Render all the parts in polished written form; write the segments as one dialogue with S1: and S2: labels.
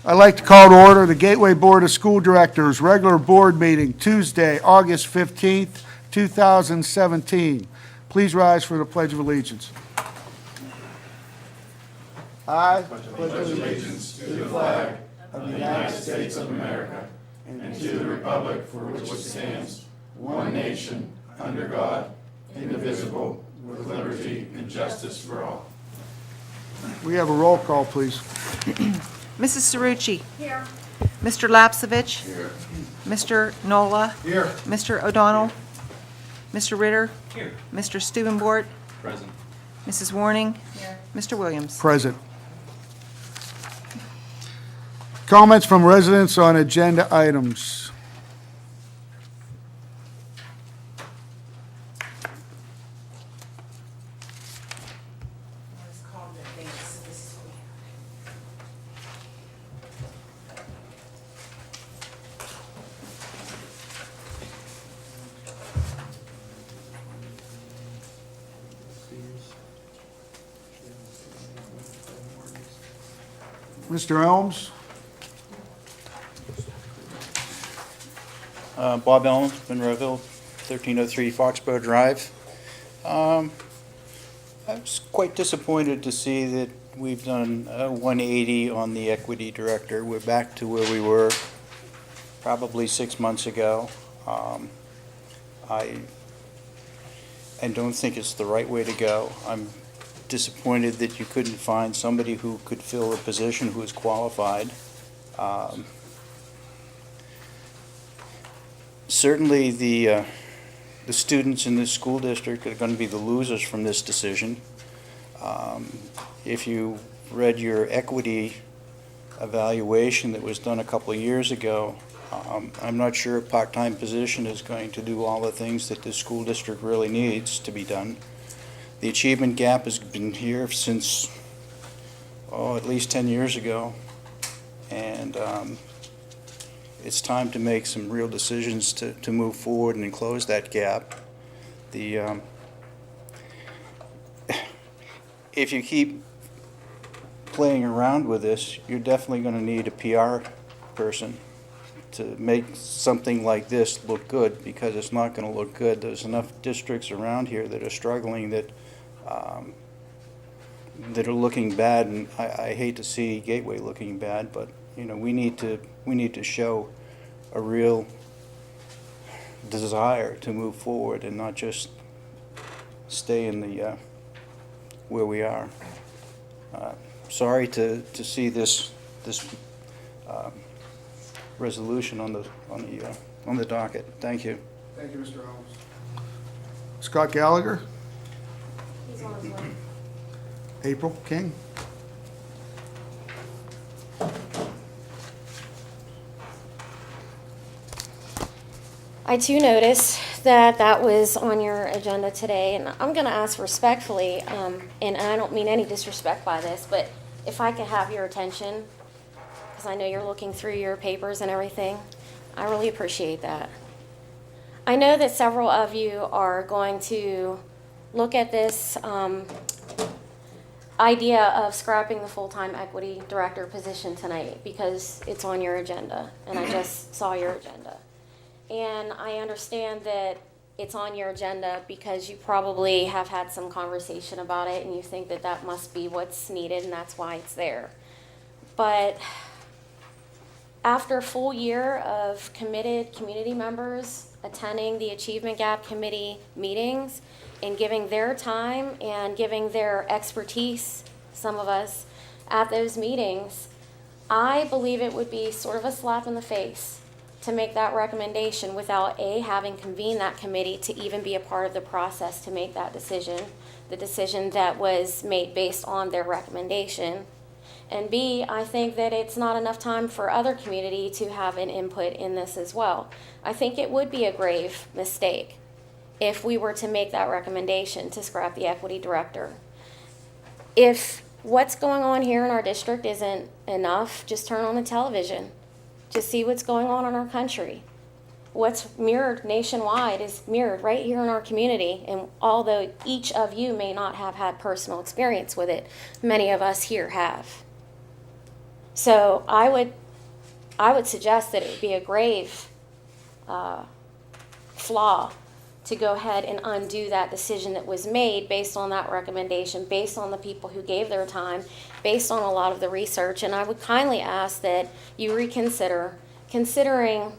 S1: I'd like to call to order the Gateway Board of School Directors regular board meeting Tuesday, August 15th, 2017. Please rise for the Pledge of Allegiance. I pledge allegiance to the flag of the United States of America and to the republic for which it stands, one nation, under God, indivisible, with liberty and justice for all. We have a roll call, please.
S2: Mrs. Cerrucci. Here. Mr. Lapsevich.
S1: Here.
S2: Mr. Nola.
S1: Here.
S2: Mr. O'Donnell. Mr. Ritter.
S3: Here.
S2: Mr. Stubenbort.
S3: Present.
S2: Mrs. Warning. Here. Mr. Williams.
S1: Present. Comments from residents on agenda items. Mr. Elms?
S4: Bob Elms, Monroeville, 1303 Foxbow Drive. I was quite disappointed to see that we've done a 180 on the equity director. We're back to where we were probably 6 months ago. I don't think it's the right way to go. I'm disappointed that you couldn't find somebody who could fill the position who is qualified. Certainly the students in this school district are going to be the losers from this decision. If you read your equity evaluation that was done a couple of years ago, I'm not sure a part-time position is going to do all the things that this school district really needs to be done. The achievement gap has been here since, at least 10 years ago, and it's time to make some real decisions to move forward and close that gap. If you keep playing around with this, you're definitely going to need a PR person to make something like this look good, because it's not going to look good. There's enough districts around here that are struggling that are looking bad, and I hate to see Gateway looking bad, but we need to show a real desire to move forward and not just stay in the where we are. Sorry to see this resolution on the docket. Thank you.
S1: Thank you, Mr. Elms. Scott Gallagher?
S5: He's on his way.
S1: April King?
S5: I too noticed that was on your agenda today, and I'm going to ask respectfully, and I don't mean any disrespect by this, but if I could have your attention, because I know you're looking through your papers and everything, I really appreciate that. I know that several of you are going to look at this idea of scrapping the full-time equity director position tonight because it's on your agenda, and I just saw your agenda. And I understand that it's on your agenda because you probably have had some conversation about it and you think that that must be what's needed and that's why it's there. But after a full year of committed community members attending the Achievement Gap Committee meetings and giving their time and giving their expertise, some of us, at those meetings, I believe it would be sort of a slap in the face to make that recommendation without A, having convened that committee to even be a part of the process to make that decision, the decision that was made based on their recommendation. And B, I think that it's not enough time for other community to have an input in this as well. I think it would be a grave mistake if we were to make that recommendation to scrap the equity director. If what's going on here in our district isn't enough, just turn on the television. Just see what's going on in our country. What's mirrored nationwide is mirrored right here in our community, and although each of you may not have had personal experience with it, many of us here have. So I would suggest that it would be a grave flaw to go ahead and undo that decision that was made based on that recommendation, based on the people who gave their time, based on a lot of the research. And I would kindly ask that you reconsider, considering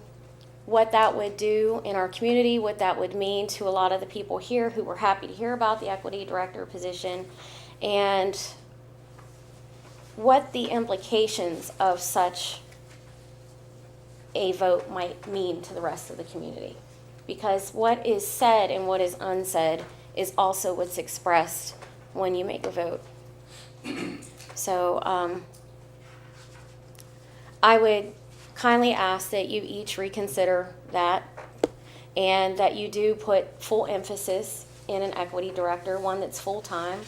S5: what that would do in our community, what that would mean to a lot of the people here who were happy to hear about the equity director position, and what the implications of such a vote might mean to the rest of the community. Because what is said and what is unsaid is also what's expressed when you make a vote. So I would kindly ask that you each reconsider that, and that you do put full emphasis in an equity director, one that's full-time.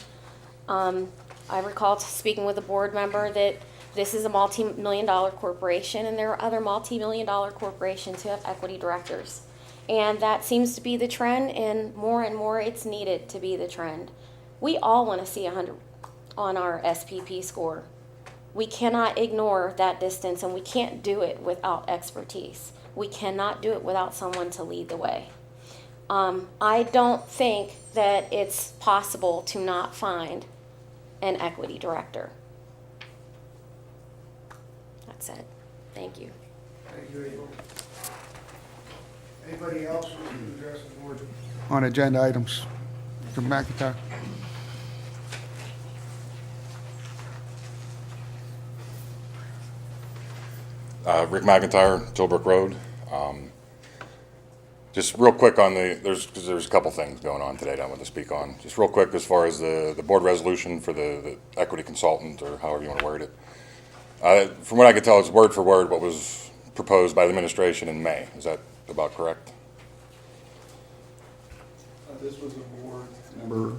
S5: I recall speaking with a board member that this is a multi-million-dollar corporation, and there are other multi-million-dollar corporations who have equity directors. And that seems to be the trend, and more it's needed to be the trend. We all want to see 100 on our SPP score. We cannot ignore that distance, and we can't do it without expertise. We cannot do it without someone to lead the way. I don't think that it's possible to not find an equity director. That's it. Thank you.
S1: Thank you, April. Anybody else who can address the board on agenda items? Mr. McIntyre.
S3: Rick McIntyre, Tilbrook Road. Just real quick on there's a couple things going on today that I want to speak on. Just real quick as far as the board resolution for the equity consultant, or however you want to word it. From what I could tell, it's word for word what was proposed by the administration in May. Is that about correct?
S6: This was a board member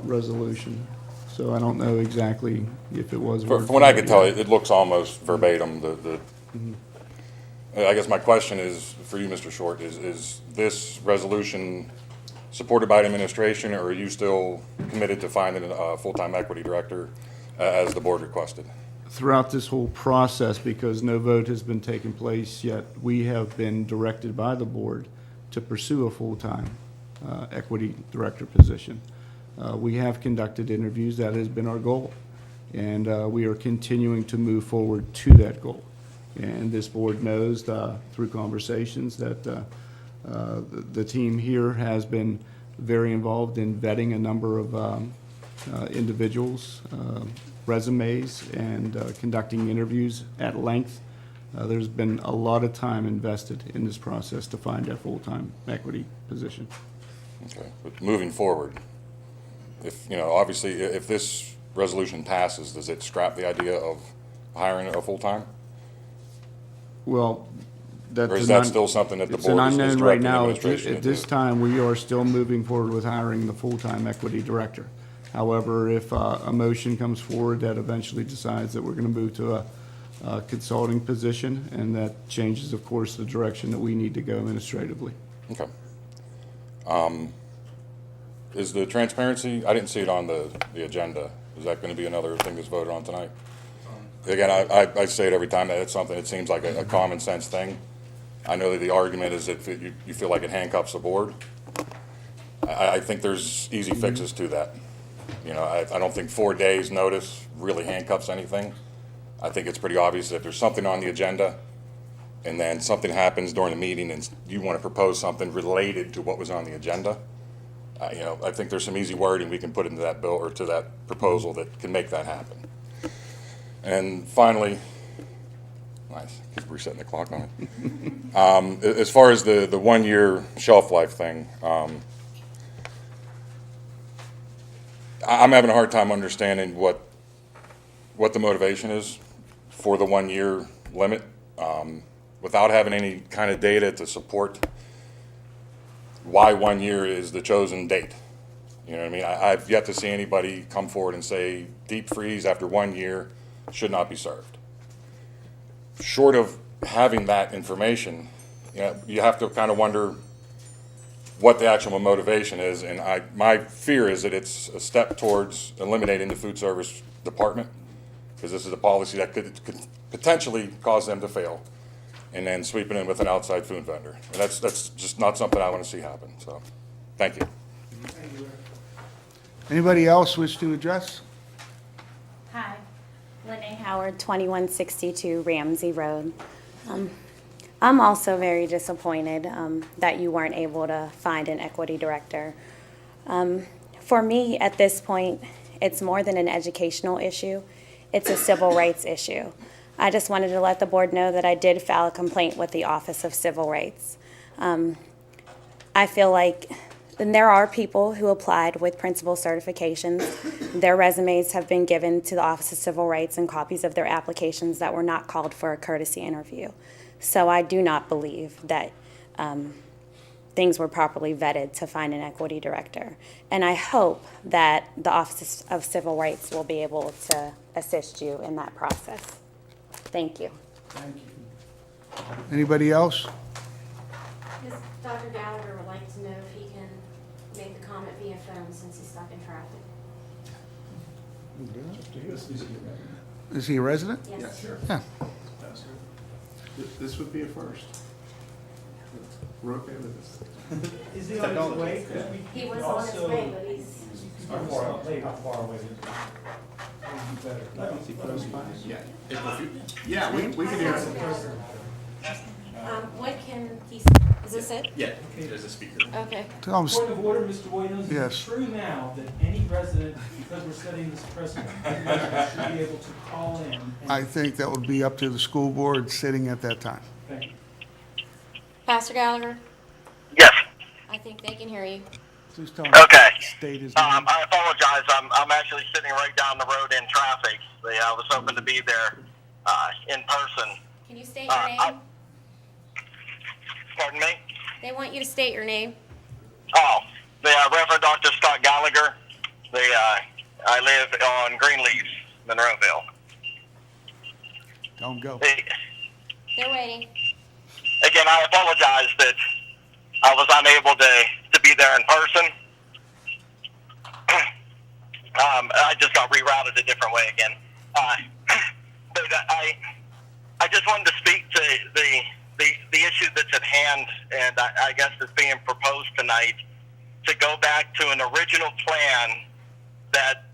S6: resolution, so I don't know exactly if it was.
S3: From what I could tell, it looks almost verbatim. I guess my question is, for you, Mr. Short, is this resolution supported by the administration, or are you still committed to finding a full-time equity director as the board requested?
S6: Throughout this whole process, because no vote has been taking place yet, we have been directed by the board to pursue a full-time equity director position. We have conducted interviews. That has been our goal, and we are continuing to move forward to that goal. And this board knows through conversations that the team here has been very involved in vetting a number of individuals, resumes, and conducting interviews at length. There's been a lot of time invested in this process to find a full-time equity position.
S3: Okay, but moving forward, if, obviously, if this resolution passes, does it scrap the idea of hiring a full-time?
S6: Well, that's
S3: Or is that still something that the
S6: it's an
S3: board is
S6: unknown right
S3: directing the
S6: now.
S3: administration to
S6: At this
S3: do?
S6: time, we are still moving forward with hiring the full-time equity director. However, if a motion comes forward that eventually decides that we're going to move to a consulting position, and that changes, of course, the direction that we need to go administratively.
S3: Okay. Is the transparency, I didn't see it on the agenda. Is that going to be another thing that's voted on tonight? Again, I say it every time, that it's something, it seems like a common sense thing. I know that the argument is that you feel like it handcuffs the board. I think there's easy fixes to that. I don't think 4 days notice really handcuffs anything. I think it's pretty obvious that if there's something on the agenda and then something happens during the meeting and you want to propose something related to what was on the agenda, I think there's some easy wording we can put into that bill or to that proposal that can make that happen. And finally, nice, keep resetting the clock on it. As far as the 1 year shelf life thing, I'm having a hard time understanding what the motivation is for the 1 year limit, without having any kind of data to support why 1 year is the chosen date. You know what I mean? I've yet to see anybody come forward and say deep freeze after 1 year should not be served. Short of having that information, you have to kind of wonder what the actual motivation is, and my fear is that it's a step towards eliminating the food service department, because this is a policy that could potentially cause them to fail, and then sweeping in with an outside food vendor. And that's just not something I want to see happen, so, thank you.
S6: Anybody else wish to address?
S7: Hi, Lynette Howard, 2162 Ramsey Road. I'm also very disappointed that you weren't able to find an equity director. For me, at this point, it's more than an educational issue. It's a civil rights issue. I just wanted to let the board know that I did file a complaint with the Office of Civil Rights. I feel like and there are people who applied with principal certifications. Their resumes have been given to the Office of Civil Rights and copies of their applications that were not called for a courtesy interview. So I do not believe that things were properly vetted to find an equity director. And I hope that the Office of Civil Rights will be able to assist you in that process. Thank you.
S6: Anybody else?
S5: Yes, Dr. Gallagher would like to know if he can make the comment via phone since he's stuck in traffic.
S6: Is he a resident?
S5: Yes.
S1: Sure.
S6: Yeah.
S1: This would be a first. We're okay with this.
S8: Is he on his way? 'Cause we
S5: He was
S8: could
S5: on his
S8: also-
S5: way, but he's,
S8: How far away is it? Would be better.
S1: Yeah, we can hear it.
S5: what can he, is this it?
S9: Yeah, there's a speaker.
S5: Okay.
S6: Tell him,
S8: Point of order, Mr. Williams.
S6: Yes.
S8: Is it true now that any resident, because we're setting this precedent, any resident should be able to call in? and-
S6: I think that would be up to the school board sitting at that time.
S8: Thank you.
S5: Pastor Gallagher,
S9: Yes.
S5: I think they can hear you.
S6: Please tell him.
S9: Okay.
S6: State his name.
S9: I apologize. I'm actually sitting right down the road in traffic. I was hoping to be there in person.
S5: Can you state your name?
S9: Pardon me?
S5: They want you to state your name.
S9: Oh, the Reverend Dr. Scott Gallagher. I live on Greenleaf, Monroeville.
S6: Don't go.
S9: The-
S5: They're waiting.
S9: Again, I apologize that I was unable to be there in person. I just got rerouted a different way again. But I just wanted to speak to the issue that's at hand, and I guess is being proposed tonight, to go back to an original plan that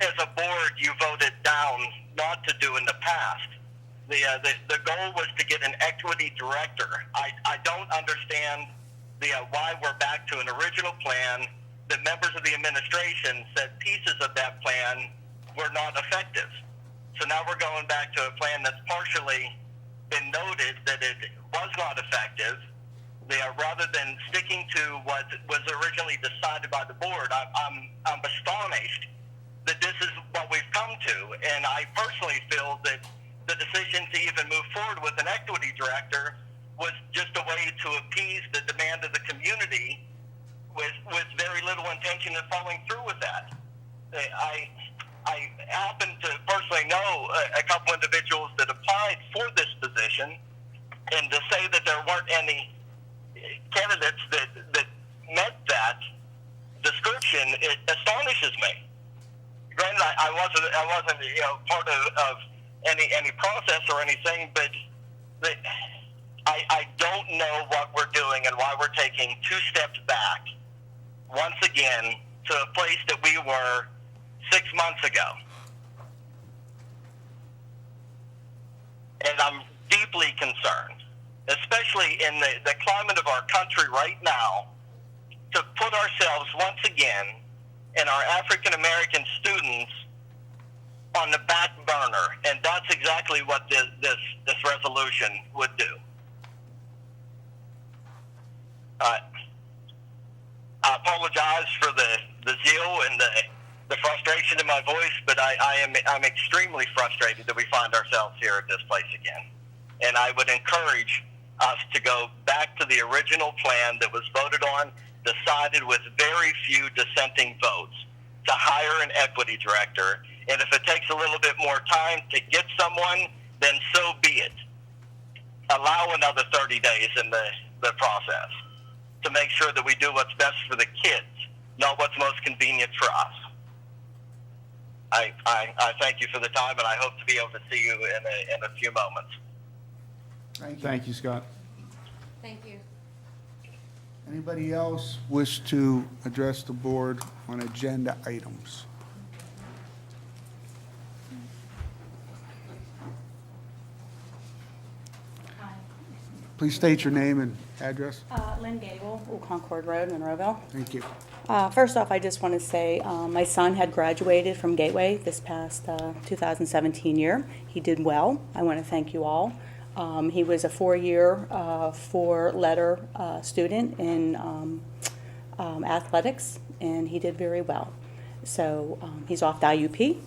S9: as a board you voted down not to do in the past. The goal was to get an equity director. I don't understand why we're back to an original plan that members of the administration said pieces of that plan were not effective. So now we're going back to a plan that's partially been noted that it was not effective. Rather than sticking to what was originally decided by the board, I'm astonished that this is what we've come to. And I personally feel that the decision to even move forward with an equity director was just a way to appease the demand of the community with very little intention of following through with that. I happen to personally know a couple individuals that applied for this position, and to say that there weren't any candidates that met that description, it astonishes me. Granted, I wasn't part of any process or anything, but I don't know what we're doing and why we're taking two steps back once again to a place that we were 6 months ago. And I'm deeply concerned, especially in the climate of our country right now, to put ourselves once again and our African American students on the back burner, and that's exactly what this resolution would do. I apologize for the zeal and the frustration in my voice, but I'm extremely frustrated that we find ourselves here at this place again. And I would encourage us to go back to the original plan that was voted on, decided with very few dissenting votes, to hire an equity director. And if it takes a little bit more time to get someone, then so be it. Allow another 30 days in the process to make sure that we do what's best for the kids, not what's most convenient for us. I thank you for the time, and I hope to be able to see you in a few moments.
S6: Thank you, Scott.
S5: Thank you.
S1: Anybody else wish to address the board on agenda items? Please state your name and address.
S10: Lynn Gable, Old Concord Road, Monroeville.
S1: Thank you.
S10: First off, I just want to say my son had graduated from Gateway this past 2017 year. He did well. I want to thank you all. He was a four-year, four-letter student in athletics, and he did very well. So he's off the IUP,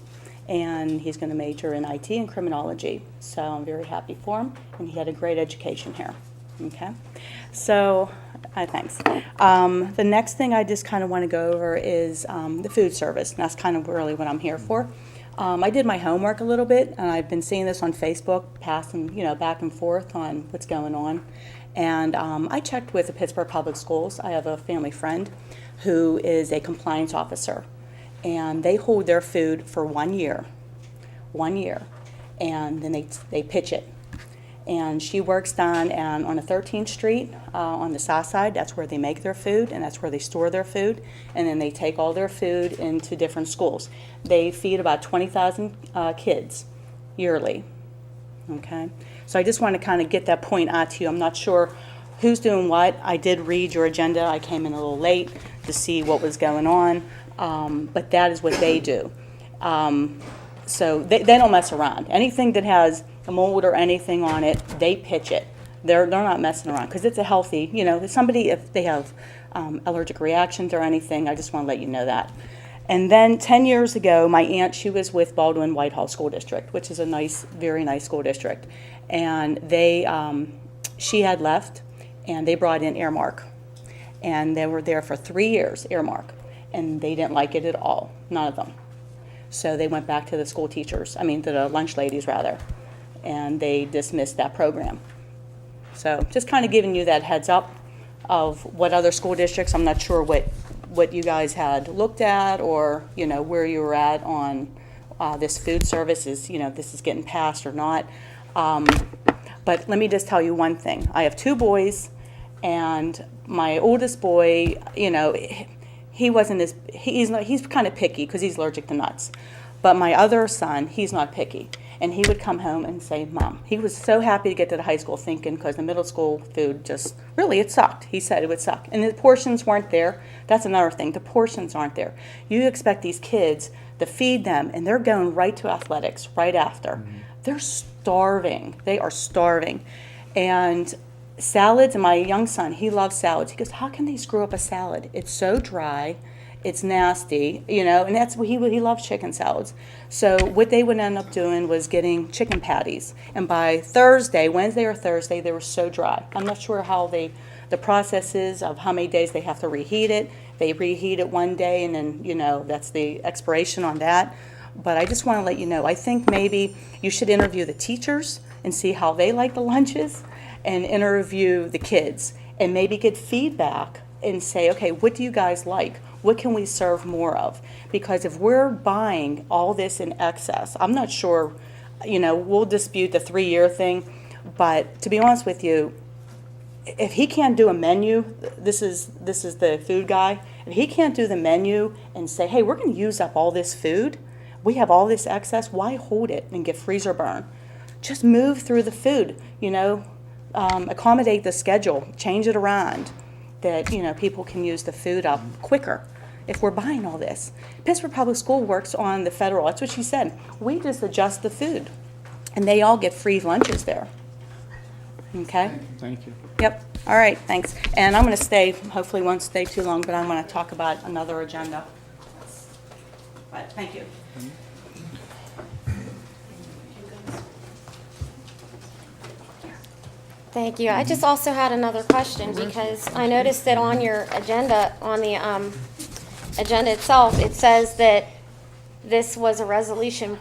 S10: and he's going to major in IT and criminology. So I'm very happy for him, and he had a great education here. Okay, so thanks. The next thing I just kind of want to go over is the food service. And that's kind of really what I'm here for. I did my homework a little bit, and I've been seeing this on Facebook, passing back and forth on what's going on. And I checked with the Pittsburgh Public Schools. I have a family friend who is a compliance officer, and they hold their food for 1 year, and then they pitch it. And she works down on the 13th Street on the south side. That's where they make their food, and that's where they store their food. And then they take all their food into different schools. They feed about 20,000 kids yearly. Okay, so I just want to kind of get that point out to you. I'm not sure who's doing what. I did read your agenda. I came in a little late to see what was going on, but that is what they do. So they don't mess around. Anything that has a mold or anything on it, they pitch it. They're not messing around because it's a healthy, somebody, if they have allergic reactions or anything, I just want to let you know that. And then 10 years ago, my aunt, she was with Baldwin Whitehall School District, which is a nice, very nice school district. And she had left, and they brought in Airmark. And they were there for 3 years, Airmark. And they didn't like it at all, none of them. So they went back to the school teachers, to the lunch ladies rather, and they dismissed that program. So just kind of giving you that heads up of what other school districts, I'm not sure what you guys had looked at or, where you were at on this food service, is, this is getting passed or not. But let me just tell you one thing. I have 2 boys, and my oldest boy, he's kind of picky because he's allergic to nuts. But my other son, he's not picky. And he would come home and say, Mom, he was so happy to get to the high school thinking, because the middle school food just, really, it sucked. He said it would suck. And the portions weren't there. That's another thing. The portions aren't there. You expect these kids to feed them, and they're going right to athletics right after. Mm-hmm. They're starving. They are starving. And salads, and my young son, he loves salads. He goes, how can they screw up a salad? It's so dry. It's nasty, and that's what he loves, chicken salads. So what they would end up doing was getting chicken patties. And by Wednesday or Thursday, they were so dry. I'm not sure how the process is of how many days they have to reheat it. They reheat it one day, and then, that's the expiration on that. But I just want to let you know, I think maybe you should interview the teachers and see how they like the lunches, and interview the kids, and maybe get feedback and say, okay, what do you guys like? What can we serve more of? Because if we're buying all this in excess, I'm not sure, we'll dispute the 3-year thing, but to be honest with you, if he can't do a menu, this is the food guy, if he can't do the menu and say, hey, we're going to use up all this food, we have all this excess, why hold it and get freezer burn? Just move through the food, accommodate the schedule, change it around, that people can use the food up quicker if we're buying all this. Pittsburgh Public School works on the federal, that's what she said. We just adjust the food, and they all get free lunches there. Okay?
S6: Thank you.
S10: Yep. All right, thanks. And I'm going to stay, hopefully won't stay too long, but I'm going to talk about another agenda. But thank you.
S5: Thank you. I just also had another question, because I noticed that on your agenda, on the agenda itself, it says that this was a resolution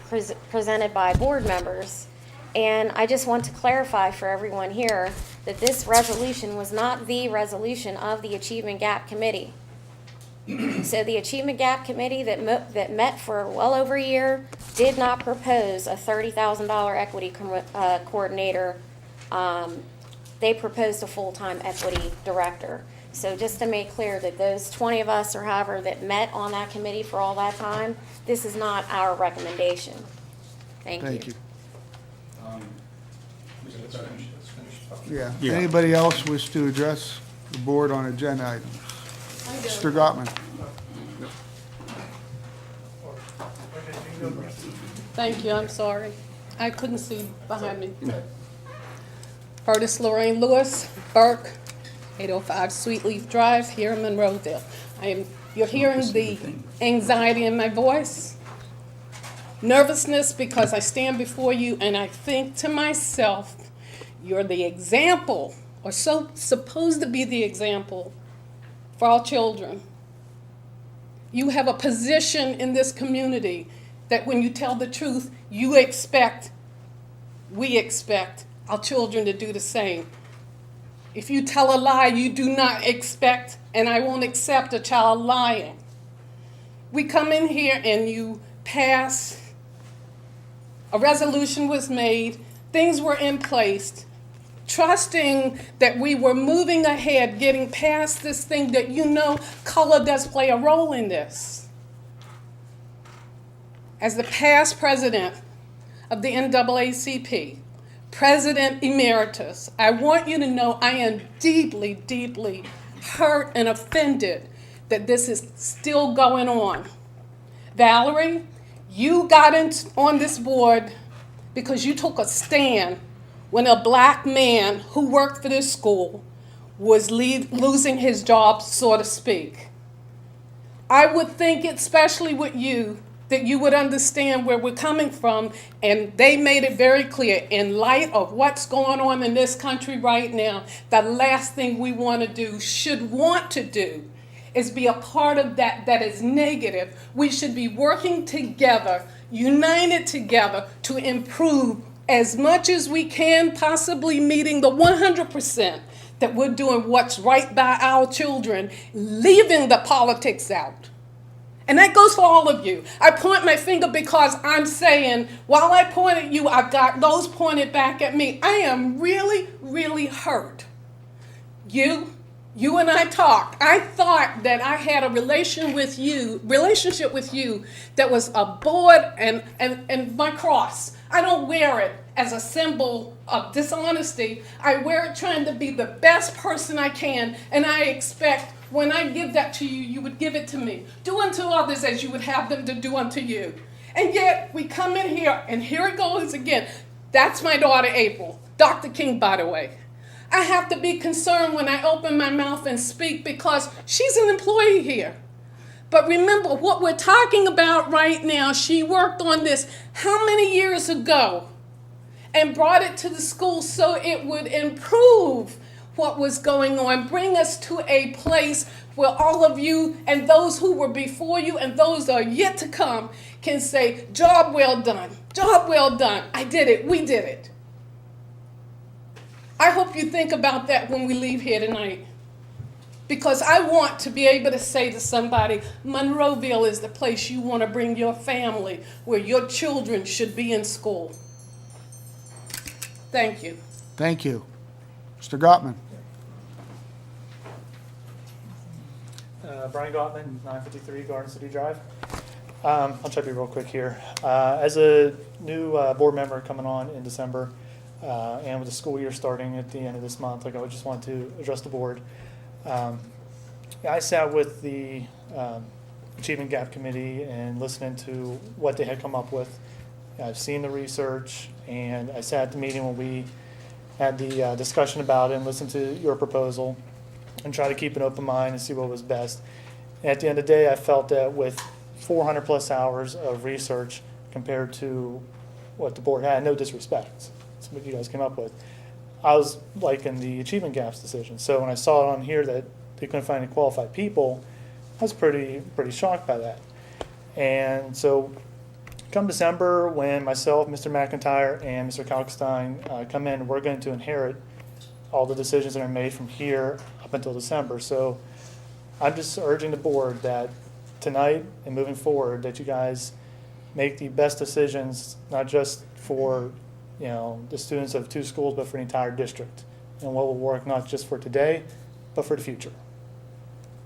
S5: presented by board members. And I just want to clarify for everyone here that this resolution was not the resolution of the Achievement Gap Committee. So the Achievement Gap Committee that met for well over a year did not propose a $30,000 equity coordinator. They proposed a full-time equity director. So just to make clear that those 20 of us or however that met on that committee for all that time, this is not our recommendation. Thank you.
S1: Thank you. Yeah. Anybody else wish to address the board on agenda items? Mr. Gottman.
S11: Thank you, I'm sorry. I couldn't see behind me. Curtis Lorraine Lewis, Burke, 805 Sweet Leaf Drive, here in Monroeville. You're hearing the anxiety in my voice, nervousness because I stand before you and I think to myself, you're the example, or so supposed to be the example for our children. You have a position in this community that when you tell the truth, we expect our children to do the same. If you tell a lie, you do not expect, and I won't accept a child lying. We come in here and you pass, a resolution was made, things were in place, trusting that we were moving ahead, getting past this thing that color does play a role in this. As the past president of the NAACP, President Emeritus, I want you to know I am deeply, deeply hurt and offended that this is still going on. Valerie, you got on this board because you took a stand when a black man who worked for this school was losing his job, so to speak. I would think, especially with you, that you would understand where we're coming from, and they made it very clear, in light of what's going on in this country right now, the last thing we want to do, is be a part of that is negative. We should be working together, united together, to improve as much as we can, possibly meeting the 100% that we're doing what's right by our children, leaving the politics out. And that goes for all of you. I point my finger because I'm saying, while I point at you, I've got those pointed back at me. I am really, really hurt. You and I talked. I thought that I had a relationship with you that was a board and my cross. I don't wear it as a symbol of dishonesty. I wear it trying to be the best person I can, and I expect when I give that to you, you would give it to me. Do unto others as you would have them to do unto you. And yet, we come in here, and here it goes again. That's my daughter, April. Dr. King, by the way. I have to be concerned when I open my mouth and speak because she's an employee here. But remember, what we're talking about right now, she worked on this how many years ago and brought it to the school so it would improve what was going on, bring us to a place where all of you and those who were before you and those that are yet to come can say, job well done, I did it, we did it. I hope you think about that when we leave here tonight. Because I want to be able to say to somebody, Monroeville is the place you want to bring your family, where your children should be in school. Thank you.
S1: Thank you. Mr. Gottman.
S12: Brian Gottman, 953 Garden City Drive. I'll try to be real quick here. As a new board member coming on in December, and with the school year starting at the end of this month, I just want to address the board. I sat with the Achievement Gap Committee and listening to what they had come up with. I've seen the research, and I sat at the meeting when we had the discussion about it and listened to your proposal and try to keep an open mind and see what was best. And at the end of the day, I felt that with 400 plus hours of research compared to what the board had, no disrespect, that's what you guys came up with, I was liking the Achievement Gaps decision. So when I saw it on here that they couldn't find any qualified people, I was pretty shocked by that. And so come December, when myself, Mr. McIntyre, and Mr. Kalkstein come in, we're going to inherit all the decisions that are made from here up until December. So I'm just urging the board that tonight and moving forward, that you guys make the best decisions, not just for, the students of 2 schools, but for the entire district, and what will work not just for today, but for the future.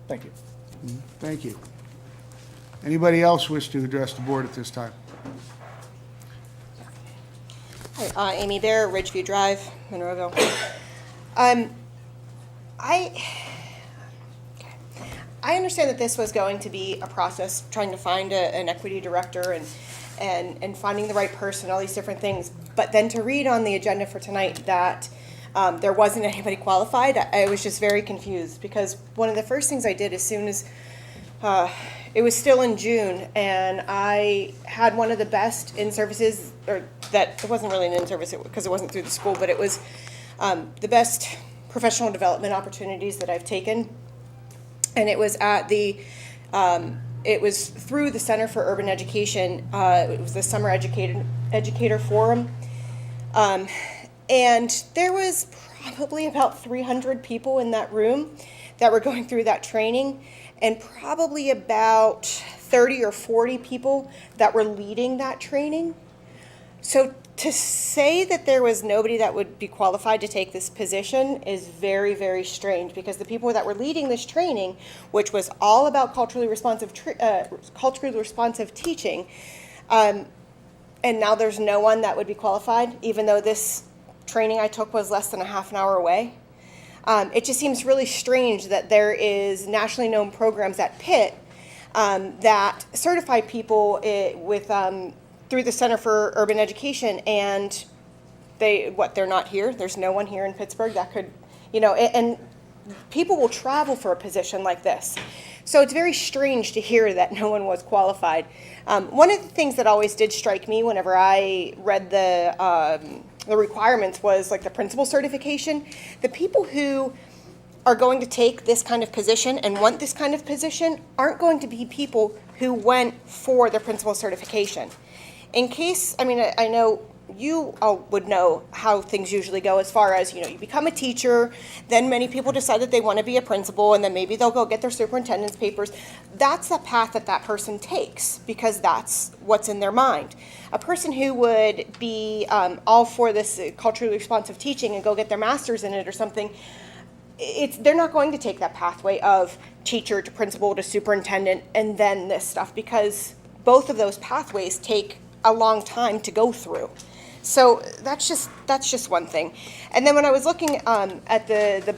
S12: Thank you.
S1: Thank you. Anybody else wish to address the board at this time?
S13: Hi, Amy Bear, Ridgeview Drive, Monroeville. I understand that this was going to be a process, trying to find an equity director and finding the right person, all these different things. But then to read on the agenda for tonight that there wasn't anybody qualified, I was just very confused, because one of the first things I did as soon as it was still in June, and I had one of the best in-services, or that it wasn't really an in-service because it wasn't through the school, but it was the best professional development opportunities that I've taken. And it was at it was through the Center for Urban Education. It was the Summer Educator Forum. And there was probably about 300 people in that room that were going through that training, and probably about 30 or 40 people that were leading that training. So to say that there was nobody that would be qualified to take this position is very, very strange, because the people that were leading this training, which was all about culturally responsive teaching, and now there's no one that would be qualified, even though this training I took was less than a half an hour away. It just seems really strange that there is nationally known programs at Pitt that certify people with through the Center for Urban Education, and they're not here. There's no one here in Pittsburgh that could, and people will travel for a position like this. So it's very strange to hear that no one was qualified. One of the things that always did strike me whenever I read the requirements was like the principal certification. The people who are going to take this kind of position and want this kind of position aren't going to be people who went for the principal certification. In case, I know you all would know how things usually go as far as, you become a teacher, then many people decide that they want to be a principal, and then maybe they'll go get their superintendent's papers. That's the path that person takes, because that's what's in their mind. A person who would be all for this culturally responsive teaching and go get their master's in it or something, they're not going to take that pathway of teacher to principal to superintendent and then this stuff, because both of those pathways take a long time to go through. So that's just one thing. And then when I was looking at the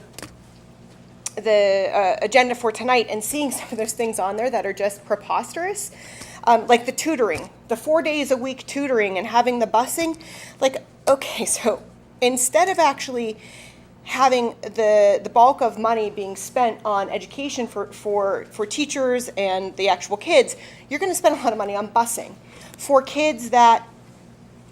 S13: agenda for tonight and seeing some of those things on there that are just preposterous, like the tutoring, the 4 days a week tutoring and having the busing, like, okay, so instead of actually having the bulk of money being spent on education for teachers and the actual kids, you're going to spend a lot of money on busing for kids that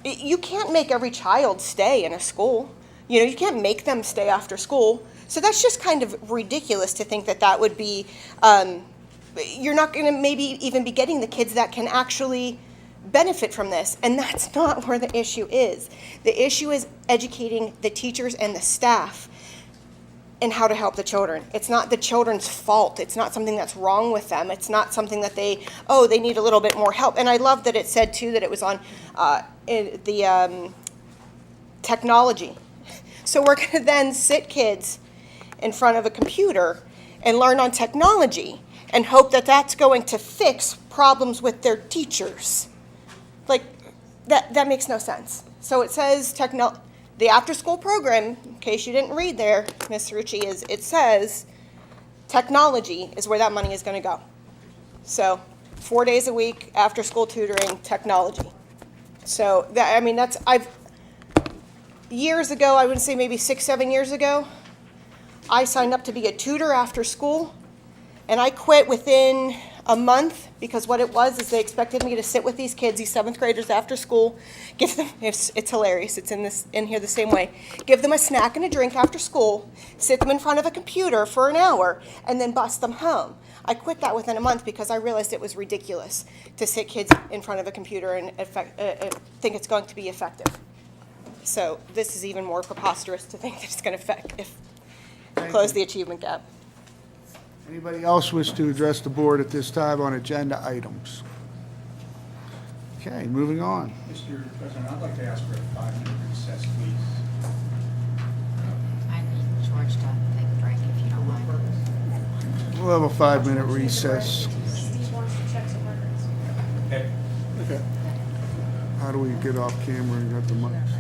S13: you can't make every child stay in a school. You can't make them stay after school. So that's just kind of ridiculous to think that would be, you're not going to maybe even be getting the kids that can actually benefit from this. And that's not where the issue is. The issue is educating the teachers and the staff and how to help the children. It's not the children's fault. It's not something that's wrong with them. It's not something that they need a little bit more help. And I love that it said, too, that it was on the technology. So we're going to then sit kids in front of a computer and learn on technology and hope that that's going to fix problems with their teachers. Like, that makes no sense. So it says the after-school program, in case you didn't read there, Ms. Rucci, it says technology is where that money is going to go. So 4 days a week, after-school tutoring, technology. So years ago, I would say maybe 6-7 years ago, I signed up to be a tutor after school, and I quit within a month, because what it was is they expected me to sit with these kids, these 7th graders, after school, give them, it's hilarious, it's in here the same way, give them a snack and a drink after school, sit them in front of a computer for an hour, and then bus them home. I quit that within a month because I realized it was ridiculous to sit kids in front of a computer and think it's going to be effective. So this is even more preposterous to think that it's going to close the achievement gap.
S1: Anybody else wish to address the board at this time on agenda items? Okay, moving on.
S14: Mr. President, I'd like to ask for a 5-minute recess, please.
S15: I need George to take a break if you don't mind.
S1: We'll have a 5-minute recess.
S11: Steve wants to check some records.
S14: Okay.
S1: Okay. How do we get off camera and got the mics?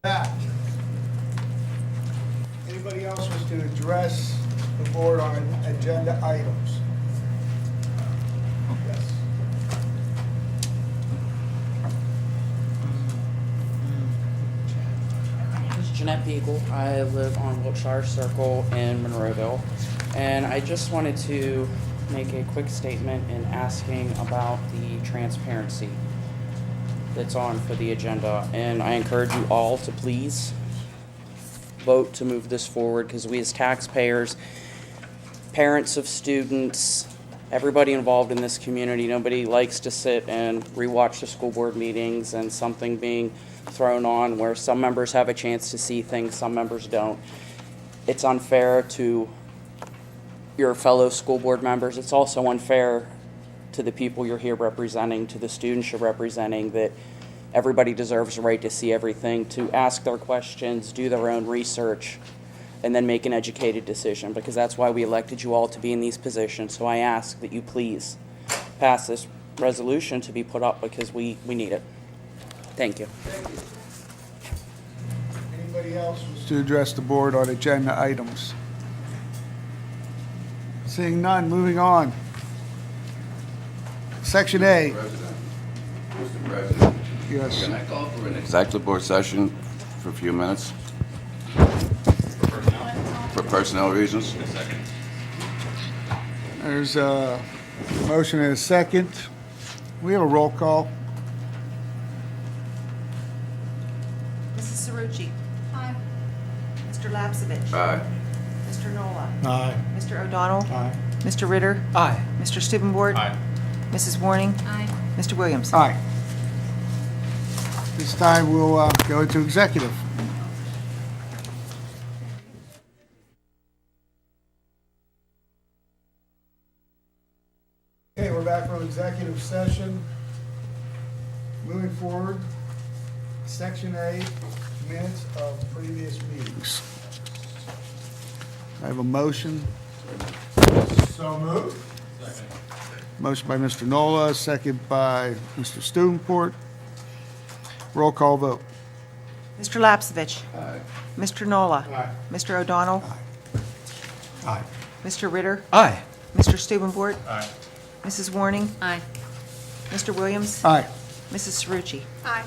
S1: Back. Anybody else wish to address the board on agenda items? Yes.
S16: My name is Jeanette Beagle. I live on Wiltshire Circle in Monroeville. And I just wanted to make a quick statement in asking about the transparency that's on for the agenda. And I encourage you all to please vote to move this forward, because we as taxpayers, parents of students, everybody involved in this community, nobody likes to sit and rewatch the school board meetings and something being thrown on where some members have a chance to see things, some members don't. It's unfair to your fellow school board members. It's also unfair to the people you're here representing, to the students you're representing, that everybody deserves the right to see everything, to ask their questions, do their own research, and then make an educated decision, because that's why we elected you all to be in these positions. So I ask that you please pass this resolution to be put up, because we need it. Thank you.
S1: Thank you. Anybody else wish to address the board on agenda items? Seeing none, moving on. Section A.
S17: Mr. President,
S1: Yes.
S17: can I call for an executive board session for a few minutes? For personnel reasons?
S1: There's a motion and a second. We have a roll call.
S2: Mrs. Cerucci. Aye. Mr. Lapsevich.
S17: Aye.
S2: Mr. Nola.
S6: Aye.
S2: Mr. O'Donnell.
S6: Aye.
S2: Mr. Ritter.
S8: Aye.
S2: Mr. Stubenbord.
S14: Aye.
S2: Mrs. Warning.
S15: Aye.
S2: Mr. Williams.
S1: Aye. This time we'll go into executive. Okay, we're back from executive session. Moving forward, Section A, minutes of previous meetings. I have a motion. So moved. Motion by Mr. Nola, second by Mr. Stubenport. Roll call vote.
S2: Mr. Lapsevich.
S17: Aye.
S2: Mr. Nola.
S1: Aye.
S2: Mr. O'Donnell.
S6: Aye.
S2: Mr. Ritter.
S8: Aye.
S2: Mr. Stubenbord.
S14: Aye.
S2: Mrs. Warning.
S15: Aye.
S2: Mr. Williams.
S1: Aye.
S2: Mrs. Cerucci.
S11: Aye.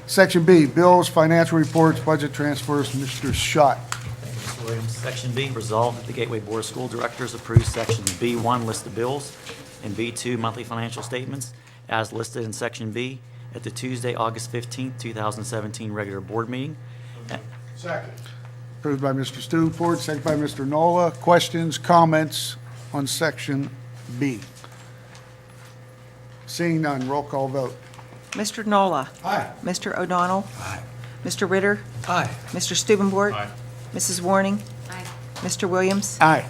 S1: Section B, bills, financial reports, budget transfers, Mr. Schott.
S18: Thank you, Mr. Williams. Section B, resolved that the Gateway Board of School Directors approves Section B1, list of bills, and B2, monthly financial statements, as listed in Section B at the Tuesday, August 15th, 2017 regular board meeting.
S1: Second. Approved by Mr. Stubenport, second by Mr. Nola. Questions, comments on Section B? Seeing none, roll call vote.
S2: Mr. Nola.
S1: Aye.
S2: Mr. O'Donnell.
S1: Aye.
S2: Mr. Ritter.
S8: Aye.
S2: Mr. Stubenbort.
S14: Aye.
S2: Mrs. Warning.
S15: Aye.
S2: Mr. Williams.
S1: Aye.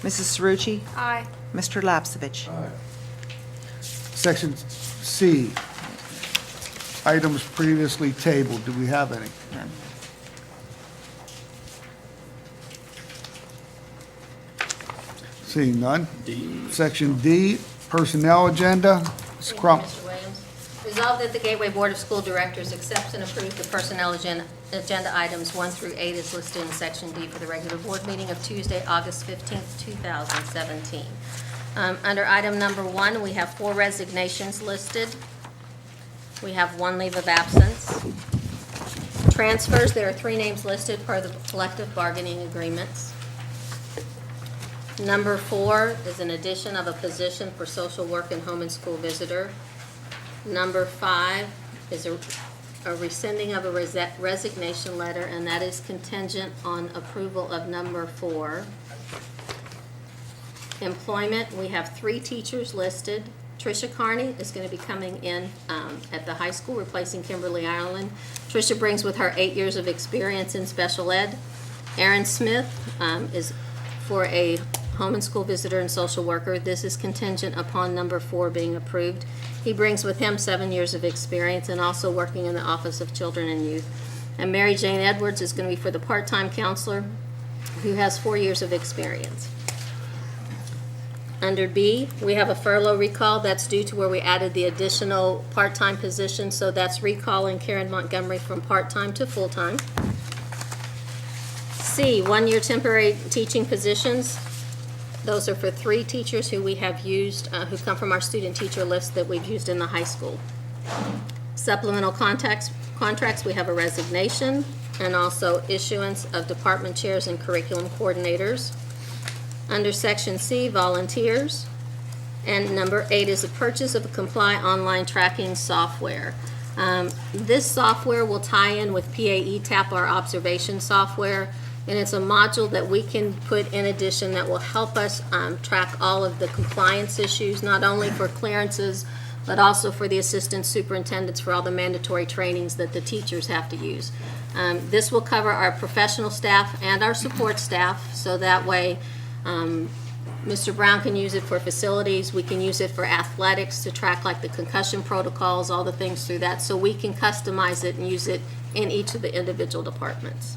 S2: Mrs. Cerucci.
S11: Aye.
S2: Mr. Lapsevich.
S17: Aye.
S1: Section C, items previously tabled. Do we have any?
S2: None.
S1: Seeing none. Section D, personnel agenda. Ms. Crump.
S15: Mr. Williams. Resolved that the Gateway Board of School Directors accepts and approves the personnel agenda items 1 through 8 as listed in Section D for the regular board meeting of Tuesday, August 15th, 2017. Under item number 1, we have 4 resignations listed. We have 1 leave of absence. Transfers, there are 3 names listed per the collective bargaining agreements. Number 4 is an addition of a position for social work and home and school visitor. Number 5 is a rescinding of a resignation letter, and that is contingent on approval of number 4. Employment, we have 3 teachers listed. Tricia Carney is going to be coming in at the high school, replacing Kimberly Ireland. Tricia brings with her 8 years of experience in special ed. Aaron Smith is for a home and school visitor and social worker. This is contingent upon number 4 being approved. He brings with him 7 years of experience and also working in the Office of Children and Youth. And Mary Jane Edwards is going to be for the part-time counselor who has 4 years of experience. Under B, we have a furlough recall. That's due to where we added the additional part-time position. So that's recalling Karen Montgomery from part-time to full-time. C, 1-year temporary teaching positions. Those are for 3 teachers who we have used, who come from our student teacher list that we've used in the high school. Supplemental contracts, we have a resignation and also issuance of department chairs and curriculum coordinators. Under Section C, volunteers. And number 8 is the purchase of a Comply online tracking software. This software will tie in with PAE TAP, our observation software, and it's a module that we can put in addition that will help us track all of the compliance issues, not only for clearances, but also for the assistant superintendents for all the mandatory trainings that the teachers have to use. This will cover our professional staff and our support staff, so that way Mr. Brown can use it for facilities. We can use it for athletics to track like the concussion protocols, all the things through that, so we can customize it and use it in each of the individual departments.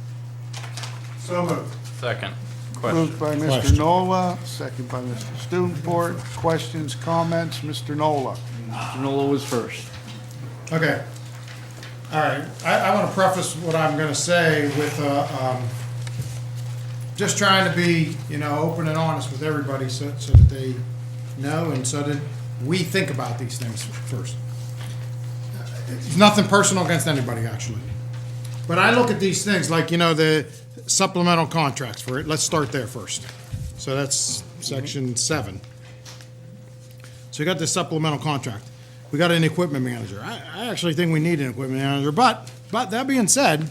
S1: So moved.
S19: Second.
S1: Moved by Mr. Nola, second by Mr. Studenport. Questions, comments? Mr. Nola.
S6: Mr. Nola was first.
S14: Okay. All right. I want to preface what I'm going to say with just trying to be, open and honest with everybody so that they know and so that we think about these things first. It's nothing personal against anybody, actually. But I look at these things like, the supplemental contracts for it. Let's start there first. So that's section 7. So you got the supplemental contract. We got an equipment manager. I actually think we need an equipment manager, but that being said,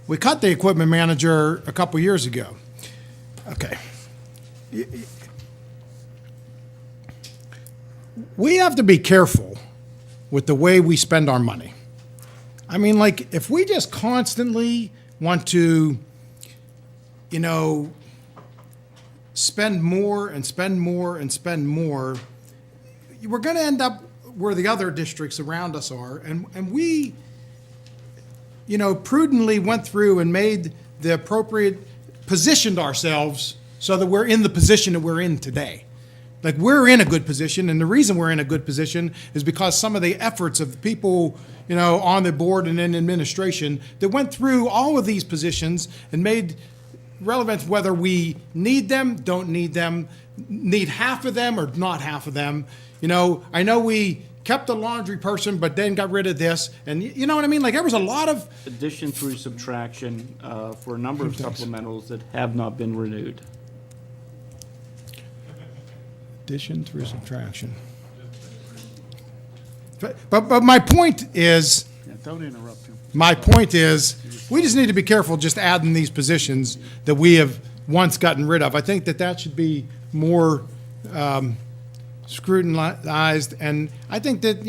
S14: we cut the equipment manager a couple years ago. Okay. We have to be careful with the way we spend our money. I mean, like, if we just constantly want to, spend more and spend more and spend more, we're going to end up where the other districts around us are. And we, prudently went through and made the appropriate, positioned ourselves so that we're in the position that we're in today. Like, we're in a good position, and the reason we're in a good position is because some of the efforts of the people, on the board and in administration that went through all of these positions and made relevant whether we need them, don't need them, need half of them or not half of them. I know we kept a laundry person, but then got rid of this, and you know what I mean? Like, there was a lot of
S6: Addition through subtraction for a number of supplementals that have not been renewed.
S14: addition through subtraction. But my point is,
S1: Don't interrupt him.
S14: my point is, we just need to be careful just adding these positions that we have once gotten rid of. I think that should be more scrutinized, and I think that,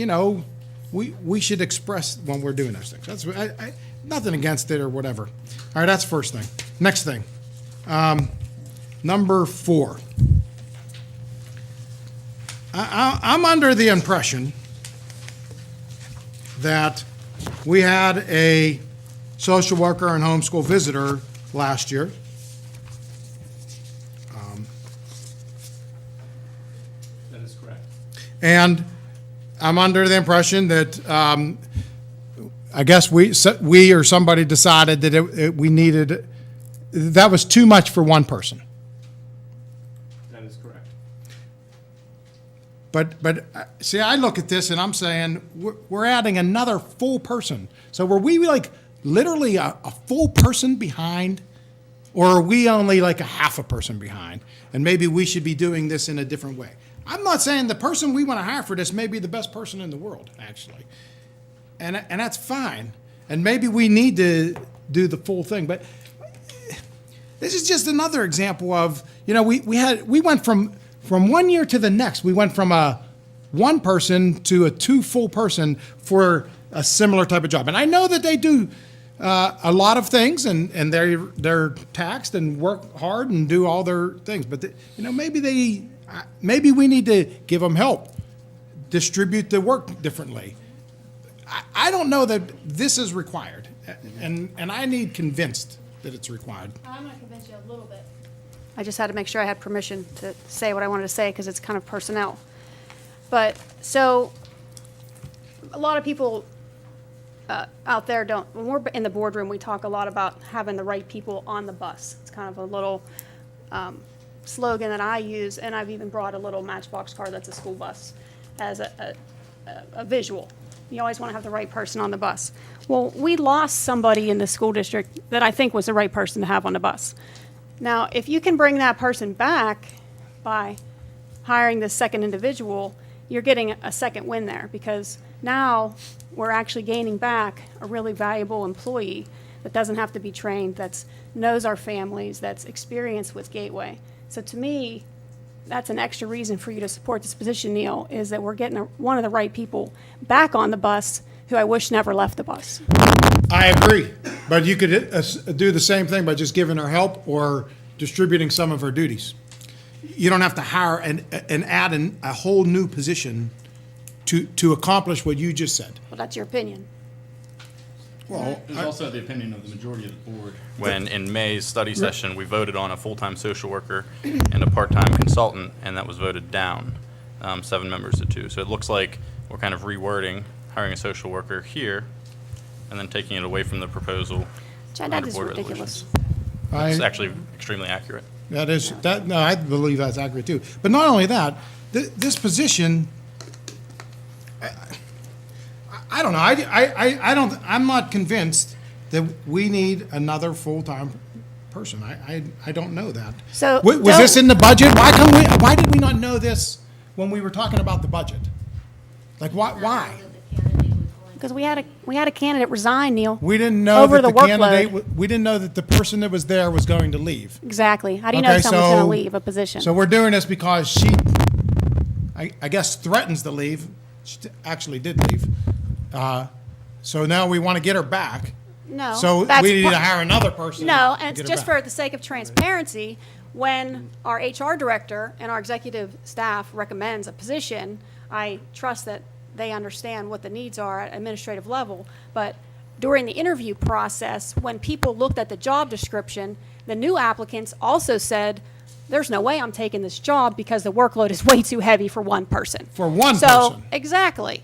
S14: we should express when we're doing those things. That's nothing against it or whatever. All right, that's the first thing. Next thing, number 4. I'm under the impression that we had a social worker and homeschool visitor last year.
S6: That is correct.
S14: And I'm under the impression that I guess we or somebody decided that we needed, that was too much for one person.
S6: That is correct.
S14: But see, I look at this and I'm saying we're adding another full person. So were we like literally a full person behind, or are we only like a half a person behind? And maybe we should be doing this in a different way. I'm not saying the person we want to hire for this may be the best person in the world, actually. And that's fine. And maybe we need to do the full thing. But this is just another example of, we went from from 1 year to the next, we went from a one person to a two full person for a similar type of job. And I know that they do a lot of things, and they're taxed and work hard and do all their things. But maybe we need to give them help, distribute the work differently. I don't know that this is required, and I need convinced that it's required.
S19: I'm going to convince you a little bit. I just had to make sure I had permission to say what I wanted to say because it's kind of personnel. But so a lot of people out there don't, when we're in the boardroom, we talk a lot about having the right people on the bus. It's kind of a little slogan that I use, and I've even brought a little Matchbox car that's a school bus as a visual. You always want to have the right person on the bus. Well, we lost somebody in the school district that I think was the right person to have on the bus. Now, if you can bring that person back by hiring the second individual, you're getting a second win there, because now we're actually gaining back a really valuable employee that doesn't have to be trained, that knows our families, that's experienced with Gateway. So to me, that's an extra reason for you to support this position, Neil, is that we're getting one of the right people back on the bus who I wish never left the bus.
S14: I agree, but you could do the same thing by just giving her help or distributing some of her duties. You don't have to hire and add a whole new position to accomplish what you just said.
S19: Well, that's your opinion.
S14: Well,
S20: There's also the opinion of the majority of the board. When in May's study session, we voted on a full-time social worker and a part-time consultant, and that was voted down, 7 members to 2. So it looks like we're kind of rewording, hiring a social worker here, and then taking it away from the proposal.
S19: Chad, that is ridiculous.
S20: It's actually extremely accurate.
S14: That is, no, I believe that's accurate too. But not only that, this position, I don't know, I'm not convinced that we need another full-time person. I don't know that.
S19: So
S14: was this in the budget? Why did we not know this when we were talking about the budget? Like, why?
S19: Because we had a candidate resign, Neil.
S14: We didn't know
S19: over
S14: that the
S19: workload.
S14: candidate. We didn't know that the person that was there was going to leave.
S19: Exactly. How do you know someone's going to leave a position?
S14: So we're doing this because she, I guess, threatens to leave. She actually did leave. So now we want to get her back.
S19: No.
S14: So we need to hire another person.
S19: No, and it's just for the sake of transparency. When our HR director and our executive staff recommends a position, I trust that they understand what the needs are at administrative level. But during the interview process, when people looked at the job description, the new applicants also said, there's no way I'm taking this job because the workload is way too heavy for one person.
S14: For one
S19: person. Exactly.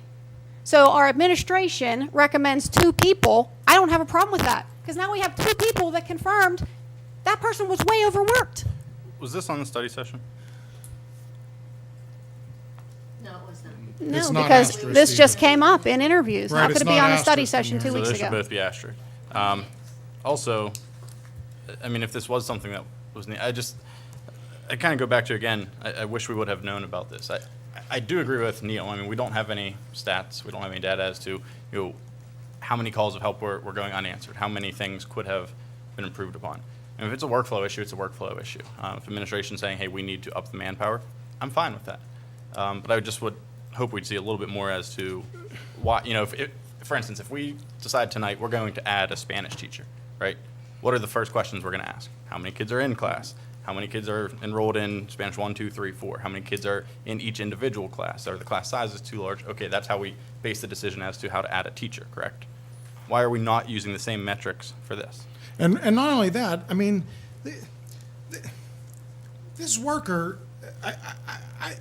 S19: So our administration recommends 2 people. I don't have a problem with that, because now we have 2 people that confirmed that person was way overworked.
S20: Was this on the study session?
S15: No, it was not.
S19: No, because this just came up in interviews.
S14: Right,
S19: How could
S14: it's
S19: it be
S14: not
S19: on a study
S14: asterisk
S19: session
S14: in
S19: 2
S14: there.
S19: weeks
S20: So they should
S19: ago?
S20: both be asterisk. Also, I mean, if this was something that was, I kind of go back to, again, I wish we would have known about this. I do agree with Neil. I mean, we don't have any stats. We don't have any data as to, how many calls of help were going unanswered, how many things could have been improved upon. And if it's a workflow issue, it's a workflow issue. If administration's saying, hey, we need to up the manpower, I'm fine with that. But I just would hope we'd see a little bit more as to why, for instance, if we decide tonight we're going to add a Spanish teacher, right? What are the first questions we're going to ask? How many kids are in class? How many kids are enrolled in Spanish 1, 2, 3, 4? How many kids are in each individual class? Are the class sizes too large? Okay, that's how we base the decision as to how to add a teacher, correct? Why are we not using the same metrics for this?
S14: And not only that, I mean, this worker,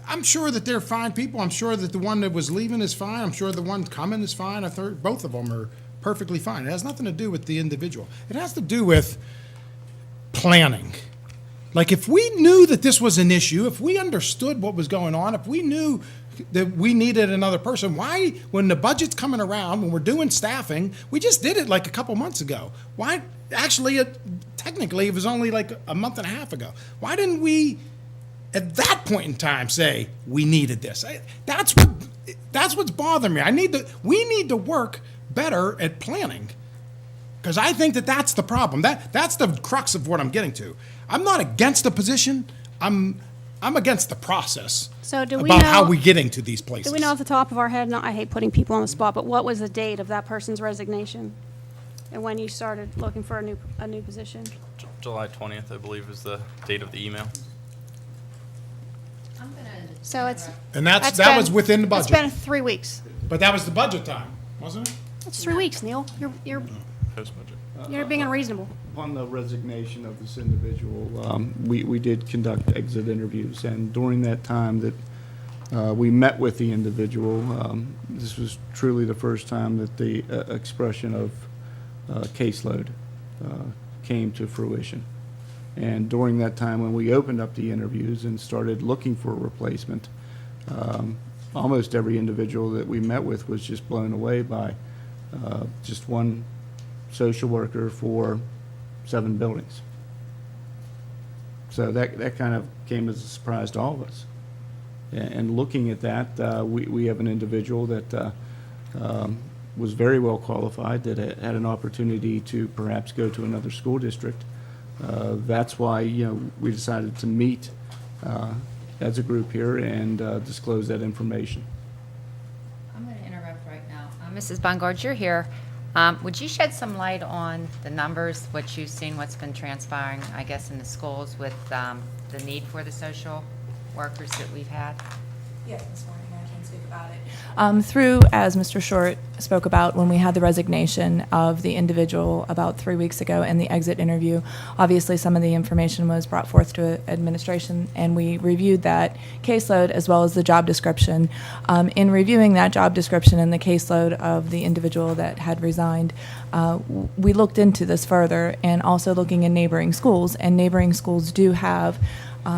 S14: I'm sure that they're fine people. I'm sure that the one that was leaving is fine. I'm sure the one coming is fine. I've heard both of them are perfectly fine. It has nothing to do with the individual. It has to do with planning. Like, if we knew that this was an issue, if we understood what was going on, if we knew that we needed another person, why, when the budget's coming around, when we're doing staffing, we just did it like a couple months ago. Why, actually, technically, it was only like a month and a half ago. Why didn't we, at that point in time, say we needed this? That's what's bothering me. We need to work better at planning, because I think that that's the problem. That's the crux of what I'm getting to. I'm not against the position. I'm I'm against the process
S19: So do we
S14: about how
S19: know-
S14: we getting to these places.
S19: Do we know off the top of our head, I hate putting people on the spot, but what was the date of that person's resignation? And when you started looking for a new position?
S20: July 20th, I believe, is the date of the email.
S19: So it's.
S14: And that
S19: been-
S14: was within the budget.
S19: It's been 3 weeks.
S14: But that was the budget time, wasn't it?
S19: It's 3 weeks, Neil. You're
S20: Post-budget.
S19: being unreasonable.
S6: Upon the resignation of this individual, we did conduct exit interviews, and during that time that we met with the individual, this was truly the first time that the expression of caseload came to fruition. And during that time, when we opened up the interviews and started looking for a replacement, almost every individual that we met with was just blown away by just one social worker for 7 buildings. So that kind of came as a surprise to all of us. And looking at that, we have an individual that was very well qualified, that had an opportunity to perhaps go to another school district. That's why, we decided to meet as a group here and disclose that information.
S21: I'm going to interrupt right now. Mrs. Bungard, you're here. Would you shed some light on the numbers, what you've seen, what's been transpiring, I guess, in the schools with the need for the social workers that we've had?
S22: Yes, Ms. Warning, I can speak about it. Through, as Mr. Short spoke about, when we had the resignation of the individual about 3 weeks ago and the exit interview, obviously some of the information was brought forth to administration, and we reviewed that caseload as well as the job description. In reviewing that job description and the caseload of the individual that had resigned, we looked into this further, and also looking in neighboring schools, and neighboring schools do have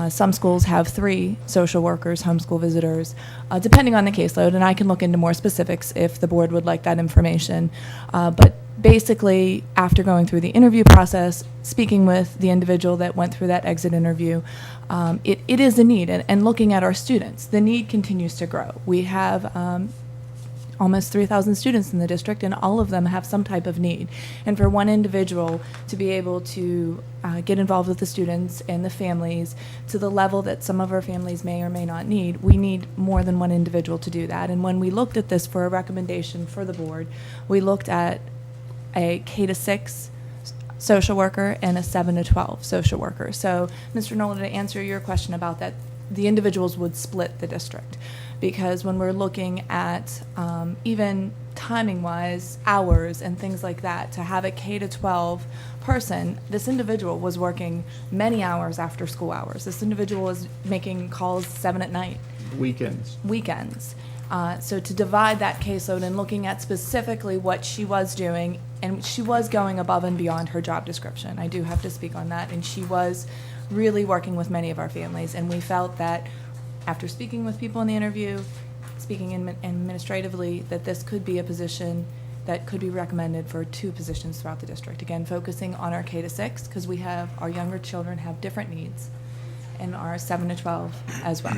S22: some schools have 3 social workers, homeschool visitors, depending on the caseload, and I can look into more specifics if the board would like that information. But basically, after going through the interview process, speaking with the individual that went through that exit interview, it is a need, and looking at our students, the need continues to grow. We have almost 3,000 students in the district, and all of them have some type of need. And for one individual to be able to get involved with the students and the families to the level that some of our families may or may not need, we need more than one individual to do that. And when we looked at this for a recommendation for the board, we looked at a K-6 social worker and a 7-12 social worker. So, Mr. Nolan, to answer your question about that, the individuals would split the district. Because when we're looking at even timing-wise, hours and things like that, to have a K-12 person, this individual was working many hours after school hours. This individual was making calls 7 at night.
S6: Weekends.
S22: So to divide that caseload and looking at specifically what she was doing, and she was going above and beyond her job description. I do have to speak on that. And she was really working with many of our families. And we felt that after speaking with people in the interview, speaking administratively, that this could be a position that could be recommended for 2 positions throughout the district. Again, focusing on our K-6, because we have, our younger children have different needs, and our 7-12 as well.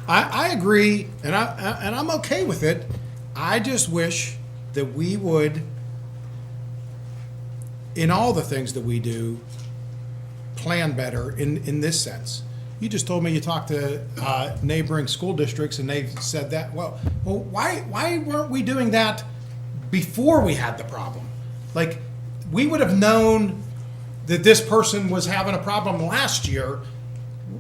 S14: I agree, and I'm okay with it. I just wish that we would, in all the things that we do, plan better in this sense. You just told me you talked to neighboring school districts and they said that. Well, why weren't we doing that before we had the problem? Like, we would have known that this person was having a problem last year.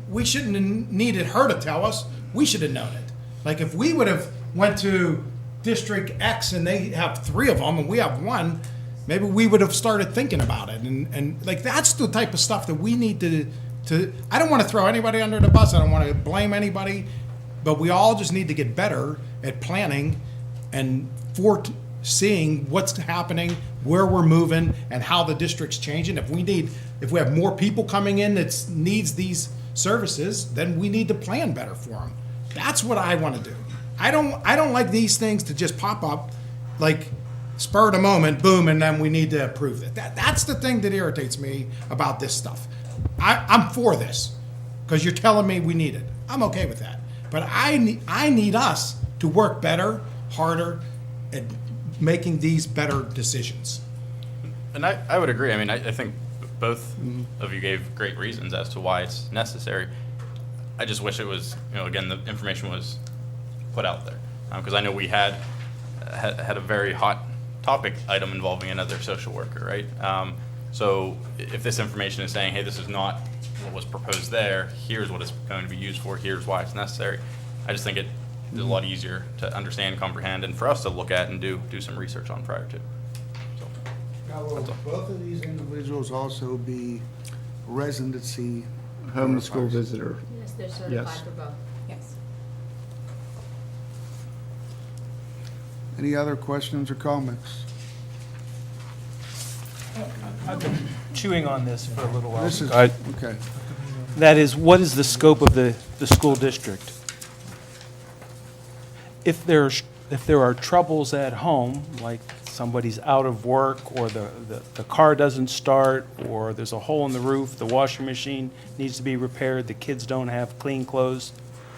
S14: We shouldn't have needed her to tell us. We should have known it. Like, if we would have went to District X and they have 3 of them and we have 1, maybe we would have started thinking about it. And like, that's the type of stuff that we need to I don't want to throw anybody under the bus. I don't want to blame anybody, but we all just need to get better at planning and foreseeing what's happening, where we're moving, and how the district's changing. If we have more people coming in that needs these services, then we need to plan better for them. That's what I want to do. I don't like these things to just pop up like spur of the moment, boom, and then we need to approve it. That's the thing that irritates me about this stuff. I'm for this because you're telling me we need it. I'm okay with that. But I need us to work better, harder, at making these better decisions.
S20: And I would agree. I mean, I think both of you gave great reasons as to why it's necessary. I just wish it was, again, the information was put out there. Because I know we had a very hot topic item involving another social worker, right? So if this information is saying, hey, this is not what was proposed there, here's what it's going to be used for, here's why it's necessary, I just think it is a lot easier to understand, comprehend, and for us to look at and do some research on prior to.
S3: Now, will both of these individuals also be residency?
S6: Home school visitor.
S15: Yes, they're certified
S6: Yes.
S15: for both. Yes.
S3: Any other questions or comments?
S8: I've been chewing on this for a little while.
S3: This is,
S8: I-
S3: okay.
S8: That is, what is the scope of the school district? If there are troubles at home, like somebody's out of work, or the car doesn't start, or there's a hole in the roof, the washing machine needs to be repaired, the kids don't have clean clothes,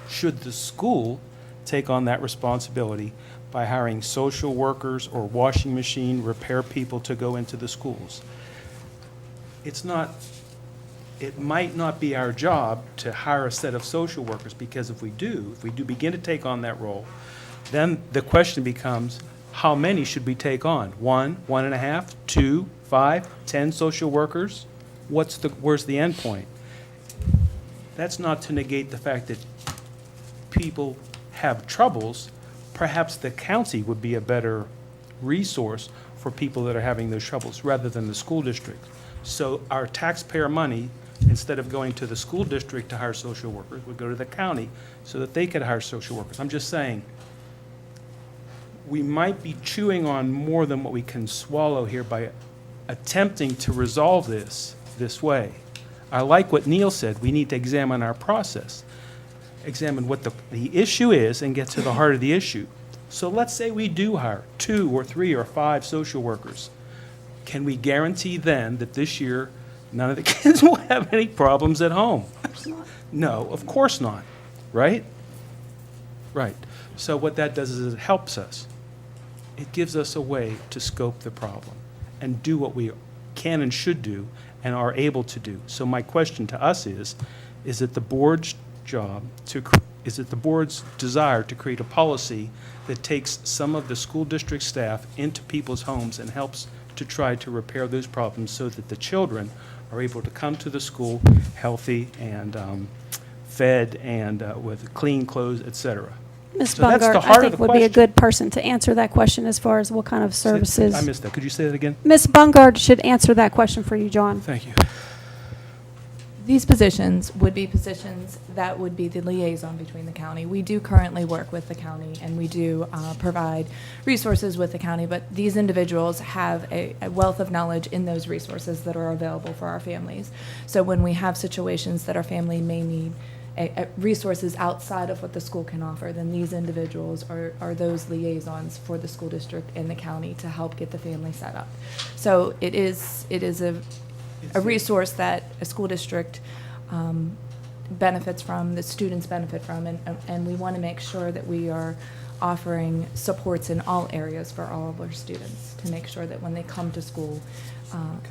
S8: should the school take on that responsibility by hiring social workers or washing machine repair people to go into the schools? It might not be our job to hire a set of social workers, because if we do begin to take on that role, then the question becomes, how many should we take on? 1, 1.5, 2, 5, 10 social workers? Where's the end point? That's not to negate the fact that people have troubles. Perhaps the county would be a better resource for people that are having those troubles rather than the school district. So our taxpayer money, instead of going to the school district to hire social workers, would go to the county so that they could hire social workers. I'm just saying, we might be chewing on more than what we can swallow here by attempting to resolve this way. I like what Neil said. We need to examine our process, examine what the issue is, and get to the heart of the issue. So let's say we do hire 2 or 3 or 5 social workers. Can we guarantee then that this year none of the kids will have any problems at home? No, of course not, right? Right. So what that does is it helps us. It gives us a way to scope the problem and do what we can and should do and are able to do. So my question to us is it the board's job is it the board's desire to create a policy that takes some of the school district staff into people's homes and helps to try to repair those problems so that the children are able to come to the school healthy and fed and with clean clothes, et cetera?
S19: Ms.
S8: So that's the
S19: Bungard,
S8: heart
S19: I
S8: of
S19: think
S8: the
S19: would be a
S8: question.
S19: good person to answer that question as far as what kind of services.
S8: I missed that. Could you say that again?
S19: Ms. Bungard should answer that question for you, John.
S8: Thank you.
S22: These positions would be positions that would be the liaison between the county. We do currently work with the county, and we do provide resources with the county, but these individuals have a wealth of knowledge in those resources that are available for our families. So when we have situations that our family may need resources outside of what the school can offer, then these individuals are those liaisons for the school district and the county to help get the family set up. So it is a resource that a school district benefits from, the students benefit from, and we want to make sure that we are offering supports in all areas for all of our students to make sure that when they come to school,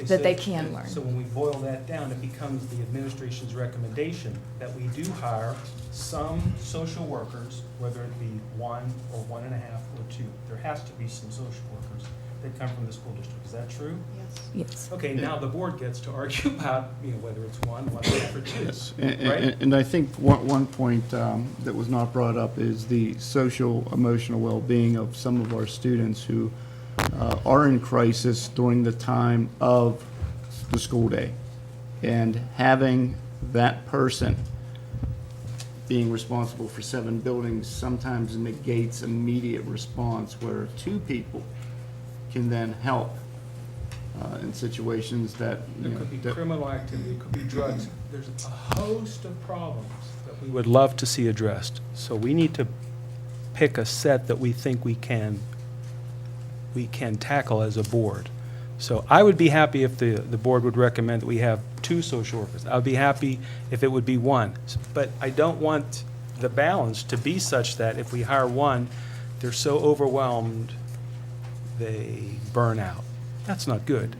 S22: that they can learn.
S8: So when we boil that down, it becomes the administration's recommendation that we do hire some social workers, whether it be 1 or 1.5 or 2. There has to be some social workers that come from the school district. Is that true?
S22: Yes.
S8: Okay, now the board gets to argue about, whether it's 1, 1.5, or 2,
S6: Yes,
S8: right?
S6: and I think one point that was not brought up is the social, emotional well-being of some of our students who are in crisis during the time of the school day. And having that person being responsible for 7 buildings sometimes negates immediate response, where 2 people can then help in situations that,
S8: There could be criminal activity, it could be drugs. There's a host of problems that we would love to see addressed. So we need to pick a set that we think we can tackle as a board. So I would be happy if the board would recommend that we have 2 social workers. I would be happy if it would be 1. But I don't want the balance to be such that if we hire 1, they're so overwhelmed they burn out. That's not good.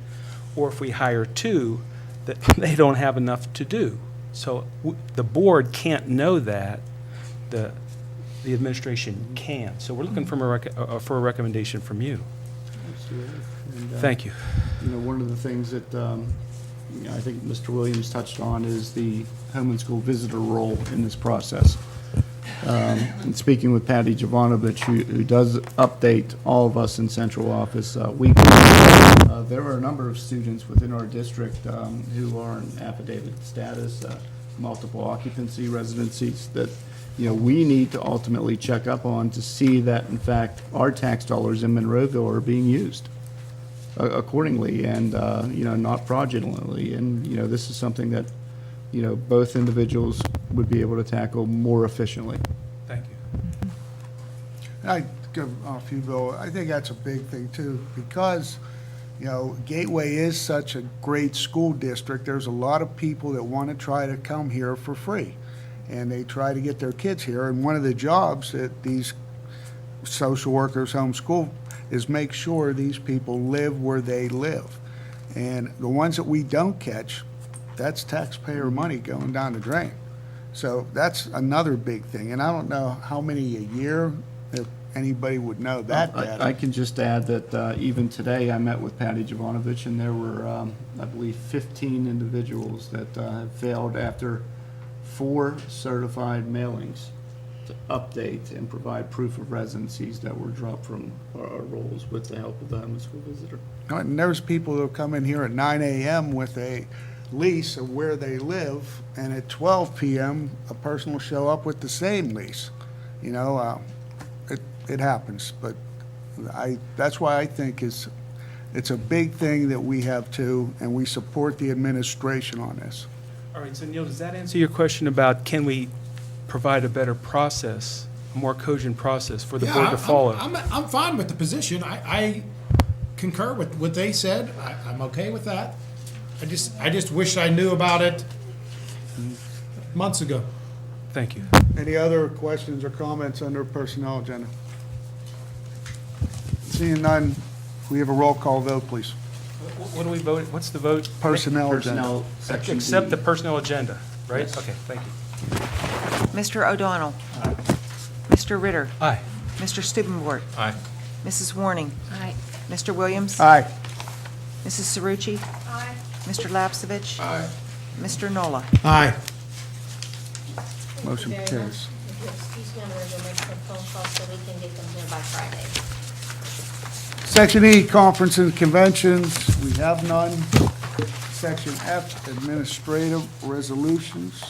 S8: Or if we hire 2, that they don't have enough to do. So the board can't know that, the administration can. So we're looking for a recommendation from you.
S6: And,
S8: Thank you.
S6: You know, one of the things that you know, I think Mr. Williams touched on is the home and school visitor role in this process. And speaking with Patty Jovanovich, who does update all of us in central office weekly, there are a number of students within our district who are in affidavit status, multiple occupancy residencies that, you know, we need to ultimately check up on to see that, in fact, our tax dollars in Monroeville are being used accordingly and, you know, not fraudulently. And, you know, this is something that, you know, both individuals would be able to tackle more efficiently.
S8: Thank you.
S3: And I give off you, Bill, I think that's a big thing too, because, you know, Gateway is such a great school district. There's a lot of people that want to try to come here for free, and they try to get their kids here. And one of the jobs that these social workers homeschool is make sure these people live where they live. And the ones that we don't catch, that's taxpayer money going down the drain. So that's another big thing. And I don't know how many a year, if anybody would know that data.
S6: I can just add that even today, I met with Patty Jovanovich, and there were, I believe, 15 individuals that have failed after 4 certified mailings to update and provide proof of residencies that were dropped from our rolls with the help of the home and school visitor.
S3: And there's people who come in here at 9 a.m. with a lease of where they live, and at 12 p.m., a person will show up with the same lease. You know, it happens, but that's why I think it's a big thing that we have too, and we support the administration on this.
S8: All right, so Neil, does that answer your question about can we provide a better process, a more cogent process for the board to follow?
S14: I'm fine with the position. I concur with what they said. I'm okay with that. I just wish I knew about it months ago.
S8: Thank you.
S3: Any other questions or comments under personnel agenda? Seeing none, we have a roll call vote, please.
S8: What do we vote? What's the vote?
S3: Personnel agenda.
S6: Section
S8: Accept
S6: B.
S8: the personnel agenda, right?
S6: Yes.
S8: Okay, thank you.
S2: Mr. O'Donnell. Mr. Ritter.
S8: Aye.
S2: Mr. Stubenbort.
S20: Aye.
S2: Mrs. Warning.
S21: Aye.
S2: Mr. Williams.
S3: Aye.
S2: Mrs. Cerrucci.
S11: Aye.
S2: Mr. Lapsevich.
S14: Aye.
S2: Mr. Nola.
S14: Aye.
S3: Motion
S15: Very
S3: carries.
S15: much. If you'll excuse me, I'm going to go make some phone calls so we can get them here by Friday.
S3: Section E, conference and conventions, we have none. Section F, administrative resolutions.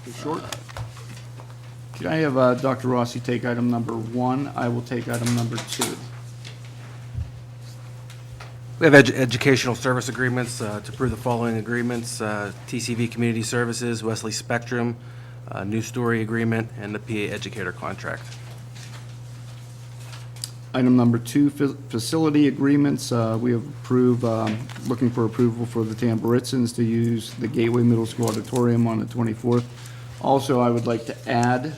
S3: Too short?
S6: Could I have Dr. Rossi take item number 1? I will take item number 2.
S4: We have educational service agreements to approve the following agreements: TCV Community Services, Wesley Spectrum, New Story Agreement, and the PA Educator Contract.
S6: Item number 2, facility agreements. We have approved, looking for approval for the Tamburitzins to use the Gateway Middle School Auditorium on the 24th. Also, I would like to add,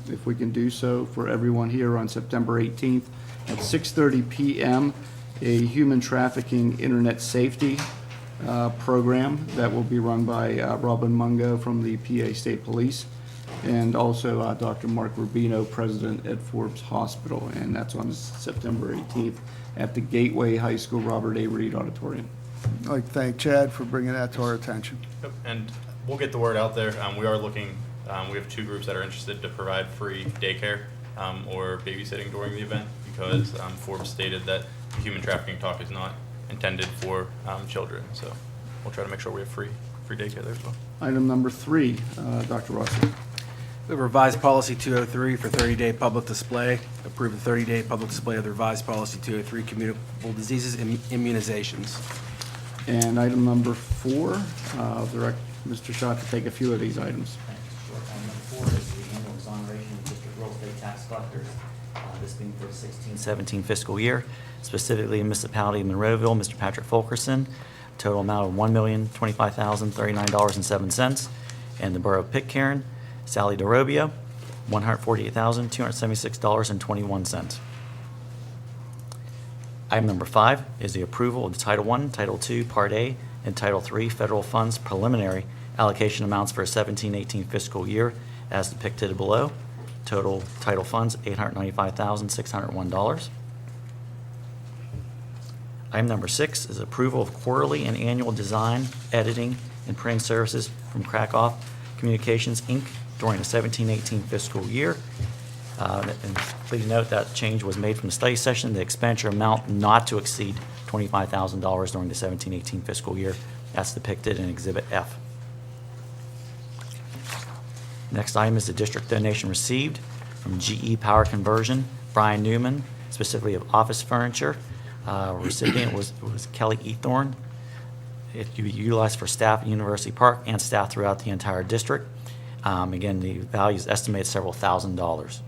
S6: if we can do so, for everyone here on September 18th at 6:30 p.m., a human trafficking internet safety program that will be run by Robin Mungo from the PA State Police, and also Dr. Mark Rubino, president at Forbes Hospital, and that's on September 18th at the Gateway High School Robert A. Reed Auditorium.
S3: I'd like to thank Chad for bringing that to our attention.
S20: Yep, and we'll get the word out there. We are looking, we have 2 groups that are interested to provide free daycare or babysitting during the event, because Forbes stated that the human trafficking talk is not intended for children. So we'll try to make sure we have free daycare there as well.
S6: Item number 3, Dr. Rossi.
S4: We have revised policy 203 for 30-day public display. Approve the 30-day public display of the revised policy 203, communicable diseases and immunizations.
S6: And item number 4, I'll direct Mr. Schott to take a few of these items.
S18: Item number 4 is the annual exoneration of district real estate tax collectors. This being for the 16-17 fiscal year, specifically in municipality of Monroeville, Mr. Patrick Fulkerson, total amount of $1,025,039.07, and the borough of Pitcairn, Sally DeRobio, $148,276.21. Item number 5 is the approval of the Title I, Title II, Part A, and Title III federal funds preliminary Allocation amounts for 17-18 fiscal year as depicted below. Total title funds, $895,601. Item number 6 is approval of quarterly and annual design, editing, and printing services from Krakow Communications, Inc. during the 17-18 fiscal year. And please note that change was made from the study session. The expenditure amount not to exceed $25,000 during the 17-18 fiscal year. That's depicted in Exhibit F. Next item is the district donation received from GE Power Conversion, Brian Newman, specifically of office furniture. Recipient was Kelly Ethorn. It can be utilized for staff at University Park and staff throughout the entire district. Again, the value is estimated several $1,000s.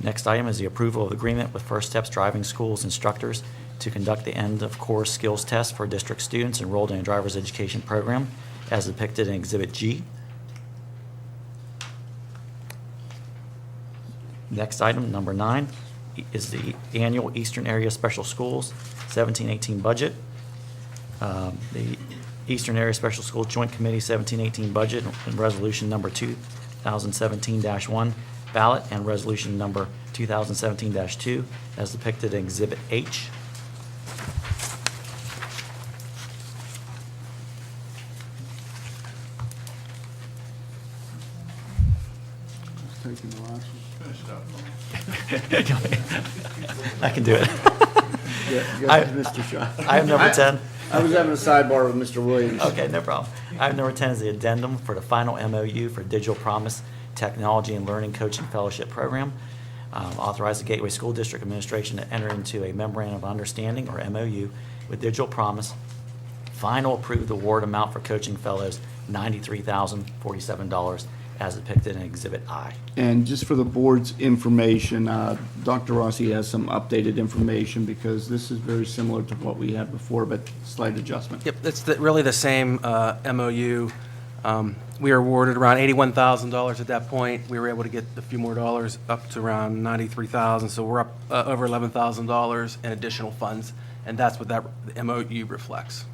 S18: Next item is the approval of agreement with First Steps Driving Schools instructors to conduct the end-of-course skills test for district students enrolled in a driver's education program, as depicted in Exhibit G. Next item, number 9, is the annual Eastern Area Special Schools 17-18 budget. The Eastern Area Special School Joint Committee 17-18 budget and resolution number 2017-1 ballot and resolution number 2017-2 as depicted in Exhibit H.
S3: Taking the last one.
S18: I can do it.
S6: Mr. Shaw.
S18: Item number 10.
S6: I was having a sidebar with Mr. Williams.
S18: Okay, no problem. Item number 10 is the addendum for the final MOU for Digital Promise Technology and Learning Coaching Fellowship Program. Authorize the Gateway School District Administration to enter into a memorandum of understanding, or MOU, with Digital Promise. Final approved award amount for coaching fellows, $93,047, as depicted in Exhibit I.
S6: And just for the board's information, Dr. Rossi has some updated information because this is very similar to what we had before, but slight adjustment.
S4: Yep, it's really the same MOU. We were awarded around $81,000 at that point. We were able to get a few more dollars up to around $93,000, so we're up over $11,000 in additional funds, and that's what that MOU reflects.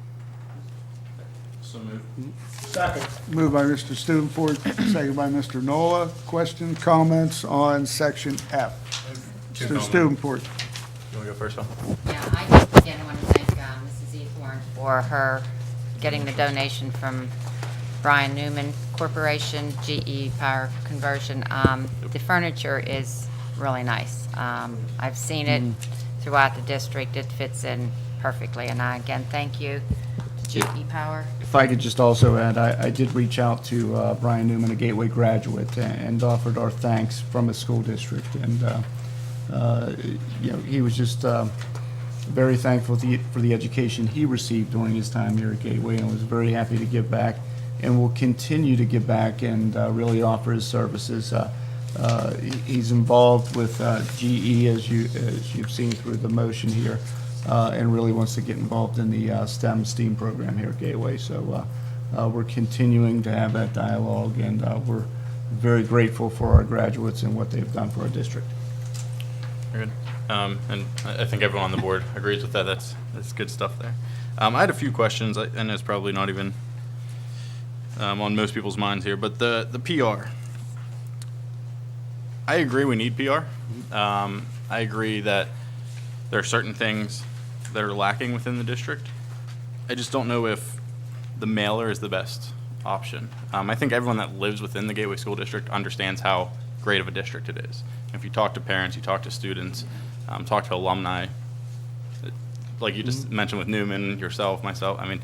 S20: So moved.
S14: Second.
S3: Moved by Mr. Stubenfort, second by Mr. Nola. Questions, comments on section F? Mr. Stubenfort.
S20: You want to go first, Phil?
S21: Yeah, I just again want to thank Mrs. Ethorn for her getting the donation from Brian Newman Corporation, GE Power Conversion. The furniture is really nice. I've seen it throughout the district. It fits in perfectly, and I again thank you to GE Power.
S6: If I could just also add, I did reach out to Brian Newman, a Gateway graduate, and offered our thanks from his school district. And, he was just very thankful for the education he received during his time here at Gateway, and was very happy to give back and will continue to give back and really offer his services. He's involved with GE, as you've seen through the motion here, and really wants to get involved in the STEM program here at Gateway. So we're continuing to have that dialogue, and we're very grateful for our graduates and what they've done for our district.
S20: Very good. And I think everyone on the board agrees with that. That's good stuff there. I had a few questions, and it's probably not even on most people's minds here, but the PR. I agree we need PR. I agree that there are certain things that are lacking within the district. I just don't know if the mailer is the best option. I think everyone that lives within the Gateway School District understands how great of a district it is. If you talk to parents, you talk to students, talk to alumni, like you just mentioned with Newman, yourself, myself, I mean,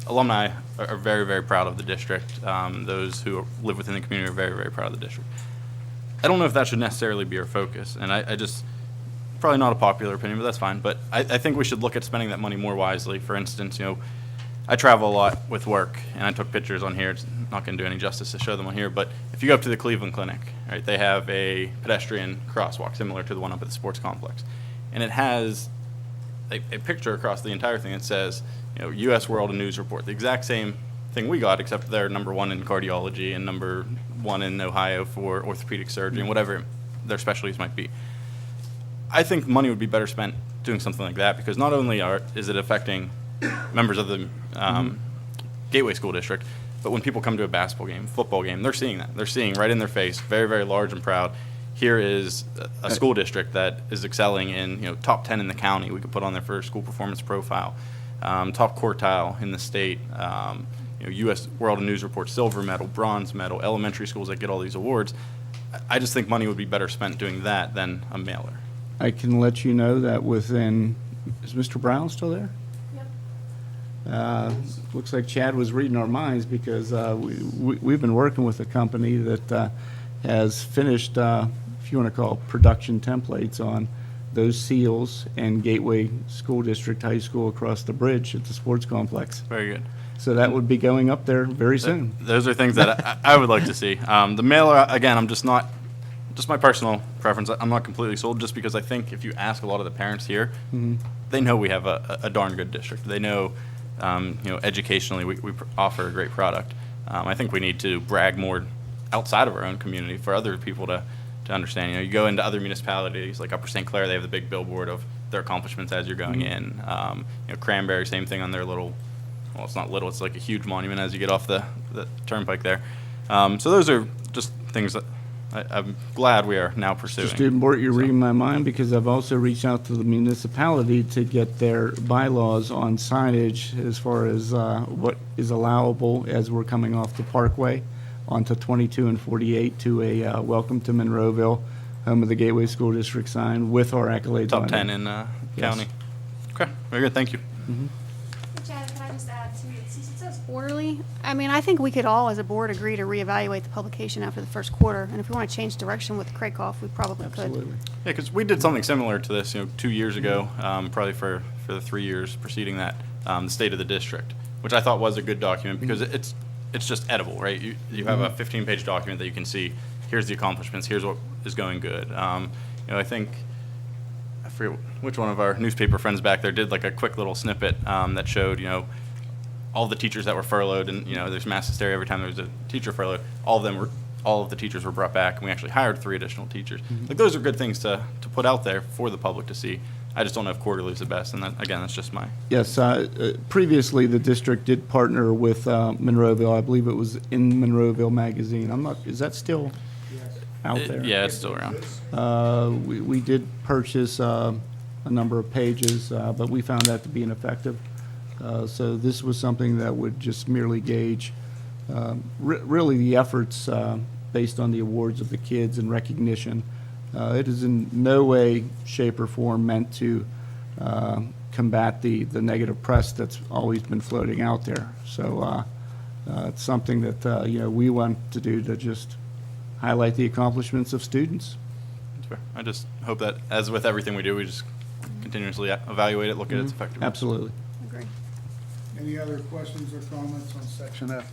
S20: alumni are very, very proud of the district. Those who live within the community are very, very proud of the district. I don't know if that should necessarily be our focus, and I just, probably not a popular opinion, but that's fine. But I think we should look at spending that money more wisely. For instance, I travel a lot with work, and I took pictures on here. It's not going to do any justice to show them on here, but if you go up to the Cleveland Clinic, right, they have a pedestrian crosswalk similar to the one up at the sports complex, and it has a picture across the entire thing that says, U.S. World News Report, the exact same thing we got, except they're #1 in cardiology and #1 in Ohio for orthopedic surgery and whatever their specialties might be. I think money would be better spent doing something like that, because not only is it affecting members of the Gateway School District, but when people come to a basketball game, football game, they're seeing that. They're seeing right in their face, very, very large and proud. Here is a school district that is excelling in, top 10 in the county. We could put on their first school performance profile, top quartile in the state. U.S. World News Report silver medal, bronze medal, elementary schools that get all these awards. I just think money would be better spent doing that than a mailer.
S6: I can let you know that is Mr. Brown still there? Looks like Chad was reading our minds because we've been working with a company that has finished, if you want to call it, production templates on those seals and Gateway School District High School across the bridge at the sports complex.
S20: Very good.
S6: So that would be going up there very soon.
S20: Those are things that I would like to see. The mailer, again, I'm just my personal preference. I'm not completely sold just because I think if you ask a lot of the parents here, they know we have a darn good district. They know, educationally we offer a great product. I think we need to brag more outside of our own community for other people to understand. You go into other municipalities like Upper St. Clair, they have the big billboard of their accomplishments as you're going in. Cranberry, same thing on their little, well, it's not little, it's like a huge monument as you get off the turnpike there. So those are just things that I'm glad we are now pursuing.
S6: Student Board, you're reading my mind because I've also reached out to the municipality to get their bylaws on signage as far as what is allowable as we're coming off the Parkway onto 22 and 48 to a welcome to Monroeville, home of the Gateway School District sign with our accolades on
S20: Top
S6: it.
S20: 10 in county. Okay, very good, thank you.
S19: Chad, can I just add to it? Since it says quarterly, I mean, I think we could all, as a board, agree to reevaluate the publication after the first quarter. And if we want to change direction with Krakoff, we probably could.
S6: Absolutely.
S20: Yeah, because we did something similar to this, 2 years ago, probably for the 3 years preceding that, the state of the district, which I thought was a good document because it's just edible, right? You have a 15-page document that you can see. Here's the accomplishments. Here's what is going good. I think I forget which one of our newspaper friends back there did like a quick little snippet that showed all the teachers that were furloughed, and there's mass hysteria every time there's a teacher furloughed. All of the teachers were brought back, and we actually hired 3 additional teachers. Like those are good things to put out there for the public to see. I just don't know if quarterly is the best, and again, that's just my.
S6: Yes, previously the district did partner with Monroeville. I believe it was in Monroeville magazine. Is that still out there?
S20: Yeah, it's still around.
S6: We did purchase a number of pages, but we found that to be ineffective. So this was something that would just merely gauge really the efforts based on the awards of the kids and recognition. It is in no way, shape, or form meant to combat the negative press that's always been floating out there. So it's something that we want to do to just highlight the accomplishments of students.
S20: That's fair. I just hope that, as with everything we do, we just continuously evaluate it, look at its effectiveness.
S6: Absolutely.
S19: Agree.
S3: Any other questions or comments on section F?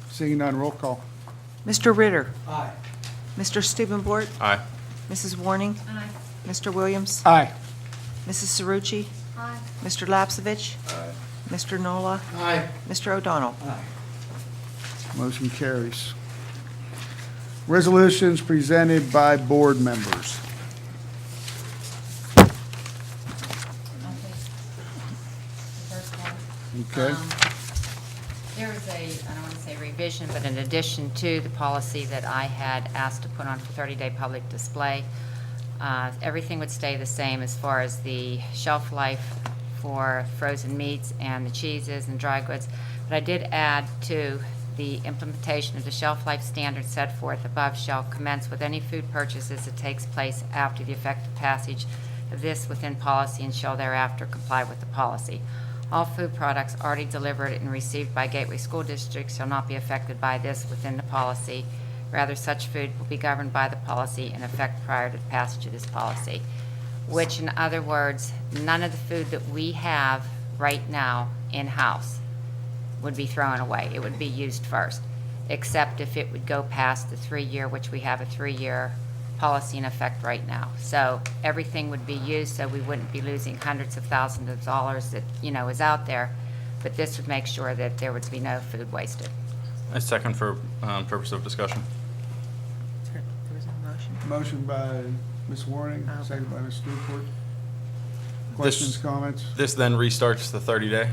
S3: Seeing none, roll call.
S2: Mr. Ritter.
S14: Aye.
S2: Mr. Stubenbort.
S20: Aye.
S2: Mrs. Warning.
S15: Aye.
S2: Mr. Williams.
S3: Aye.
S2: Mrs. Cerrucci.
S15: Aye.
S2: Mr. Lapsevich. Mr. Nola.
S14: Aye.
S2: Mr. O'Donnell.
S3: Motion carries. Resolutions presented by board members. Okay.
S21: There was I don't want to say revision, but an addition to the policy that I had asked to put on for 30-day public display. Everything would stay the same as far as the shelf life for frozen meats and the cheeses and dry goods. But I did add to the implementation of the shelf life standards set forth above shall commence with any food purchases that takes place after the effective passage of this within policy and shall thereafter comply with the policy. All food products already delivered and received by Gateway School District shall not be affected by this within the policy. Rather, such food will be governed by the policy in effect prior to the passage of this policy. Which, in other words, none of the food that we have right now in-house would be thrown away. It would be used first, except if it would go past the 3-year, which we have a 3-year policy in effect right now. So everything would be used, so we wouldn't be losing hundreds of thousands of dollars that, is out there. But this would make sure that there would be no food wasted.
S20: I second for purpose of discussion.
S2: There was no motion.
S3: Motion by Ms. Warning, second by Ms. Newport. Questions, comments?
S20: This then restarts the 30-day?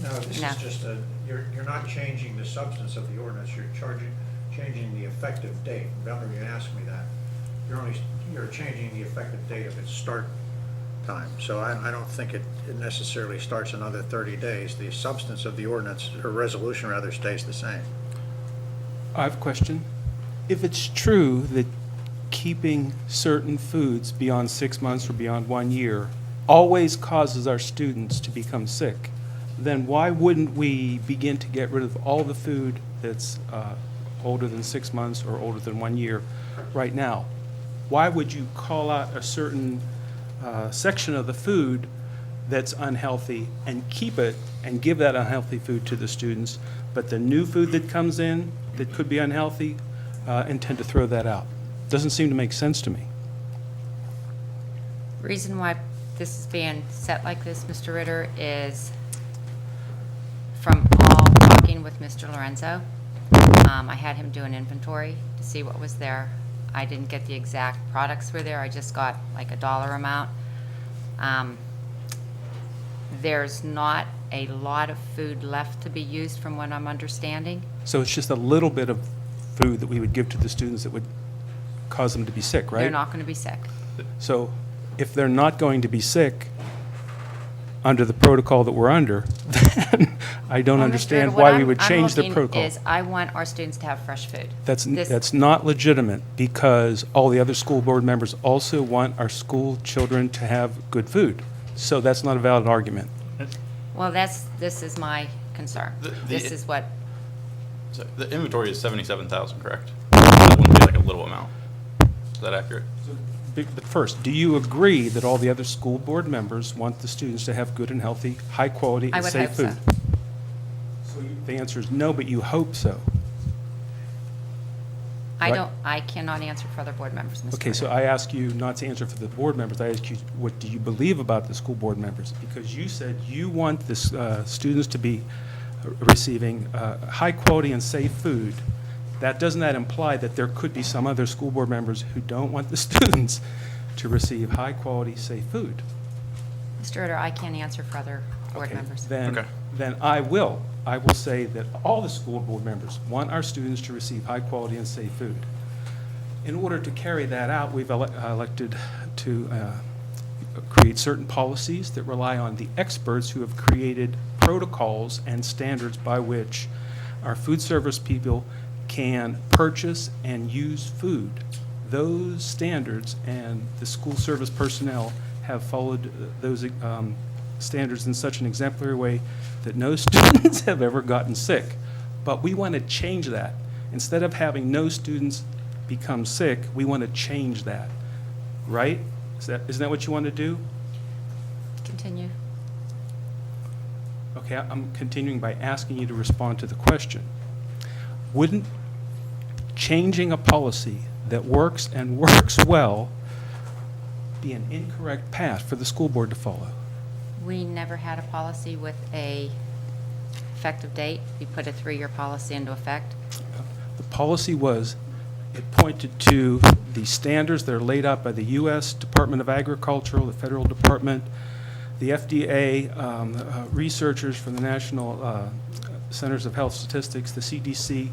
S7: No, this
S21: No.
S7: is just you're not changing the substance of the ordinance, you're changing the effective date. Remember, you asked me that. You're changing the effective date of its start time. So I don't think it necessarily starts another 30 days. The substance of the ordinance, or resolution rather, stays the same.
S8: I have a question. If it's true that keeping certain foods beyond 6 months or beyond 1 year always causes our students to become sick, then why wouldn't we begin to get rid of all the food that's older than 6 months or older than 1 year right now? Why would you call out a certain section of the food that's unhealthy and keep it and give that unhealthy food to the students, but the new food that comes in that could be unhealthy, intend to throw that out? Doesn't seem to make sense to me.
S21: Reason why this is being set like this, Mr. Ritter, is from all talking with Mr. Lorenzo. I had him do an inventory to see what was there. I didn't get the exact products were there. I just got like a dollar amount. There's not a lot of food left to be used from what I'm understanding.
S8: So it's just a little bit of food that we would give to the students that would cause them to be sick, right?
S21: They're not going to be sick.
S8: So if they're not going to be sick under the protocol that we're under, then I don't
S21: Well, Mr.
S8: understand
S21: Ritter, what
S8: why we
S21: I'm-
S8: would
S21: I'm
S8: change the
S21: looking
S8: protocol.
S21: is I want our students to have fresh food. This-
S8: That's not legitimate, because all the other school board members also want our school children to have good food. So that's not a valid argument.
S21: Well, this is my concern. This is what,
S20: So the inventory is 77,000, correct? That wouldn't be like a little amount. Is that accurate?
S8: But first, do you agree that all the other school board members want the students to have good and healthy, high-quality,
S21: I
S8: and
S21: would
S8: safe
S21: hope so.
S8: food? So the answer is no, but you hope so. Right.
S21: I cannot answer for other board members, Mr.
S8: Okay, so
S21: Ritter.
S8: I ask you not to answer for the board members. I ask you, what do you believe about the school board members? Because you said you want the students to be receiving high-quality and safe food. Doesn't that imply that there could be some other school board members who don't want the students to receive high-quality, safe food?
S21: Mr. Ritter, I can't answer for other board
S8: Okay,
S21: members.
S8: Then I will. I will say that all the school board members want our students to receive high-quality and safe food. In order to carry that out, we've elected to create certain policies that rely on the experts who have created protocols and standards by which our food service people can purchase and use food. Those standards and the school service personnel have followed those standards in such an exemplary way that no students have ever gotten sick. But we want to change that. Instead of having no students become sick, we want to change that, right? Isn't that what you want to do?
S21: Continue.
S8: Okay, I'm continuing by asking you to respond to the question. Wouldn't changing a policy that works and works well be an incorrect path for the school board to follow?
S21: We never had a policy with a effective date. We put a 3-year policy into effect.
S8: The policy was, it pointed to the standards that are laid out by the U.S. Department of Agriculture, the federal department, the FDA, researchers from the National Centers of Health Statistics, the CDC,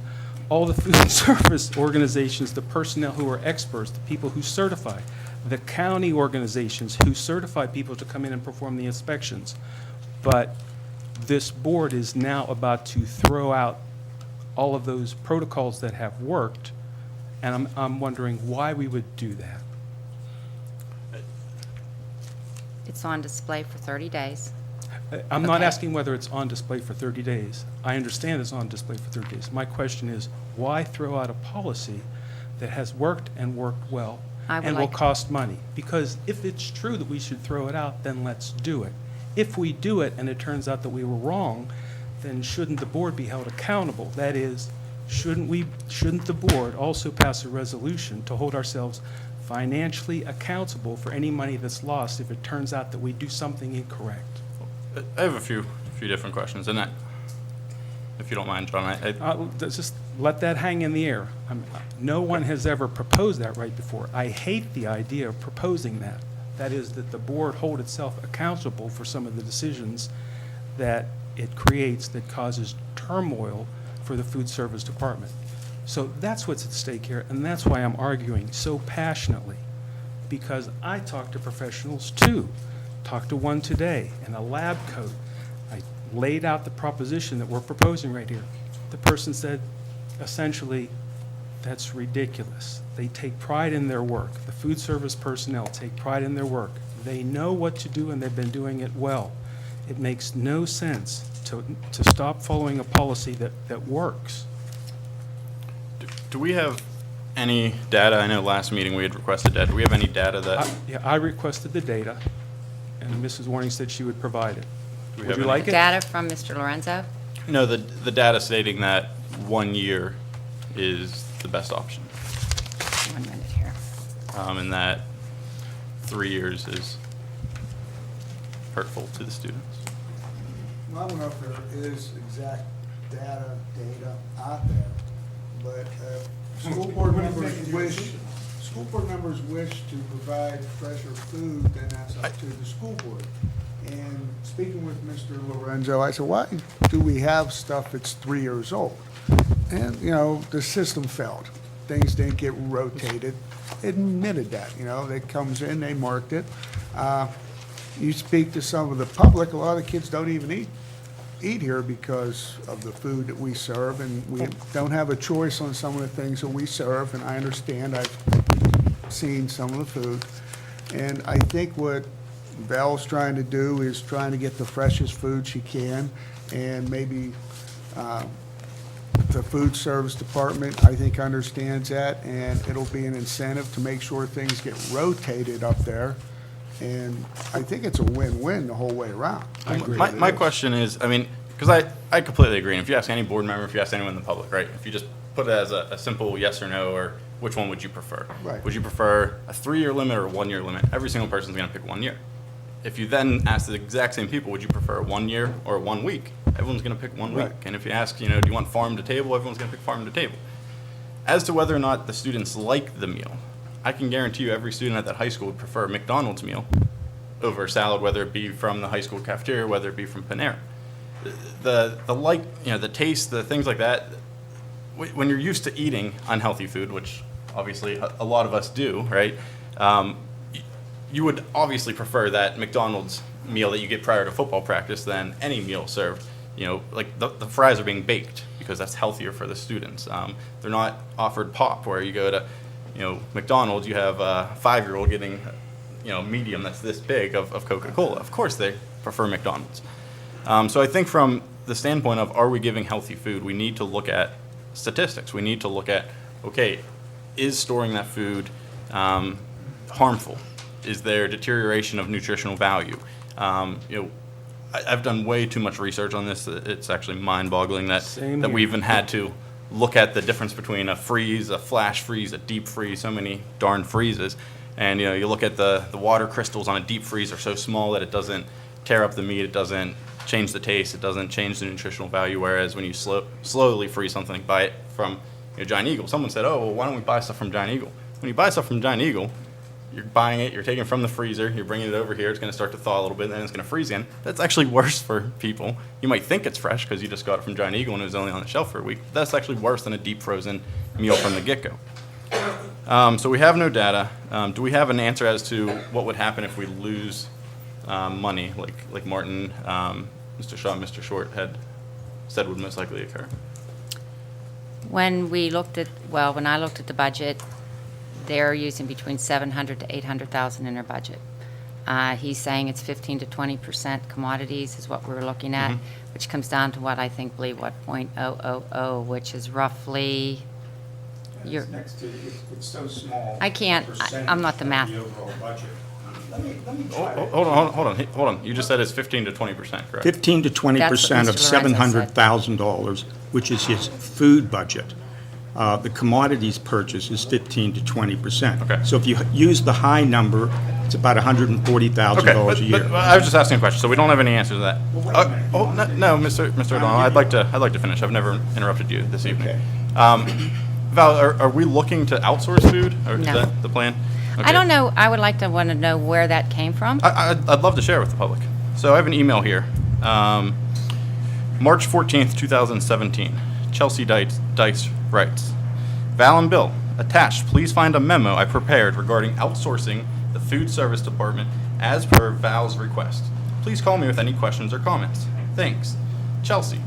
S8: all the food service organizations, the personnel who are experts, the people who certify, the county organizations who certify people to come in and perform the inspections. But this board is now about to throw out all of those protocols that have worked, and I'm wondering why we would do that.
S21: It's on display for 30 days.
S8: I'm not
S21: Okay.
S8: asking whether it's on display for 30 days. I understand it's on display for 30 days. My question is, why throw out a policy that has worked and worked well
S21: I would
S8: and will
S21: like-
S8: cost money? Because if it's true that we should throw it out, then let's do it. If we do it and it turns out that we were wrong, then shouldn't the board be held accountable? That is, shouldn't the board also pass a resolution to hold ourselves financially accountable for any money that's lost if it turns out that we do something incorrect?
S20: I have a few different questions, and if you don't mind, John,
S8: Let's just let that hang in the air. No one has ever proposed that right before. I hate the idea of proposing that. That is, that the board hold itself accountable for some of the decisions that it creates that causes turmoil for the food service department. So that's what's at stake here, and that's why I'm arguing so passionately, because I talk to professionals too. Talked to one today in a lab coat. I laid out the proposition that we're proposing right here. The person said, essentially, that's ridiculous. They take pride in their work. The food service personnel take pride in their work. They know what to do, and they've been doing it well. It makes no sense to stop following a policy that works.
S20: Do we have any data? I know last meeting we had requested data. Do we have any data that?
S8: Yeah, I requested the data, and Mrs. Warning said she would provide it.
S20: Do we
S8: Would
S20: have
S8: you
S20: any-
S8: like it?
S21: Data from Mr. Lorenzo?
S20: No, the data stating that 1 year is the best option.
S21: 1 minute here.
S20: And that 3 years is hurtful to the students.
S3: Well, I don't know if there is exact data out there, but school board members wish to provide fresher food, then that's up to the school board. And speaking with Mr. Lorenzo, I said, why do we have stuff that's 3 years old? And, you know, the system failed. Things didn't get rotated. Admitted that, you know, that comes in, they marked it. You speak to some of the public, a lot of kids don't even eat here because of the food that we serve, and we don't have a choice on some of the things that we serve, and I understand, I've seen some of the food. And I think what Val's trying to do is trying to get the freshest food she can, and maybe the food service department, I think, understands that, and it'll be an incentive to make sure things get rotated up there. And I think it's a win-win the whole way around.
S20: I agree. My question is, I mean, because I completely agree. And if you ask any board member, if you ask anyone in the public, right, if you just put it as a simple yes or no, or which one would you prefer?
S3: Right.
S20: Would you prefer a 3-year limit or a 1-year limit? Every single person's going to pick 1 year. If you then ask the exact same people, would you prefer a 1 year or 1 week? Everyone's going to pick 1 week.
S3: Right.
S20: And if you ask, you know, do you want farm to table? Everyone's going to pick farm to table. As to whether or not the students like the meal, I can guarantee you every student at that high school would prefer a McDonald's meal over a salad, whether it be from the high school cafeteria, whether it be from Panera. The like, you know, the taste, the things like that, when you're used to eating unhealthy food, which obviously a lot of us do, right? You would obviously prefer that McDonald's meal that you get prior to football practice than any meal served. You know, like the fries are being baked because that's healthier for the students. They're not offered pop, where you go to, you know, McDonald's, you have a 5-year-old getting, you know, medium that's this big of Coca-Cola. Of course they prefer McDonald's. So I think from the standpoint of, are we giving healthy food, we need to look at statistics. We need to look at, okay, is storing that food harmful? Is there deterioration of nutritional value? You know, I've done way too much research on this. It's actually mind-boggling that we even had to look at the difference between a freeze, a flash freeze, a deep freeze, so many darn freezes. And, you know, you look at the water crystals on a deep freeze are so small that it doesn't tear up the meat, it doesn't change the taste, it doesn't change the nutritional value, whereas when you slowly freeze something, buy it from, you know, Giant Eagle. Someone said, oh, well, why don't we buy stuff from Giant Eagle? When you buy stuff from Giant Eagle, you're buying it, you're taking it from the freezer, you're bringing it over here, it's going to start to thaw a little bit, and then it's going to freeze again. That's actually worse for people. You might think it's fresh because you just got it from Giant Eagle and it was only on the shelf for a week. That's actually worse than a deep frozen meal from the get-go. So we have no data. Do we have an answer as to what would happen if we lose money, like Martin, Mr. Shaw, and Mr. Short had said would most likely occur?
S21: When I looked at the budget, they're using between 700 to 800,000 in their budget. He's saying it's 15 to 20% commodities is what we're looking at, which comes down to what I think, believe what, 0.000, which is roughly.
S14: It's so small.
S21: I can't. I'm not the math.
S20: Hold on. You just said it's 15 to 20%, correct?
S9: 15 to 20% of $700,000, which is his food budget. The commodities purchase is 15 to 20%.
S20: Okay.
S9: So if you use the high number, it's about $140,000 a year.
S20: But I was just asking a question, so we don't have any answers to that. No, Mr. O'Donnell, I'd like to finish. I've never interrupted you this evening. Val, are we looking to outsource food, or is that the plan? Okay.
S21: I don't know. I would want to know where that came from.
S20: I'd love to share with the public. So I have an email here. March 14th, 2017. Chelsea Dice writes, Val and Bill, attached, please find a memo I prepared regarding outsourcing the food service department as per Val's request. Please call me with any questions or comments. Thanks. Chelsea.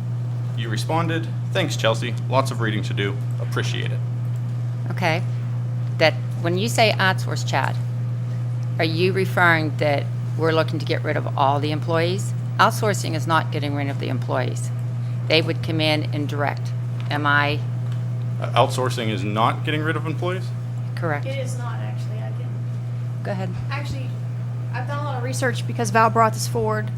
S20: You responded, thanks, Chelsea. Lots of reading to do. Appreciate it.
S21: Okay. That, when you say outsource, Chad, are you referring that we're looking to get rid of all the employees? Outsourcing is not getting rid of the employees. They would come in and direct. Am I
S20: Outsourcing is not getting rid of employees?
S21: correct?
S19: It is not, actually. I can.
S21: Go ahead.
S19: Actually, I've done a lot of research because Val brought this forward.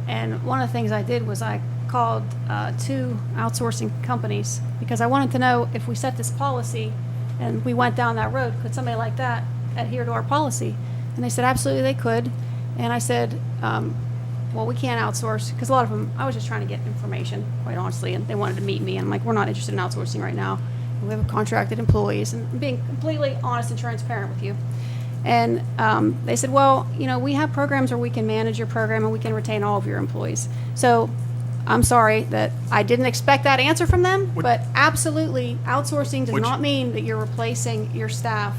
S19: And one of the things I did was I called 2 outsourcing companies because I wanted to know if we set this policy and we went down that road, could somebody like that adhere to our policy? And they said absolutely they could. And I said, well, we can't outsource, because a lot of them, I was just trying to get information, quite honestly, and they wanted to meet me, and I'm like, we're not interested in outsourcing right now. We have contracted employees, and I'm being completely honest and transparent with you. And they said, well, you know, we have programs where we can manage your program and we can retain all of your employees. So I'm sorry that I didn't expect that answer from them, but absolutely, outsourcing does not mean that you're replacing your staff.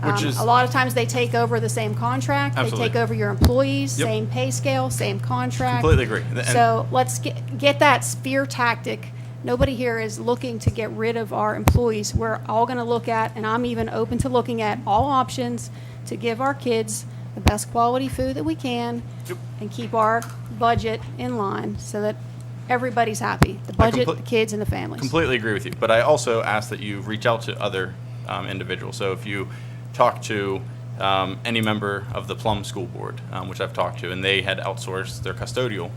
S19: A lot of times they take over the same contract,
S20: Absolutely.
S19: they take over your employees,
S20: Yep.
S19: same pay scale, same contract.
S20: Completely agree. And-
S19: So let's get that spear tactic. Nobody here is looking to get rid of our employees. We're all going to look at, and I'm even open to looking at all options to give our kids the best quality food that we can and keep our budget in line so that everybody's happy. The budget, the kids, and the families.
S20: Completely agree with you, but I also ask that you reach out to other individuals. So if you talk to any member of the Plum School Board, which I've talked to, and they had outsourced their custodial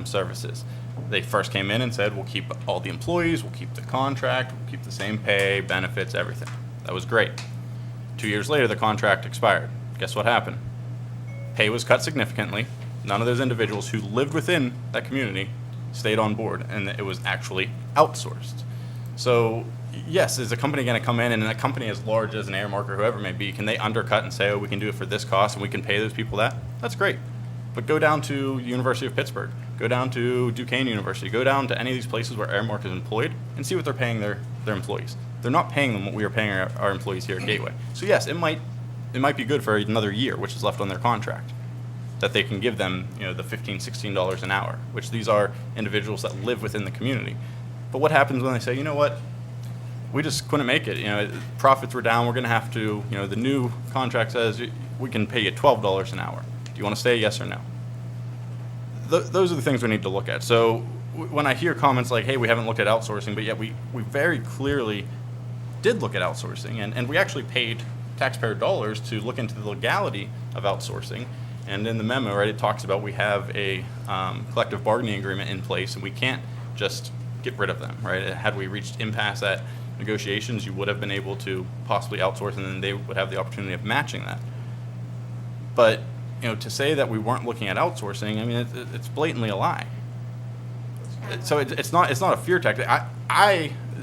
S20: services. They first came in and said, we'll keep all the employees, we'll keep the contract, we'll keep the same pay, benefits, everything. That was great. 2 years later, the contract expired. Guess what happened? Pay was cut significantly. None of those individuals who lived within that community stayed on board, and it was actually outsourced. So yes, is a company going to come in, and a company as large as an Airmark or whoever it may be, can they undercut and say, oh, we can do it for this cost and we can pay those people that? That's great. But go down to University of Pittsburgh, go down to Duquesne University, go down to any of these places where Airmark is employed and see what they're paying their employees. They're not paying them what we are paying our employees here at Gateway. So yes, it might be good for another year, which is left on their contract, that they can give them, you know, the $15, $16 an hour, which these are individuals that live within the community. But what happens when they say, you know what, we just couldn't make it, you know, profits were down, we're going to have to, you know, the new contract says we can pay you $12 an hour. Do you want to stay, yes or no? Those are the things we need to look at. So when I hear comments like, hey, we haven't looked at outsourcing, but yet we very clearly did look at outsourcing, and we actually paid taxpayer dollars to look into the legality of outsourcing. And in the memo, right, it talks about we have a collective bargaining agreement in place, and we can't just get rid of them, right? Had we reached impasse at negotiations, you would have been able to possibly outsource, and then they would have the opportunity of matching that. But, you know, to say that we weren't looking at outsourcing, I mean, it's blatantly a lie. So it's not a fear tactic.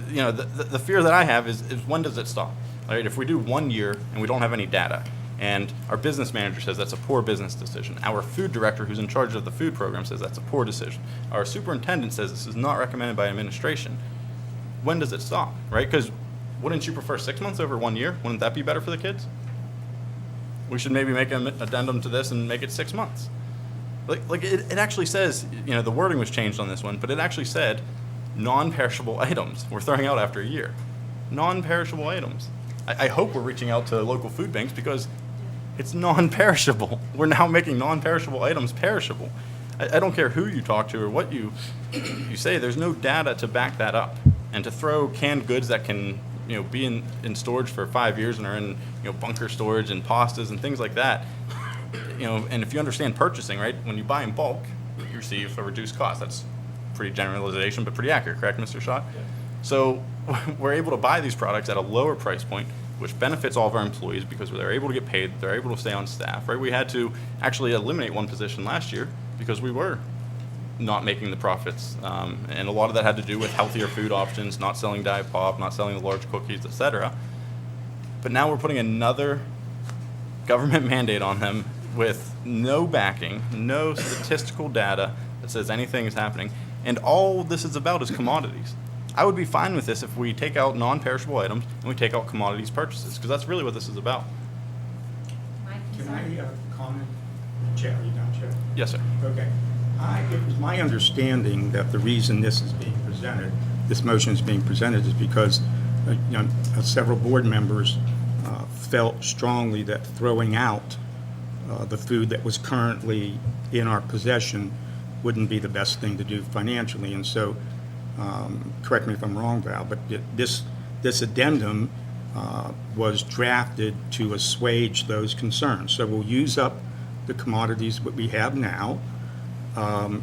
S20: You know, the fear that I have is when does it stop? Right? If we do 1 year and we don't have any data, and our business manager says that's a poor business decision, our food director who's in charge of the food program says that's a poor decision, our superintendent says this is not recommended by administration, when does it stop, right? Because wouldn't you prefer 6 months over 1 year? Wouldn't that be better for the kids? We should maybe make an addendum to this and make it 6 months. Like it actually says, you know, the wording was changed on this one, but it actually said non-perishable items we're throwing out after a year. Non-perishable items. I hope we're reaching out to local food banks because it's non-perishable. We're now making non-perishable items perishable. I don't care who you talk to or what you say, there's no data to back that up. And to throw canned goods that can, you know, be in storage for 5 years and are in, you know, bunker storage and pastas and things like that, you know, and if you understand purchasing, right, when you buy in bulk, you receive a reduced cost. That's pretty generalization, but pretty accurate, correct, Mr. Schott? Yeah. So we're able to buy these products at a lower price point, which benefits all of our employees because they're able to get paid, they're able to stay on staff, right? We had to actually eliminate one position last year because we were not making the profits, and a lot of that had to do with healthier food options, not selling Diet Pop, not selling the large cookies, etc. But now we're putting another government mandate on them with no backing, no statistical data that says anything is happening. And all this is about is commodities. I would be fine with this if we take out non-perishable items and we take out commodities purchases, because that's really what this is about.
S9: Can I comment? Chair, are you done, Chair?
S20: Yes, sir.
S9: Okay. It was my understanding that the reason this is being presented, this motion is being presented, is because several board members felt strongly that throwing out the food that was currently in our possession wouldn't be the best thing to do financially. And so, correct me if I'm wrong, Val, but this addendum was drafted to assuage those concerns. So we'll use up the commodities that we have now, and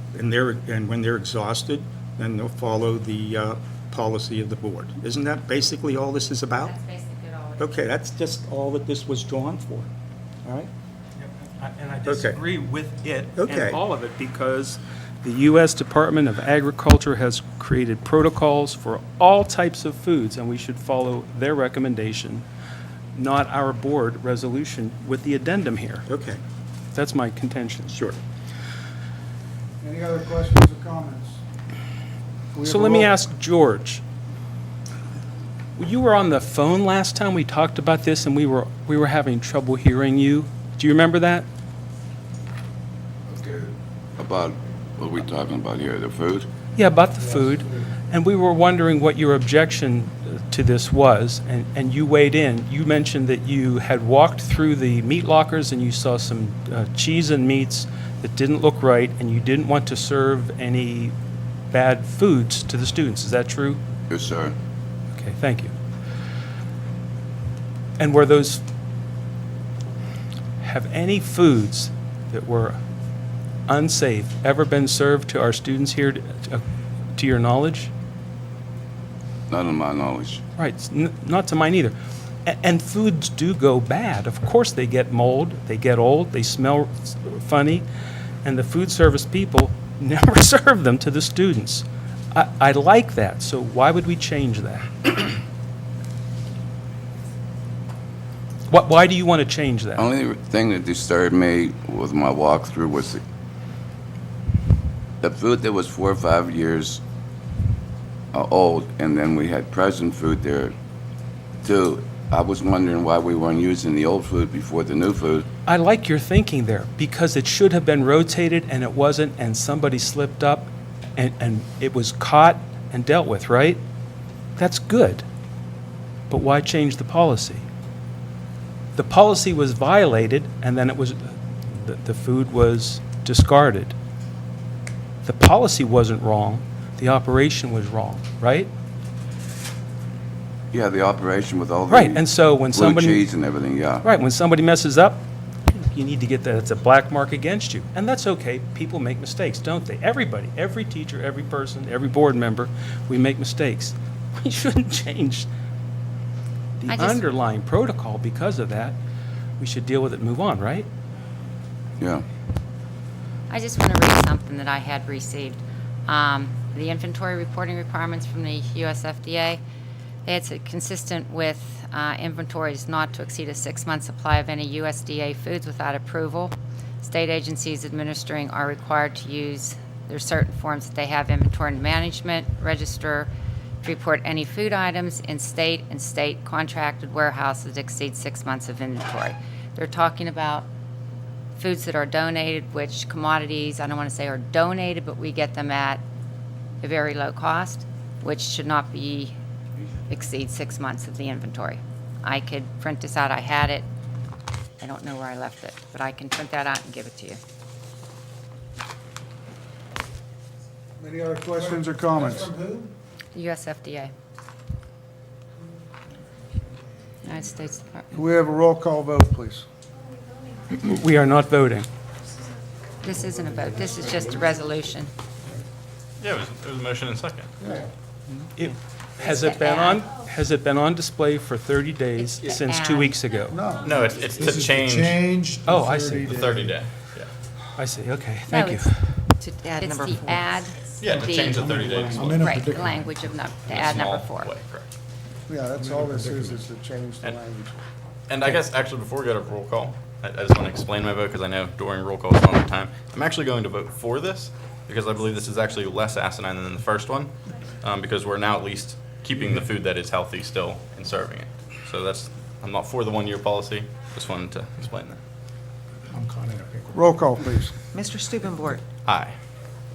S9: when they're exhausted, then they'll follow the policy of the board. Isn't that basically all this is about?
S21: That's basically all.
S9: Okay, that's just all that this was drawn for, all right?
S8: And I disagree with it
S9: Okay.
S8: and all of it, because the U.S. Department of Agriculture has created protocols for all types of foods, and we should follow their recommendation, not our board resolution with the addendum here.
S9: Okay.
S8: That's my contention.
S9: Sure.
S3: Any other questions or comments? We
S8: So
S3: have a
S8: let me
S3: roll-
S8: ask George. You were on the phone last time we talked about this, and we were having trouble hearing you. Do you remember that?
S17: Okay. About, what are we talking about here, the food?
S8: Yeah, about the food. And we were wondering what your objection to this was, and you weighed in. You mentioned that you had walked through the meat lockers and you saw some cheese and meats that didn't look right, and you didn't want to serve any bad foods to the students. Is that true?
S17: Yes, sir.
S8: Okay, thank you. And were those, have any foods that were unsafe ever been served to our students here, to your knowledge?
S17: Not in my knowledge.
S8: Right, not to mine either. And foods do go bad. Of course they get mold, they get old, they smell funny, and the food service people never serve them to the students. I like that, so why would we change that? Why do you want to change that?
S17: Only thing that disturbed me with my walkthrough was the food that was 4 or 5 years old, and then we had present food there too. I was wondering why we weren't using the old food before the new food.
S8: I like your thinking there, because it should have been rotated and it wasn't, and somebody slipped up and it was caught and dealt with, right? That's good. But why change the policy? The policy was violated, and then it was, the food was discarded. The policy wasn't wrong, the operation was wrong, right?
S17: Yeah, the operation with all the
S8: Right, and so when
S17: blue
S8: somebody...
S17: cheese and everything, yeah.
S8: Right, when somebody messes up, you need to get that, it's a black mark against you. And that's okay, people make mistakes, don't they? Everybody, every teacher, every person, every board member, we make mistakes. We shouldn't change the underlying protocol because of that. We should deal with it and move on, right?
S17: Yeah.
S21: I just want to read something that I had received. The inventory reporting requirements from the US FDA, they had said consistent with inventories not to exceed a 6-month supply of any USDA foods without approval. State agencies administering are required to use, there's certain forms that they have, inventory management register, to report any food items in state and state contracted warehouses that exceed 6 months of inventory. They're talking about foods that are donated, which commodities, I don't want to say are donated, but we get them at a very low cost, which should not exceed 6 months of the inventory. I could print this out, I had it. I don't know where I left it, but I can print that out and give it to you.
S3: Any other questions or comments?
S21: US FDA. United States Department.
S3: Can we have a roll call vote, please?
S8: We are not voting.
S21: This isn't a vote, this is just a resolution.
S20: Yeah, it was a motion and second.
S8: Has it been on display for 30 days since 2 weeks ago?
S3: No.
S20: No, it's
S14: This
S20: to
S14: is to
S20: change
S14: change
S8: Oh, I see.
S20: the 30-day. Yeah.
S8: I see, okay, thank you.
S21: It's the add.
S20: Yeah, to change the 30-day display.
S21: Right, the language of, to add number 4.
S20: Way, correct.
S3: Yeah, that's all this is to change the
S20: And-
S3: language.
S20: And I guess, actually, before we go to roll call, I just want to explain my vote, because I know during roll call it's a long time. I'm actually going to vote for this, because I believe this is actually less asinine than the first one, because we're now at least keeping the food that is healthy still and serving it. So that's, I'm not for the 1-year policy, just wanted to explain that.
S14: I'm caught in a pickle.
S3: Roll call, please.
S2: Mr. Stubenbort.
S20: Aye.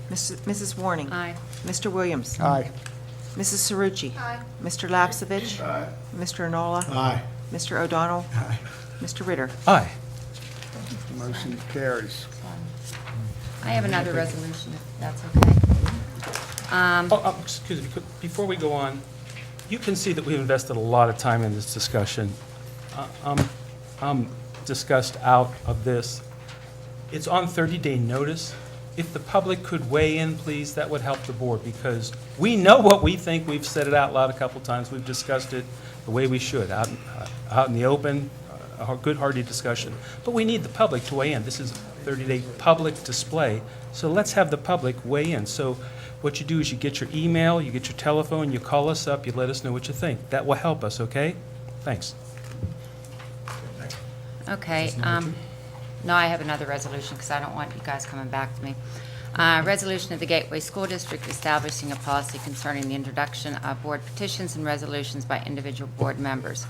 S2: Mrs. Warning.
S15: Aye.
S2: Mr. Williams.
S3: Aye.
S2: Mrs. Cerucci.
S15: Aye.
S2: Mr. Lapsevich.
S1: Aye.
S2: Mr. Enola.
S14: Aye.
S2: Mr. O'Donnell.
S14: Aye.
S2: Mr. Ritter.
S8: Aye.
S3: Motion carries.
S21: I have another resolution, if that's okay.
S8: Excuse me, before we go on, you can see that we've invested a lot of time in this discussion. I'm discussed out of this. It's on 30-day notice. If the public could weigh in, please, that would help the board, because we know what we think. We've said it out loud a couple times. We've discussed it the way we should, out in the open, a good, hearty discussion. But we need the public to weigh in. This is a 30-day public display, so let's have the public weigh in. So what you do is you get your email, you get your telephone, you call us up, you let us know what you think. That will help us, okay? Thanks.
S21: Okay, no, I have another resolution because I don't want you guys coming back to me. Resolution of the Gateway School District establishing a policy concerning the introduction of board petitions and resolutions by individual board members.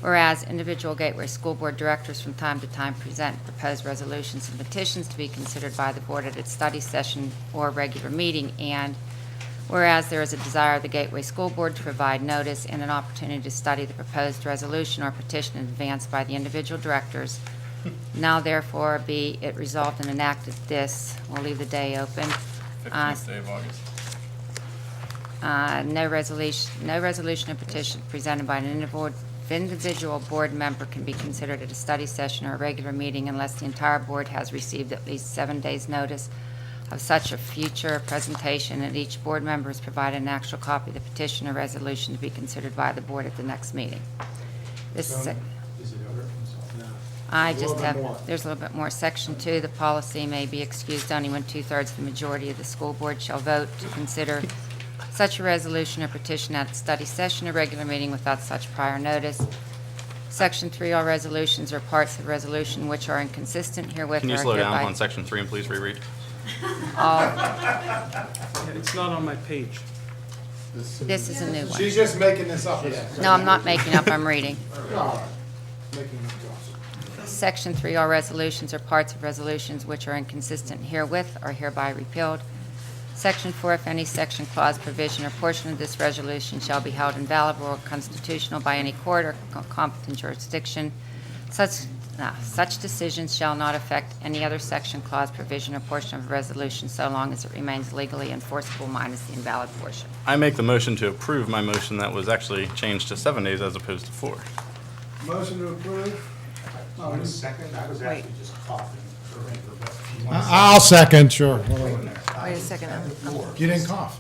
S21: Whereas individual Gateway School Board directors from time to time present proposed resolutions and petitions to be considered by the board at its study session or regular meeting, and whereas there is a desire of the Gateway School Board to provide notice and an opportunity to study the proposed resolution or petition in advance by the individual directors, now therefore be it resolved and enacted this, we'll leave the day open.
S20: 15th day of August.
S21: No resolution or petition presented by an individual board member can be considered at a study session or a regular meeting unless the entire board has received at least 7 days' notice of such a future presentation, and each board member is provided an actual copy of the petition or resolution to be considered by the board at the next meeting. This is I just have, there's a little bit more. Section 2, the policy may be excused only when 2/3 of the majority of the school board shall vote to consider such a resolution or petition at a study session or regular meeting without such prior notice. Section 3, all resolutions or parts of resolution which are inconsistent herewith
S20: Can you
S4: Uh,
S21: are
S20: slow down
S21: hereby-
S20: on section 3 and please reread?
S8: It's not on my page.
S21: This is a new one.
S14: She's just making this up.
S21: No, I'm not making up, I'm reading.
S14: No, making it up.
S21: Section 3, all resolutions or parts of resolutions which are inconsistent herewith are hereby repealed. Section 4, if any section, clause, provision, or portion of this resolution shall be held invalid or unconstitutional by any court or competent jurisdiction, such decisions shall not affect any other section, clause, provision, or portion of a resolution so long as it remains legally enforceable minus the invalid portion.
S20: I make the motion to approve my motion that was actually changed to 7 days as opposed to 4.
S3: Motion to approve?
S14: No, in a second, I was
S2: Wait.
S14: actually just coughing. I'll second, sure.
S2: Wait a second.
S14: You didn't cough.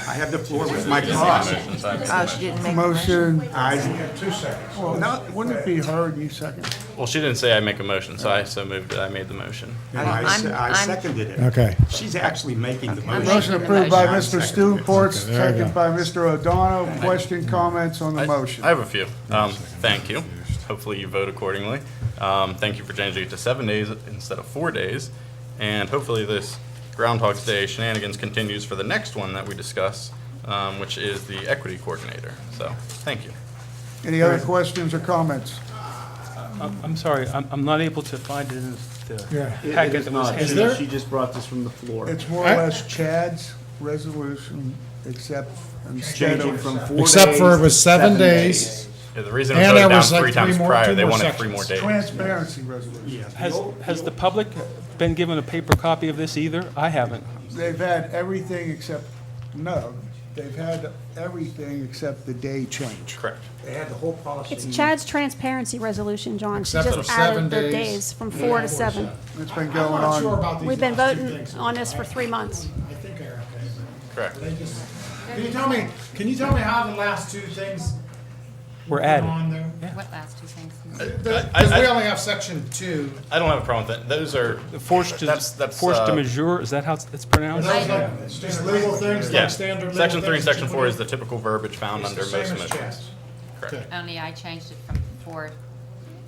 S9: I have the floor with my cough.
S2: Oh, she didn't make a motion.
S3: Motion,
S9: I,
S14: 2 seconds.
S3: well, now, wouldn't it be heard, you second?
S20: Well, she didn't say I make a motion, so I so moved it. I made the motion.
S9: I seconded it.
S14: Okay.
S9: She's actually making the
S21: I'm
S9: motion.
S3: Motion
S21: making the
S3: approved by
S9: motion.
S3: Mr. Stubenport,
S14: Okay, there you
S3: second
S14: go.
S3: by Mr. O'Donnell. Question, comments on the motion?
S20: I have a few. Thank you. Hopefully you vote accordingly. Thank you for changing it to 7 days instead of 4 days. And hopefully this Groundhog's Day shenanigans continues for the next one that we discuss, which is the equity coordinator. So, thank you.
S3: Any other questions or comments?
S8: I'm sorry, I'm not able to find it in the
S14: Yeah.
S6: It
S8: packet
S6: is
S8: that was
S6: not.
S8: handed.
S14: there?
S6: She just brought this from the floor.
S3: It's more or less Chad's resolution, except instead
S6: Changing
S3: of,
S6: from 4 days.
S14: Except for it was
S6: to
S14: 7 days.
S20: Yeah, the reason it was
S14: And
S20: voted
S14: there was
S20: down
S14: like
S20: 3 times
S14: two
S20: prior, they
S14: more
S20: wanted 3 more
S14: sections.
S20: days.
S3: transparency resolution.
S8: Has the public been given a paper copy of this either? I haven't.
S3: They've had everything except, no, they've had everything except the day change.
S20: Correct.
S7: They had the whole policy.
S19: It's Chad's transparency resolution, John. She
S14: Except
S19: just
S14: for 7
S19: added the
S14: days.
S19: days from 4 to 7.
S3: It's been
S14: I'm
S3: going
S14: not sure
S3: on.
S14: about these
S19: We've been
S14: last two
S19: voting
S14: things.
S19: on this for 3 months.
S14: I think they're okay.
S20: Correct.
S14: They just- Can you tell me how the last 2 things
S8: We're
S14: went
S8: added.
S14: on there?
S21: What last 2 things?
S14: Because we only have section 2.
S20: I don't have a problem with that. Those are,
S8: Forced de mesure, is that how it's pronounced?
S14: It's just legal things
S20: yeah.
S14: like standard legal
S20: Section 3 and
S14: things that
S20: Section
S14: you
S20: 4
S14: put
S20: is
S14: in.
S20: the typical verbiage found
S14: It's
S20: under
S14: the same
S20: most
S14: as
S20: motions.
S14: Chad's.
S20: Correct.
S14: Okay.
S21: Only I changed it from 4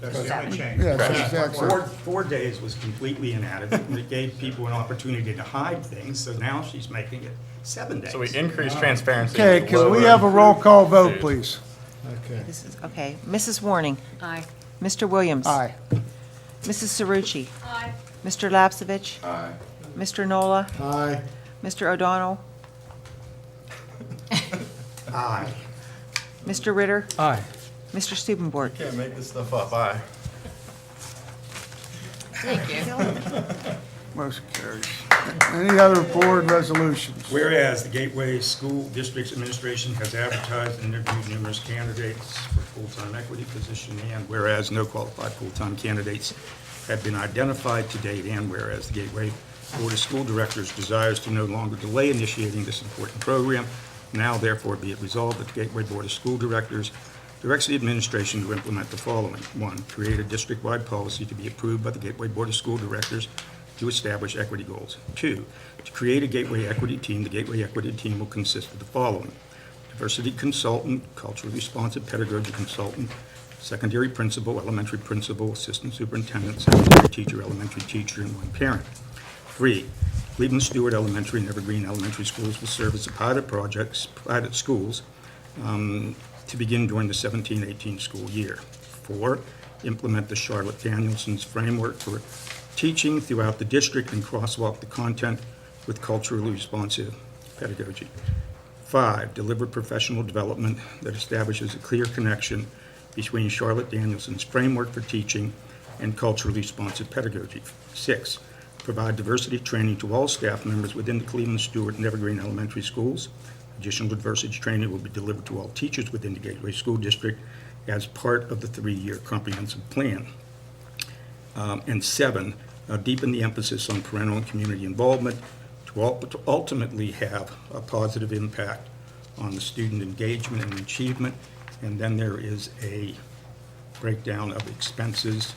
S9: That's the only change.
S3: Yeah, that's exactly.
S9: 4 days was completely inadequate, and it gave people an opportunity to hide things, so now she's making it 7 days.
S20: So we increased transparency.
S3: Okay, can we have a roll call vote, please?
S14: Okay.
S2: Okay, Mrs. Warning.
S15: Aye.
S2: Mr. Williams.
S3: Aye.
S2: Mrs. Cerucci.
S15: Aye.
S2: Mr. Lapsevich.
S17: Aye.
S2: Mr. Nola.
S14: Aye.
S2: Mr. O'Donnell.
S9: Aye.
S2: Mr. Ritter.
S8: Aye.
S2: Mr. Stubenborg.
S20: Can't make this stuff up, aye.
S3: Motion carries. Any other board resolutions?
S9: Whereas the Gateway School District's administration has advertised and interviewed numerous candidates for full-time equity position, and whereas no qualified full-time candidates have been identified to date, and whereas the Gateway Board of School Directors desires to no longer delay initiating this important program, now therefore be it resolved that the Gateway Board of School Directors directs the administration to implement the following. 1, create a district-wide policy to be approved by the Gateway Board of School Directors to establish equity goals. 2, to create a Gateway Equity Team. The Gateway Equity Team will consist of the following: diversity consultant, culturally responsive pedagogy consultant, secondary principal, elementary principal, assistant superintendent, secondary teacher, elementary teacher, and 1 parent. 3, Cleveland Stewart Elementary and Evergreen Elementary Schools will serve as the pilot schools to begin during the 17-18 school year. 4, implement the Charlotte Danielson's framework for teaching throughout the district and crosswalk the content with culturally responsive pedagogy. 5, deliver professional development that establishes a clear connection between Charlotte Danielson's framework for teaching and culturally responsive pedagogy. 6, provide diversity training to all staff members within the Cleveland Stewart and Evergreen Elementary Schools. Additional diversity training will be delivered to all teachers within the Gateway School District as part of the 3-year comprehensive plan. And 7, deepen the emphasis on parental and community involvement to ultimately have a positive impact on the student engagement and achievement. And then there is a breakdown of expenses.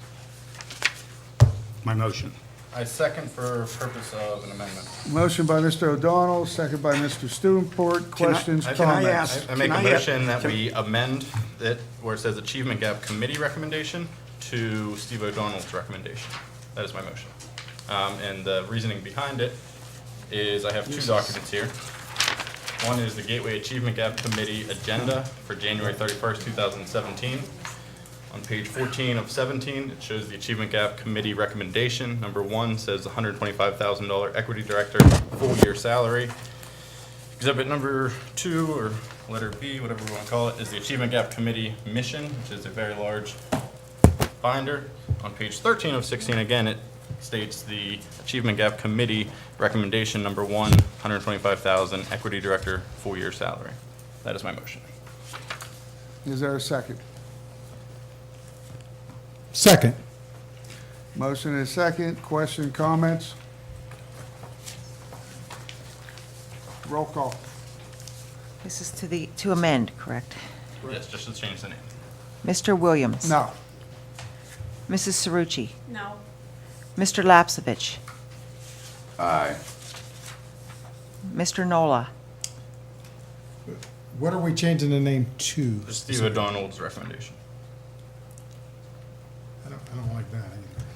S9: My motion.
S20: I second for purpose of an amendment.
S3: Motion by Mr. O'Donnell, second by Mr. Stubenport. Questions,
S9: can I
S3: comments?
S9: ask-
S20: I make a
S9: Can I-
S20: motion that
S9: can-
S20: we amend it where it says Achievement Gap Committee recommendation to Steve O'Donnell's recommendation. That is my motion. And the reasoning behind it is I have 2 documents here. One is the Gateway Achievement Gap Committee agenda for January 31st, 2017. On page 14 of 17, it shows the Achievement Gap Committee recommendation. Number 1 says $125,000 equity director, full-year salary. Exhibit number 2, or letter B, whatever we want to call it, is the Achievement Gap Committee mission, which is a very large binder. On page 13 of 16, again, it states the Achievement Gap Committee recommendation number 1, $125,000 equity director, full-year salary. That is my motion.
S3: Is there a second?
S14: Second.
S3: Motion is second. Question, comments? Roll call.
S2: This is to amend, correct?
S20: Yes, just to change the name.
S2: Mr. Williams.
S3: No.
S2: Mrs. Cerucci.
S19: No.
S2: Mr. Lapsevich.
S17: Aye.
S2: Mr. Nola.
S14: What are we changing the name to?
S20: Just Steve O'Donnell's recommendation.
S14: I don't like that either.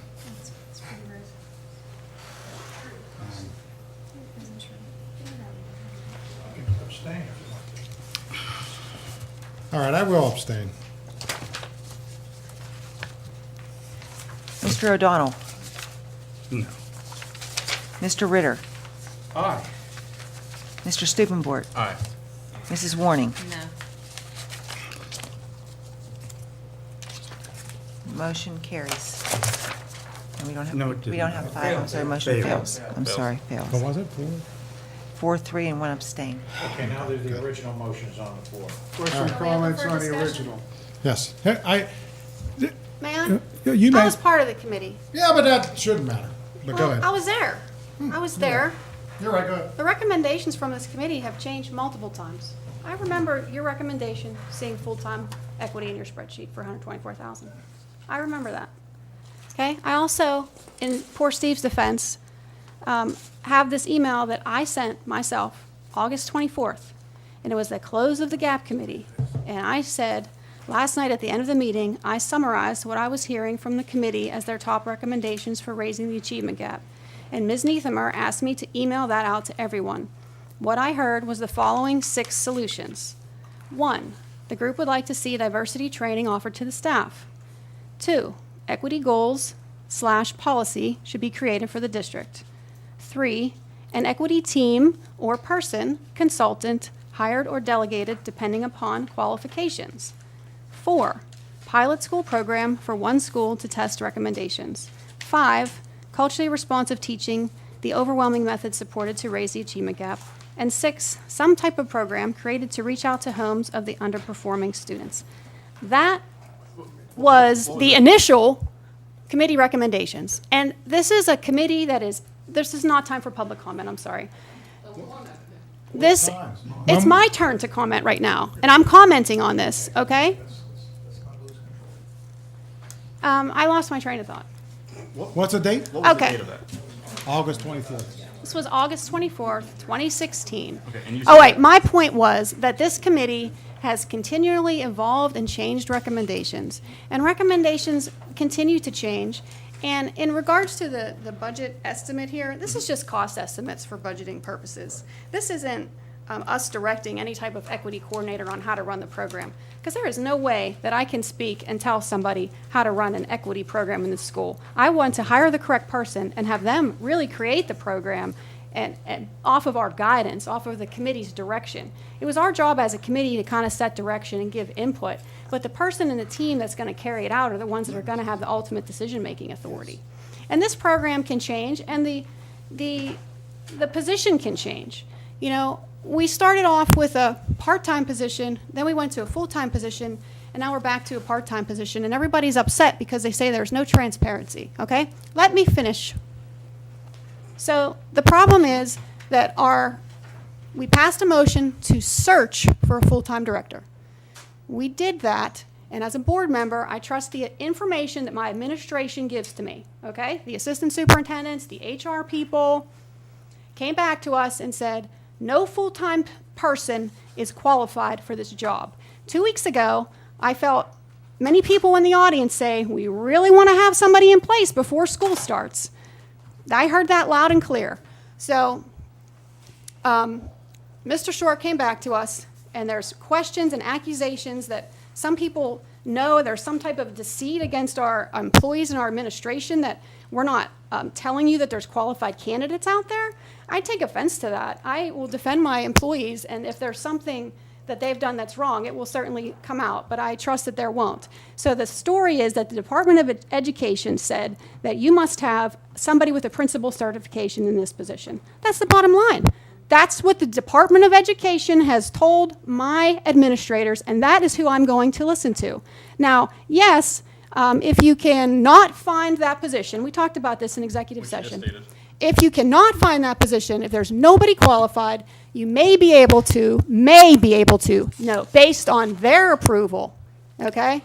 S7: Abstain if you want.
S14: All right, I will abstain.
S2: Mr. O'Donnell.
S9: No.
S2: Mr. Ritter.
S8: Aye.
S2: Mr. Stubenborg.
S20: Aye.
S2: Mrs. Warning.
S15: No.
S2: Motion carries. And we don't
S9: No,
S2: have,
S9: it
S2: we don't
S9: didn't.
S2: have 5. I'm sorry, motion
S9: Fails.
S2: fails. I'm sorry,
S14: What
S2: fails.
S14: was it?
S2: 4, 3, and 1 abstain.
S7: Okay, now that the original motion's on the floor.
S3: Question, comments on the original?
S14: Yes. Hey,
S19: May I?
S14: you
S19: I
S14: may,
S19: was part of the committee.
S14: yeah, but that shouldn't matter. But go
S19: Well, I
S14: ahead.
S19: was there. I was there.
S14: You're right, go ahead.
S19: The recommendations from this committee have changed multiple times. I remember your recommendation, seeing full-time equity in your spreadsheet for $124,000. I remember that. Okay? I also, in poor Steve's defense, have this email that I sent myself August 24th, and it was the close of the GAP committee. And I said, Last night at the end of the meeting, I summarized what I was hearing from the committee as their top recommendations for raising the achievement gap. And Ms. Neithamer asked me to email that out to everyone. What I heard was the following 6 solutions. 1, the group would like to see diversity training offered to the staff. 2, equity goals/policy should be created for the district. 3, an equity team or person, consultant, hired or delegated depending upon qualifications. 4, pilot school program for one school to test recommendations. 5, culturally responsive teaching, the overwhelming method supported to raise the achievement gap. And 6, some type of program created to reach out to homes of the underperforming students. That was the initial committee recommendations. And this is a committee this is not time for public comment, I'm sorry. It's my turn to comment right now, and I'm commenting on this, okay? I lost my train of thought.
S14: What's the date?
S20: What was
S19: Okay.
S20: the date of that?
S14: August 24th.
S19: This was August 24th, 2016.
S20: Okay, and you
S19: Oh,
S20: said-
S19: wait, my point was that this committee has continually evolved and changed recommendations, and recommendations continue to change. And in regards to the budget estimate here, this is just cost estimates for budgeting purposes. This isn't us directing any type of equity coordinator on how to run the program, because there is no way that I can speak and tell somebody how to run an equity program in the school. I want to hire the correct person and have them really create the program and off of our guidance, off of the committee's direction. It was our job as a committee to kind of set direction and give input, but the person in the team that's going to carry it out are the ones that are going to have the ultimate decision-making authority. And this program can change, and the position can change. You know, we started off with a part-time position, then we went to a full-time position, and now we're back to a part-time position, and everybody's upset because they say there's no transparency, okay? Let me finish. So the problem is that we passed a motion to search for a full-time director. We did that, and as a board member, I trust the information that my administration gives to me, okay? The assistant superintendents, the HR people came back to us and said, no full-time person is qualified for this job. 2 weeks ago, I felt many people in the audience say, we really want to have somebody in place before school starts. I heard that loud and clear. So Mr. Short came back to us, and there's questions and accusations that some people know there's some type of deceit against our employees and our administration, that we're not telling you that there's qualified candidates out there. I take offense to that. I will defend my employees, and if there's something that they've done that's wrong, it will certainly come out, but I trust that there won't. So the story is that the Department of Education said that you must have somebody with a principal certification in this position. That's the bottom line. That's what the Department of Education has told my administrators, and that is who I'm going to listen to. Now, yes, if you cannot find that position, we talked about this in executive session. If you cannot find that position, if there's nobody qualified, you may be able to, no, based on their approval, okay?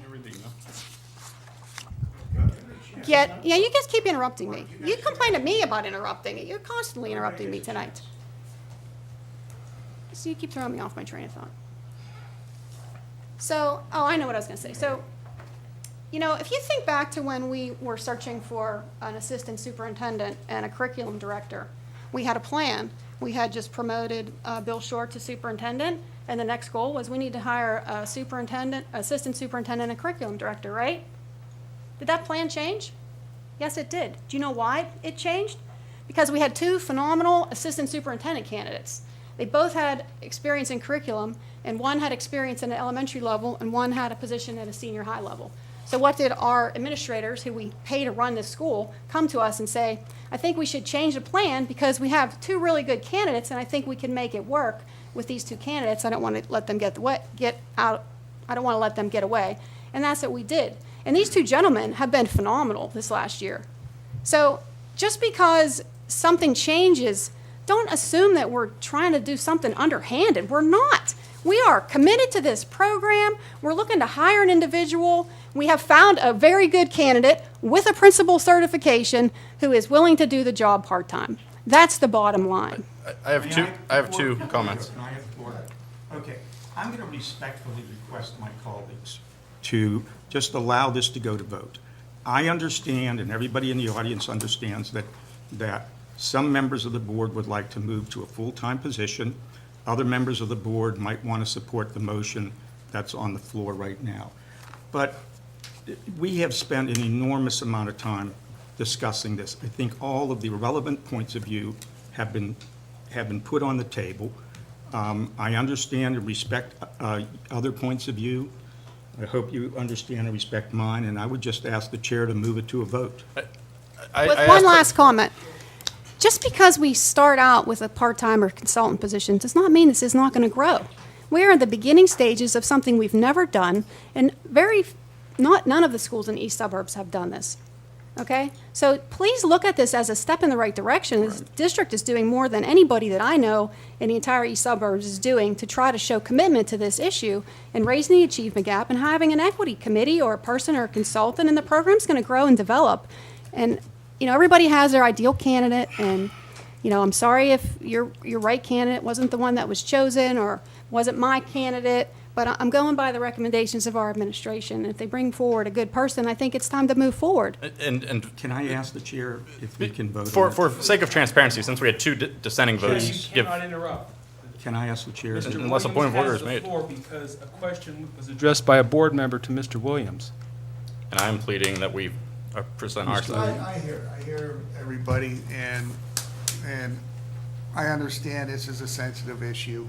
S19: Yeah, you just keep interrupting me. You complain to me about interrupting. You're constantly interrupting me tonight. So you keep throwing me off my train of thought. So, I know what I was going to say. So, you know, if you think back to when we were searching for an assistant superintendent and a curriculum director, we had a plan. We had just promoted Bill Short to superintendent, and the next goal was we need to hire a superintendent, assistant superintendent, and curriculum director, right? Did that plan change? Yes, it did. Do you know why it changed? Because we had 2 phenomenal assistant superintendent candidates. They both had experience in curriculum, and one had experience at an elementary level, and one had a position at a senior high level. So what did our administrators, who we pay to run this school, come to us and say, I think we should change the plan because we have 2 really good candidates, and I think we can make it work with these 2 candidates. I don't want to let them get out. I don't want to let them get away. And that's what we did. And these 2 gentlemen have been phenomenal this last year. So just because something changes, don't assume that we're trying to do something underhanded. We're not. We are committed to this program. We're looking to hire an individual. We have found a very good candidate with a principal certification who is willing to do the job part-time. That's the bottom line.
S20: I have two comments.
S9: Can I have the floor? Okay, I'm going to respectfully request my colleagues to just allow this to go to vote. I understand, and everybody in the audience understands, that some members of the board would like to move to a full-time position. Other members of the board might want to support the motion that's on the floor right now. But we have spent an enormous amount of time discussing this. I think all of the relevant points of view have been put on the table. I understand and respect other points of view. I hope you understand and respect mine, and I would just ask the chair to move it to a vote.
S19: With one last comment. Just because we start out with a part-time or consultant position does not mean this is not going to grow. We are in the beginning stages of something we've never done, and none of the schools in east suburbs have done this. Okay? So please look at this as a step in the right direction. This district is doing more than anybody that I know in the entire east suburbs is doing to try to show commitment to this issue and raising the achievement gap and having an equity committee or a person or a consultant, and the program's going to grow and develop. And, you know, everybody has their ideal candidate, and, you know, I'm sorry if your right candidate wasn't the one that was chosen or wasn't my candidate, but I'm going by the recommendations of our administration. If they bring forward a good person, I think it's time to move forward.
S20: And
S9: can I ask the chair if we can vote?
S20: For sake of transparency, since we had two dissenting votes,
S8: You cannot interrupt.
S9: Can I ask the chair?
S20: Unless a point of order is made.
S8: Because a question was addressed by a board member to Mr. Williams.
S20: And I am pleading that we present our side.
S3: I hear everybody, and I understand this is a sensitive issue.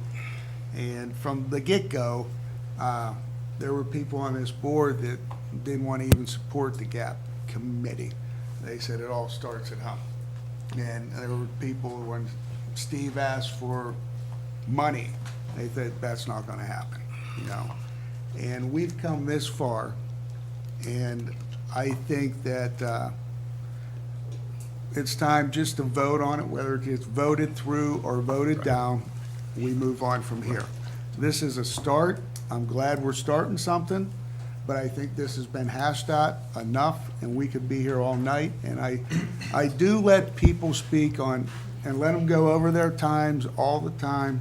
S3: And from the get-go, there were people on this board that didn't want to even support the GAP committee. They said it all starts at home. And there were people, when Steve asked for money, they said that's not going to happen, you know. And we've come this far, and I think that it's time just to vote on it, whether it gets voted through or voted down. We move on from here. This is a start. I'm glad we're starting something, but I think this has been hashed out enough, and we could be here all night. And I do let people speak on, and let them go over their times all the time.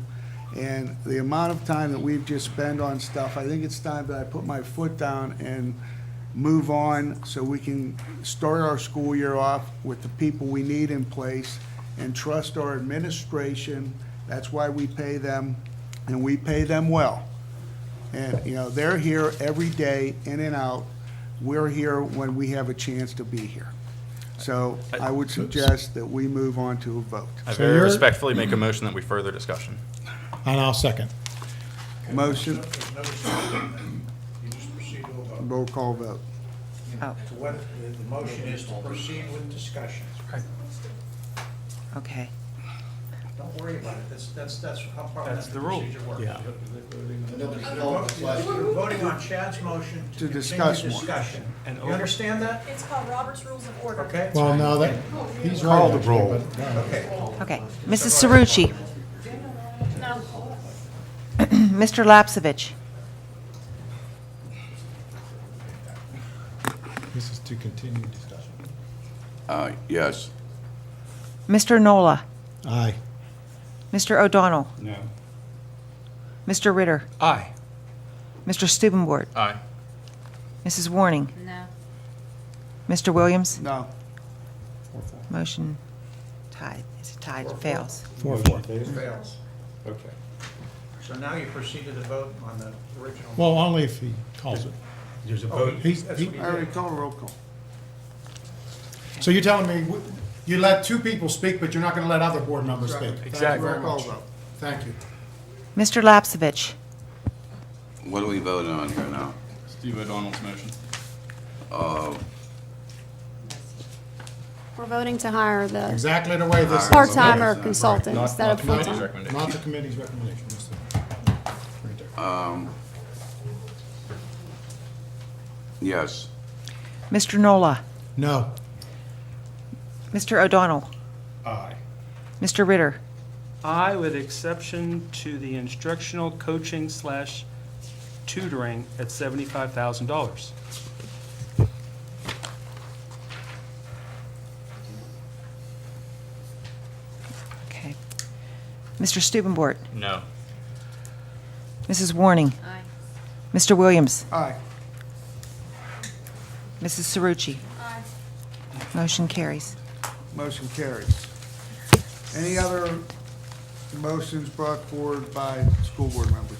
S3: And the amount of time that we've just spent on stuff, I think it's time that I put my foot down and move on so we can start our school year off with the people we need in place and trust our administration. That's why we pay them, and we pay them well. And, you know, they're here every day, in and out. We're here when we have a chance to be here. So I would suggest that we move on to a vote.
S20: I very respectfully make a motion that we further discussion.
S14: And I'll second.
S3: Motion,
S7: You just proceed to a vote.
S3: roll call vote.
S2: Oh.
S7: So what, the motion is to proceed with discussion.
S2: Okay.
S7: Don't worry about it, that's how
S8: That's the
S7: parliamentary
S8: rule.
S7: procedure works.
S8: Yeah.
S7: We're voting on Chad's motion to continue
S3: discuss more.
S7: discussion. You understand that?
S19: It's called Robert's Rules of Order.
S7: Okay?
S14: Well, no, he's right.
S3: Call the
S14: actually,
S3: roll.
S14: but,
S7: Okay.
S2: Okay. Mrs. Cerrucci. Mr. Lapsevich.
S14: This is to continue discussion.
S17: Yes.
S2: Mr. Nola.
S14: Aye.
S2: Mr. O'Donnell.
S9: No.
S2: Mr. Ritter.
S8: Aye.
S2: Mr. Stubenbort.
S20: Aye.
S2: Mrs. Warning.
S21: No.
S2: Mr. Williams.
S3: No.
S2: Motion tied. Is it tied? Fails.
S14: 4-4.
S7: Fails.
S9: Okay.
S7: So now you proceed to the vote on the original.
S14: Well, only if he calls it.
S9: There's a
S7: Oh,
S9: vote.
S14: He's,
S7: that's
S14: he,
S7: what he
S3: I already
S7: did.
S3: called a roll call.
S14: so you're telling me you let two people speak, but you're not going to let other board members speak? Thank you
S8: Exactly.
S14: very much. Thank you.
S2: Mr. Lapsevich.
S17: What are we voting on here now?
S20: Steve O'Donnell's motion.
S19: We're voting to hire the
S14: Exactly the way this is.
S19: part-time or consultant
S20: Not-
S19: instead
S20: not
S19: of
S20: the committee's
S19: full-time.
S20: recommendation.
S14: Not the committee's recommendation. Yes, sir. Right there.
S17: Yes.
S2: Mr. Nola.
S14: No.
S2: Mr. O'Donnell.
S9: Aye.
S2: Mr. Ritter.
S8: I, with exception to the instructional coaching / tutoring at $75,000.
S2: Okay. Mr. Stubenbort.
S20: No.
S2: Mrs. Warning.
S21: Aye.
S2: Mr. Williams.
S3: Aye.
S2: Mrs. Cerucci?
S15: Aye.
S2: Motion carries.
S3: Motion carries. Any other motions brought forward by school board members?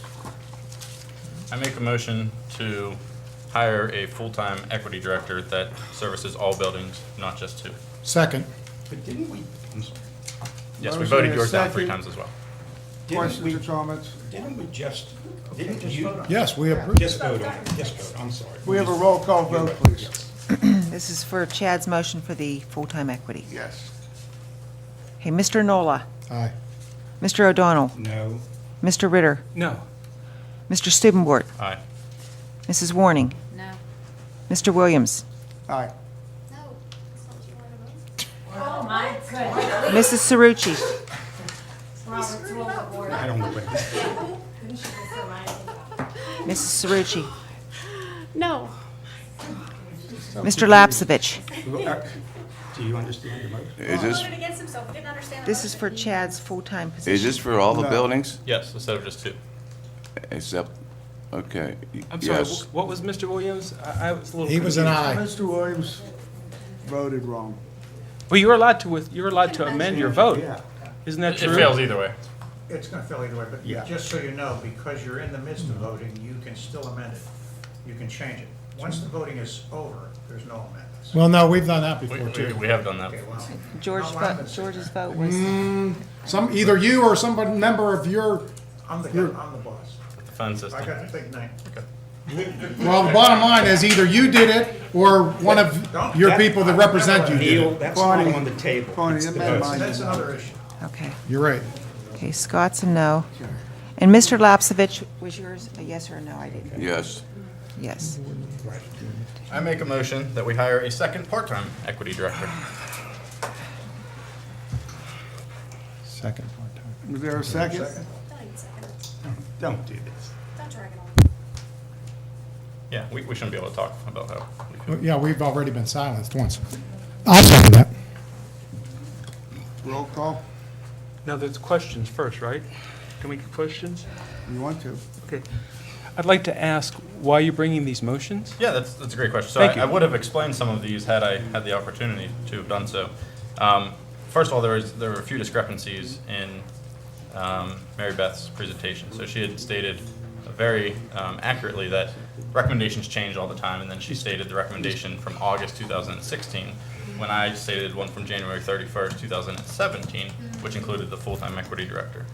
S20: I make a motion to hire a full-time equity director that services all buildings, not just two.
S14: Second.
S9: But didn't we, I'm sorry.
S20: Yes, we
S3: Motion
S20: voted
S3: and a
S20: yours down 3
S3: second.
S20: times as well.
S3: Questions or comments?
S9: Didn't we just, didn't you?
S14: Yes, we approved.
S9: Just vote on it, just vote, I'm sorry.
S3: We have a roll call vote, please.
S2: This is for Chad's motion for the full-time equity.
S3: Yes.
S2: Okay, Mr. Nola?
S14: Aye.
S2: Mr. O'Donnell?
S9: No.
S2: Mr. Ritter?
S8: No.
S2: Mr. Stubenbort?
S20: Aye.
S2: Mrs. Warning?
S21: No.
S2: Mr. Williams?
S3: Aye.
S15: Oh, my goodness.
S2: Mrs. Cerucci?
S9: I don't know what.
S2: Mrs. Cerucci?
S19: No.
S2: Mr. Lapsevich?
S9: Do you understand the motion?
S17: Is this,
S15: Against himself, he didn't understand.
S2: This is for Chad's full-time position.
S17: is this for all the
S3: No.
S17: buildings?
S20: Yes, instead of just 2.
S17: Except, okay,
S8: I'm sorry,
S17: yes.
S8: what was Mr. Williams? I was a little
S14: He was an
S8: confused.
S14: aye.
S3: Mr. Williams voted wrong.
S8: Well, you're allowed to amend your vote.
S3: Yeah.
S8: Isn't that
S20: It
S8: true?
S20: fails either way.
S7: It's gonna fail either way, but
S9: Yeah.
S7: just so you know, because you're in the midst of voting, you can still amend it. You can change it. Once the voting is over, there's no amendments.
S14: Well, no, we've done that
S20: We,
S14: before
S20: we,
S14: too.
S20: we have done that.
S7: Okay, well.
S2: George's vote was,
S14: Either you or some member of your,
S7: I'm the guy,
S14: You're-
S7: I'm the boss.
S20: The phone system.
S7: I got the big name.
S14: well, the bottom line is either you did it or one of your people that represent you did
S9: Neil,
S14: it.
S9: that's
S3: Bonnie.
S9: not on the table.
S3: Bonnie,
S9: It's
S3: amend
S9: the-
S3: mine.
S7: That's another issue.
S2: okay.
S14: You're right.
S2: Okay, Scott's a no. And Mr. Lapsevich, was yours a yes or a no? I didn't.
S17: Yes.
S2: Yes.
S20: I make a motion that we hire a second part-time equity director.
S14: Second part-time.
S3: Was there a second?
S9: Don't do this.
S15: Don't drag it on.
S20: Yeah, we shouldn't be able to talk about how we feel.
S14: Well, yeah, we've already been silenced once. I'll second that.
S3: Roll call?
S8: No, there's questions first, right? Can we get questions?
S3: You want to?
S8: Okay. I'd like to ask why you're bringing these motions.
S20: Yeah, that's a great question. So
S8: Thank you.
S20: I would have explained some of these had I had the opportunity to have done so. First of all, there were a few discrepancies in Mary Beth's presentation. So she had stated very accurately that recommendations change all the time, and then she stated the recommendation from August 2016, when I stated one from January 31st, 2017, which included the full-time equity director.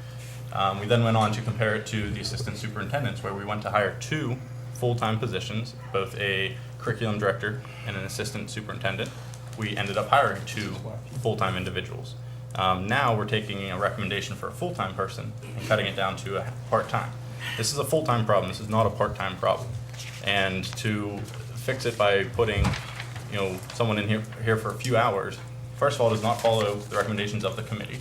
S20: We then went on to compare it to the assistant superintendents, where we went to hire 2 full-time positions, both a curriculum director and an assistant superintendent. We ended up hiring 2 full-time individuals. Now we're taking a recommendation for a full-time person and cutting it down to a part-time. This is a full-time problem. This is not a part-time problem. And to fix it by putting, someone in here for a few hours, first of all, does not follow the recommendations of the committee.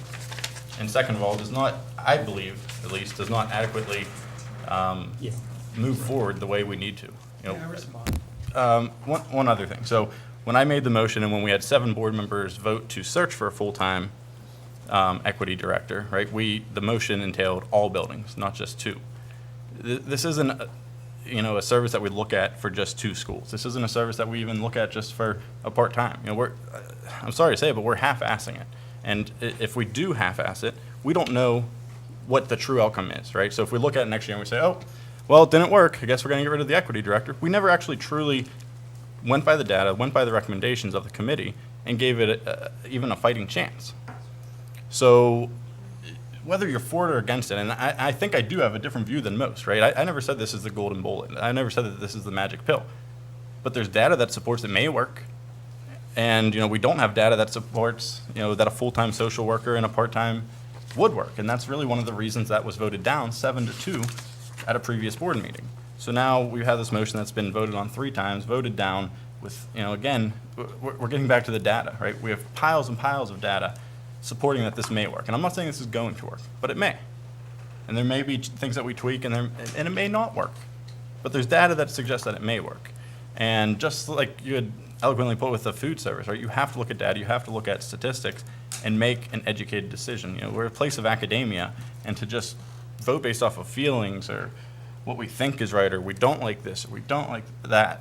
S20: And second of all, does not, I believe, at least, does not adequately move forward the way we need to. One other thing. So when I made the motion and when we had 7 board members vote to search for a full-time equity director, right? The motion entailed all buildings, not just 2. This isn't, a service that we look at for just 2 schools. This isn't a service that we even look at just for a part-time. I'm sorry to say it, but we're half-assing it. And if we do half-ass it, we don't know what the true outcome is, right? So if we look at it next year and we say, oh, well, it didn't work, I guess we're going to get rid of the equity director. We never actually truly went by the data, went by the recommendations of the committee, and gave it even a fighting chance. So whether you're for it or against it, and I think I do have a different view than most, right? I never said this is the golden bullet. I never said that this is the magic pill. But there's data that supports it may work. And, we don't have data that supports, that a full-time social worker and a part-time would work. And that's really one of the reasons that was voted down 7-2 at a previous board meeting. So now we have this motion that's been voted on 3 times, voted down with, again, we're getting back to the data, right? We have piles and piles of data supporting that this may work. And I'm not saying this is going to work, but it may. And there may be things that we tweak and it may not work. But there's data that suggests that it may work. And just like you had eloquently put with the food service, right? You have to look at data, you have to look at statistics and make an educated decision. We're a place of academia, and to just vote based off of feelings or what we think is right, or we don't like this, or we don't like that,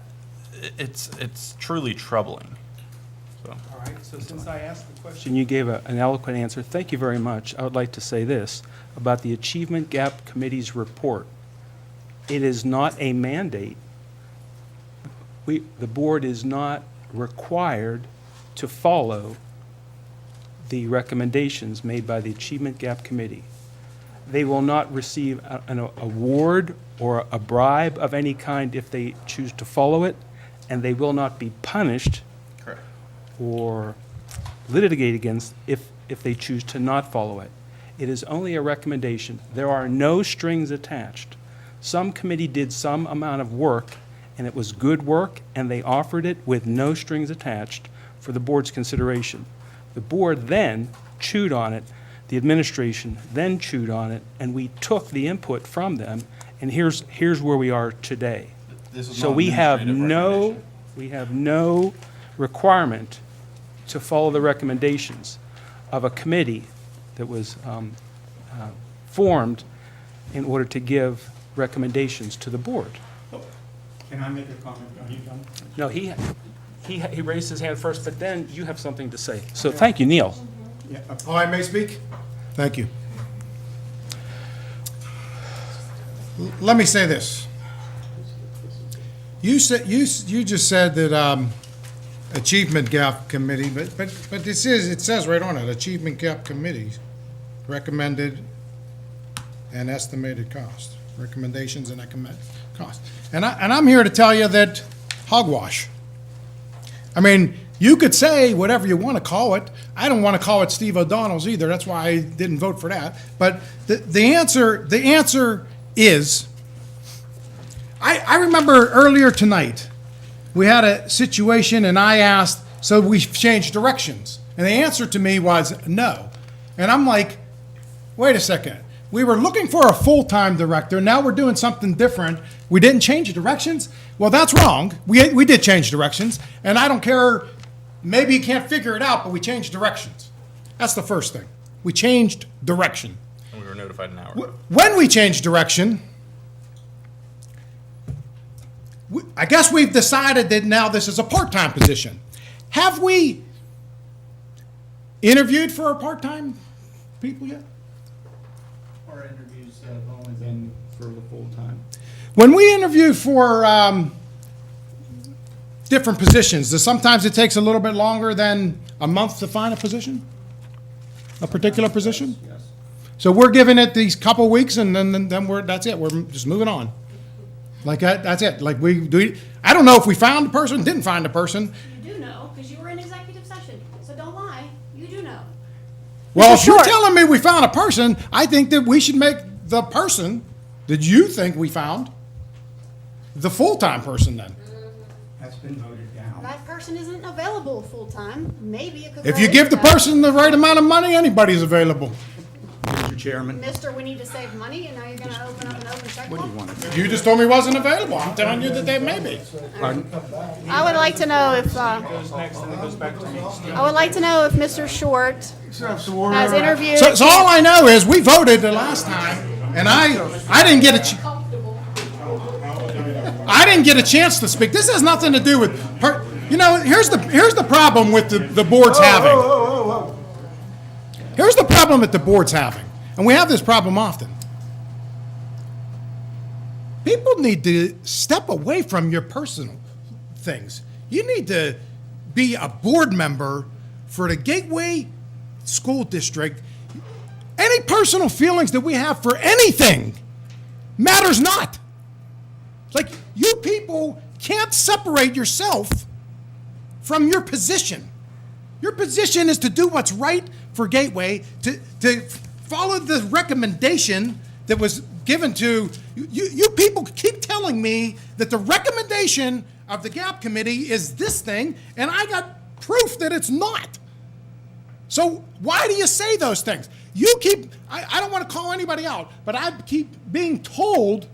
S20: it's truly troubling. So.
S8: All right, so since I asked the question, you gave an eloquent answer. Thank you very much. I would like to say this about the Achievement Gap Committee's report. It is not a mandate. The board is not required to follow the recommendations made by the Achievement Gap Committee. They will not receive an award or a bribe of any kind if they choose to follow it, and they will not be punished
S20: Correct.
S8: or litigate against if they choose to not follow it. It is only a recommendation. There are no strings attached. Some committee did some amount of work, and it was good work, and they offered it with no strings attached for the board's consideration. The board then chewed on it, the administration then chewed on it, and we took the input from them, and here's where we are today.
S20: This is
S8: So
S20: not
S8: we have
S20: administrative
S8: no requirement to follow the recommendations of a committee that was formed in order to give recommendations to the board.
S9: Can I make a comment? Are you done?
S8: No, he raised his hand first, but then you have something to say. So thank you, Neil.
S14: Yeah. Oh, I may speak? Thank you. Let me say this. You just said that Achievement Gap Committee, but it says right on it, Achievement Gap Committee recommended and estimated cost, recommendations and cost. And I'm here to tell you that hogwash. I mean, you could say whatever you want to call it. I don't want to call it Steve O'Donnell's either. That's why I didn't vote for that. But the answer is, I remember earlier tonight, we had a situation and I asked, so we changed directions. And the answer to me was no. And I'm like, wait a second. We were looking for a full-time director. Now we're doing something different. We didn't change directions? Well, that's wrong. We did change directions. And I don't care. Maybe you can't figure it out, but we changed directions. That's the first thing. We changed direction.
S20: And we were notified an hour ago.
S14: When we changed direction, I guess we've decided that now this is a part-time position. Have we interviewed for our part-time people yet?
S6: Our interviews have only been for the full time.
S14: When we interview for different positions, sometimes it takes a little bit longer than a month to find a position? A particular position?
S6: Yes.
S14: So we're giving it these couple weeks and then that's it. We're just moving on. Like that's it. Like I don't know if we found the person, didn't find the person.
S19: You do know, because you were in executive session, so don't lie. You do know.
S14: Well, if you're telling me we found a person, I think that we should make the person that you think we found the full-time person then.
S9: That's been voted down.
S19: That person isn't available full-time. Maybe it could.
S14: If you give the person the right amount of money, anybody's available.
S9: Mr. Chairman.
S19: Mister, we need to save money, and now you're gonna open up an open checkbook?
S9: What do you want to do?
S14: You just told me it wasn't available. I'm telling you that they may be.
S9: Pardon?
S19: I would like to know if,
S8: Goes next, and it goes back to me.
S19: I would like to know if Mr. Short has interviewed.
S14: So all I know is we voted the last time, and I didn't get a chance to speak. This has nothing to do with, here's the problem with the board's having. Here's the problem that the board's having, and we have this problem often. People need to step away from your personal things. You need to be a board member for the Gateway School District. Any personal feelings that we have for anything matters not. Like, you people can't separate yourself from your position. Your position is to do what's right for Gateway, to follow the recommendation that was given to you. You people keep telling me that the recommendation of the GAP committee is this thing, and I got proof that it's not. So why do you say those things? You keep, I don't want to call anybody out, but I keep being told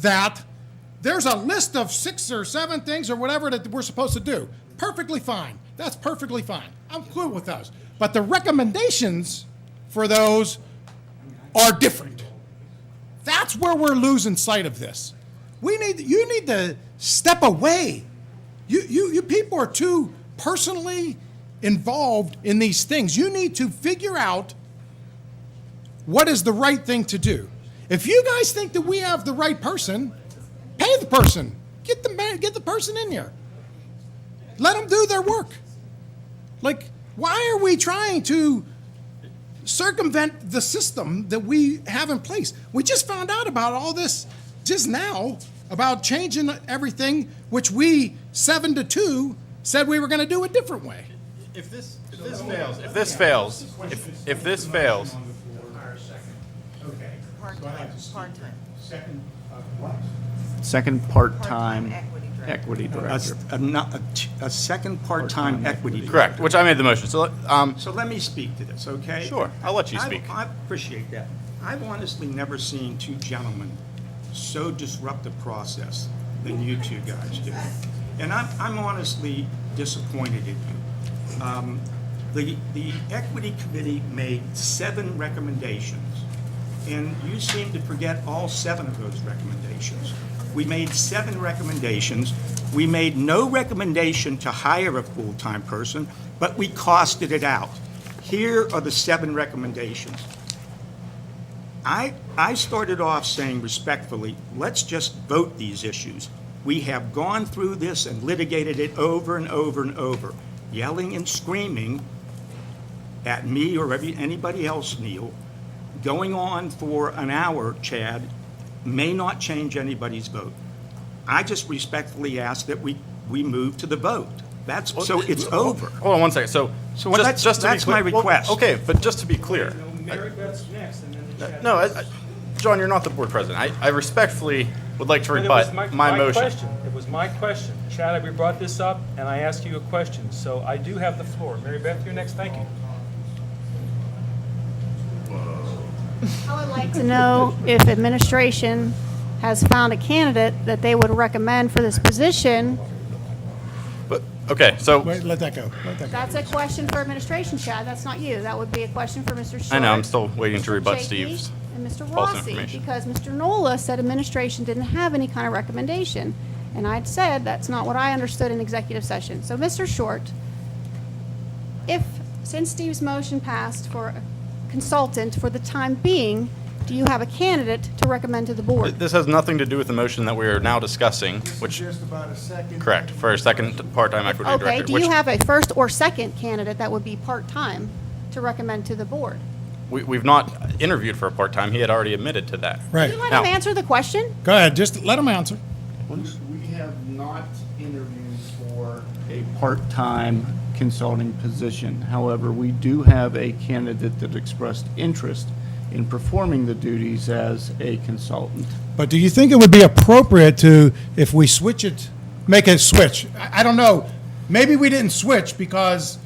S14: that there's a list of 6 or 7 things or whatever that we're supposed to do. Perfectly fine. That's perfectly fine. I'm cool with those. But the recommendations for those are different. That's where we're losing sight of this. You need to step away You people are too personally involved in these things. You need to figure out what is the right thing to do. If you guys think that we have the right person, pay the person. Get the person in here. Let them do their work. Like, why are we trying to circumvent the system that we have in place? We just found out about all this just now, about changing everything, which we 7-2 said we were going to do a different way.
S20: If this fails,
S9: Okay.
S2: Part-time.
S6: Second part-time equity director.
S9: A second part-time equity director.
S20: correct, which I made the motion. So,
S9: So let me speak to this, okay?
S20: Sure, I'll let you speak.
S9: I appreciate that. I've honestly never seen two gentlemen so disrupt the process than you two guys do. And I'm honestly disappointed in you. The Equity Committee made 7 recommendations, and you seem to forget all 7 of those recommendations. We made 7 recommendations. We made no recommendation to hire a full-time person, but we costed it out. Here are the 7 recommendations. I started off saying respectfully, let's just vote these issues. We have gone through this and litigated it over and over and over, yelling and screaming at me or anybody else, Neil, going on for an hour, Chad, may not change anybody's vote. I just respectfully ask that we move to the vote. So it's over.
S20: Hold on one second. So just to be
S9: that's
S20: clear,
S9: my request.
S20: Well, okay, but just to be clear.
S8: Mary Beth's next, and then the
S20: No, John, you're not the board president. I respectfully would like to
S8: But it was
S20: rebut my motion.
S8: question. It was my question. Chad, we brought this up, and I asked you a question, so I do have the floor. Mary Beth, you're next. Thank you.
S19: I would like to know if administration has found a candidate that they would recommend for this position.
S20: But okay, so
S14: Wait, let that go.
S19: That's a question for administration, Chad. That's not you. That would be a question for Mr. Short.
S20: I know I'm still waiting to rebut
S19: Jakey,
S20: Steve's
S19: and Mr.
S20: false
S19: Rossi,
S20: information.
S19: because Mr. Nola said administration didn't have any kind of recommendation. And I'd said that's not what I understood in executive session. So, Mr. Short, since Steve's motion passed for a consultant for the time being, do you have a candidate to recommend to the board?
S20: This has nothing to do with the motion that we are now discussing, which
S3: Just about a second.
S20: correct for a second part-time equity
S19: Okay,
S20: director.
S19: do
S20: which
S19: you have a first or second candidate that would be part-time to recommend to the board?
S20: we've not interviewed for a part-time. He had already admitted to that.
S14: Right.
S19: Can you let
S20: Now-
S19: him answer the question?
S14: Go ahead. Just let him answer.
S6: We have not interviewed for a part-time consulting position. However, we do have a candidate that expressed interest in performing the duties as a consultant.
S14: But do you think it would be appropriate to, if we switch it, make a switch? I don't know. Maybe we didn't switch because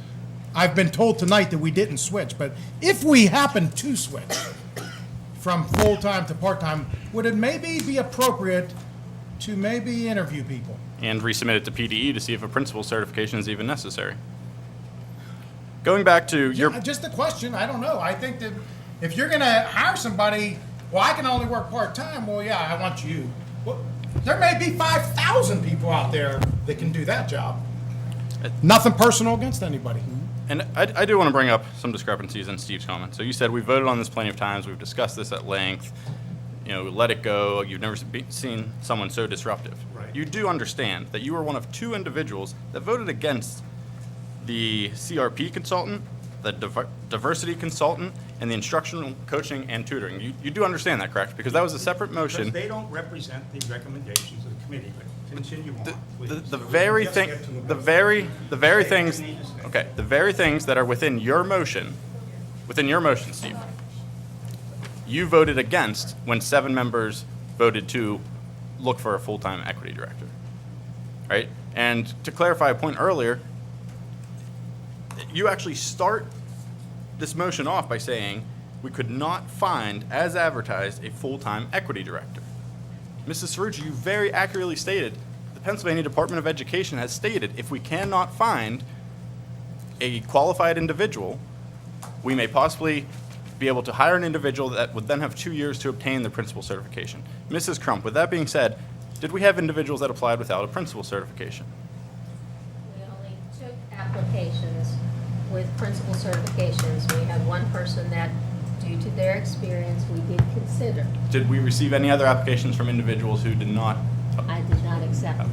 S14: I've been told tonight that we didn't switch. But if we happen to switch from full-time to part-time, would it maybe be appropriate to maybe interview people?
S20: And resubmit it to PDE to see if a principal certification is even necessary. Going back to your
S14: Just a question. I don't know. I think that if you're going to hire somebody, well, I can only work part-time. Well, yeah, I want you. Well, there may be 5,000 people out there that can do that job. Nothing personal against anybody.
S20: And I do want to bring up some discrepancies in Steve's comment. So you said we voted on this plenty of times. We've discussed this at length. You know, let it go. You've never seen someone so disruptive.
S9: Right.
S20: You do understand that you were one of 2 individuals that voted against the CRP consultant, the diversity consultant, and the instructional coaching and tutoring. You do understand that, correct? Because that was a separate motion.
S9: Because they don't represent the recommendations of the committee, but continue on, please.
S20: The very thing, the very things, okay, the very things that are within your motion, Steve, you voted against when 7 members voted to look for a full-time equity director, right? And to clarify a point earlier, you actually start this motion off by saying we could not find, as advertised, a full-time equity director. Mrs. Cerrucci, you very accurately stated, the Pennsylvania Department of Education has stated if we cannot find a qualified individual, we may possibly be able to hire an individual that would then have 2 years to obtain the principal certification. Mrs. Crump, with that being said, did we have individuals that applied without a principal certification?
S15: applications with principal certifications. We had one person that, due to their experience, we did consider.
S20: Did we receive any other applications from individuals who did not?
S15: I did not accept them.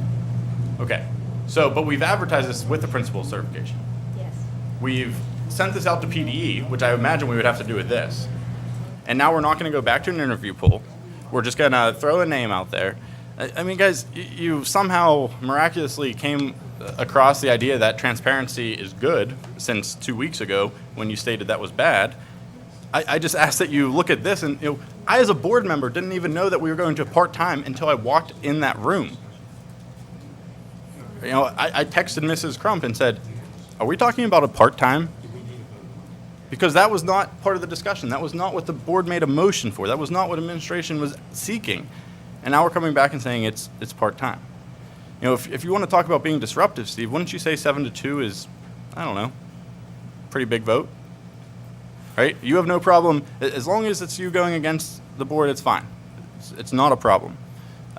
S20: Okay. So, but we've advertised this with the principal certification.
S15: Yes.
S20: We've sent this out to PDE, which I imagine we would have to do with this. And now we're not going to go back to an interview pool. We're just going to throw a name out there. I mean, guys, you somehow miraculously came across the idea that transparency is good since 2 weeks ago when you stated that was bad. I just ask that you look at this, and I as a board member didn't even know that we were going to part-time until I walked in that room. I texted Mrs. Crump and said, are we talking about a part-time? Because that was not part of the discussion. That was not what the board made a motion for. That was not what administration was seeking. And now we're coming back and saying it's part-time. If you want to talk about being disruptive, Steve, wouldn't you say 7 to 2 is, I don't know, pretty big vote? Right? You have no problem, as long as it's you going against the board, it's fine. It's not a problem.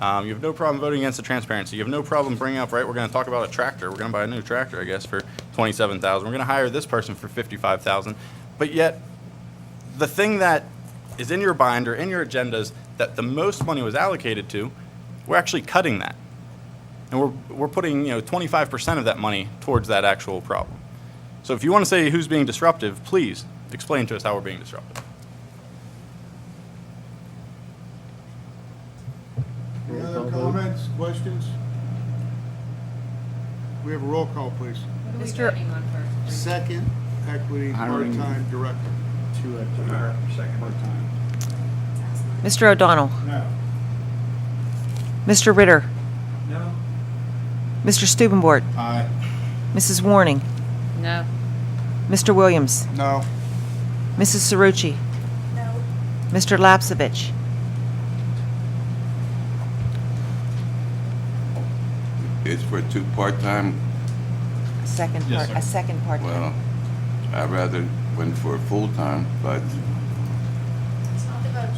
S20: You have no problem voting against the transparency. You have no problem bringing up, right, we're going to talk about a tractor. We're going to buy a new tractor, I guess, for $27,000. We're going to hire this person for $55,000. But yet, the thing that is in your binder, in your agendas, that the most money was allocated to, we're actually cutting that. And we're putting 25% of that money towards that actual problem. So if you want to say who's being disruptive, please explain to us how we're being disruptive.
S3: Any other comments, questions? We have a roll call, please.
S2: Mr.
S3: Second equity
S6: Hiring.
S3: part-time director.
S7: Second.
S3: Part-time.
S2: Mr. O'Donnell.
S14: No.
S2: Mr. Ritter.
S14: No.
S2: Mr. Stubenbort.
S14: Aye.
S2: Mrs. Warning.
S21: No.
S2: Mr. Williams.
S3: No.
S2: Mrs. Cerrucci.
S19: No.
S2: Mr. Lapsevich.
S17: It's for 2 part-time.
S2: A second
S20: Yes,
S2: part.
S20: sir.
S2: A second part.
S17: Well, I'd rather went for full-time, but
S19: It's not the vote,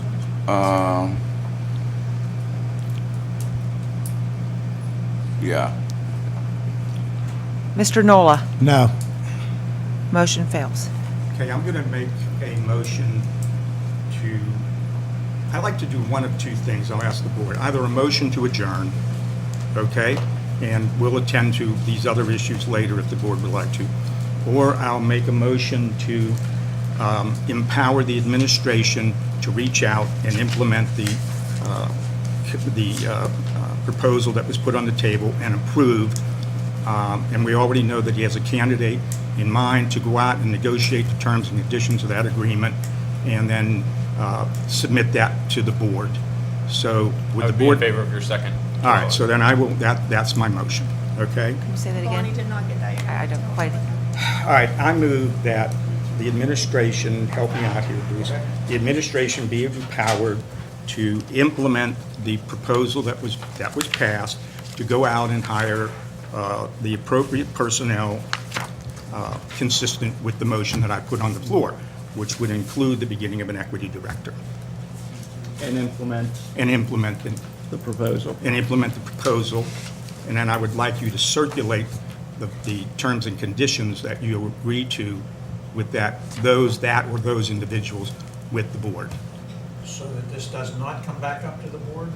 S19: George.
S17: yeah.
S2: Mr. Nola.
S14: No.
S2: Motion fails.
S9: Okay, I'm going to make a motion to, I'd like to do one of two things. I'll ask the board. Either a motion to adjourn, okay? And we'll attend to these other issues later if the board would like to. Or I'll make a motion to empower the administration to reach out and implement the proposal that was put on the table and approved. And we already know that he has a candidate in mind to go out and negotiate the terms and conditions of that agreement and then submit that to the board. So with the
S20: I would be in
S9: board.
S20: favor of your second.
S9: All right, so then I will, that's my motion, okay?
S2: Can you say that
S19: Bonnie
S2: again?
S19: did not get that yet.
S2: I don't quite.
S9: All right, I move that the administration, help me out here, Bruce, the administration be empowered to implement the proposal that was passed, to go out and hire the appropriate personnel consistent with the motion that I put on the floor, which would include the beginning of an equity director.
S6: And implement
S9: And implement
S6: the proposal.
S9: the proposal, and then I would like you to circulate the terms and conditions that you agree to with those individuals with the board.
S7: So that this does not come back up to the board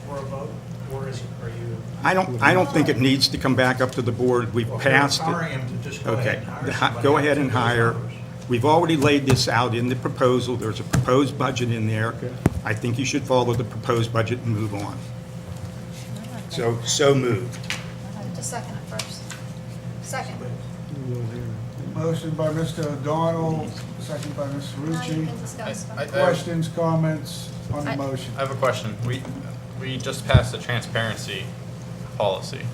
S7: for a vote, or are you?
S9: I don't think it needs to come back up to the board. We've passed
S7: Empowering
S9: it.
S7: him to just go ahead
S9: Okay,
S7: and hire somebody
S9: go ahead and
S7: to those
S9: hire.
S7: numbers.
S9: We've already laid this out in the proposal. There's a proposed budget in there. I think you should follow the proposed budget and move on. So moved.
S19: Just second it first. Second.
S3: Motion by Mr. O'Donnell, second by Ms.
S19: Now you
S3: Cerrucci.
S19: can discuss.
S3: Questions, comments on the motion?
S20: I have a question. We just passed a transparency policy.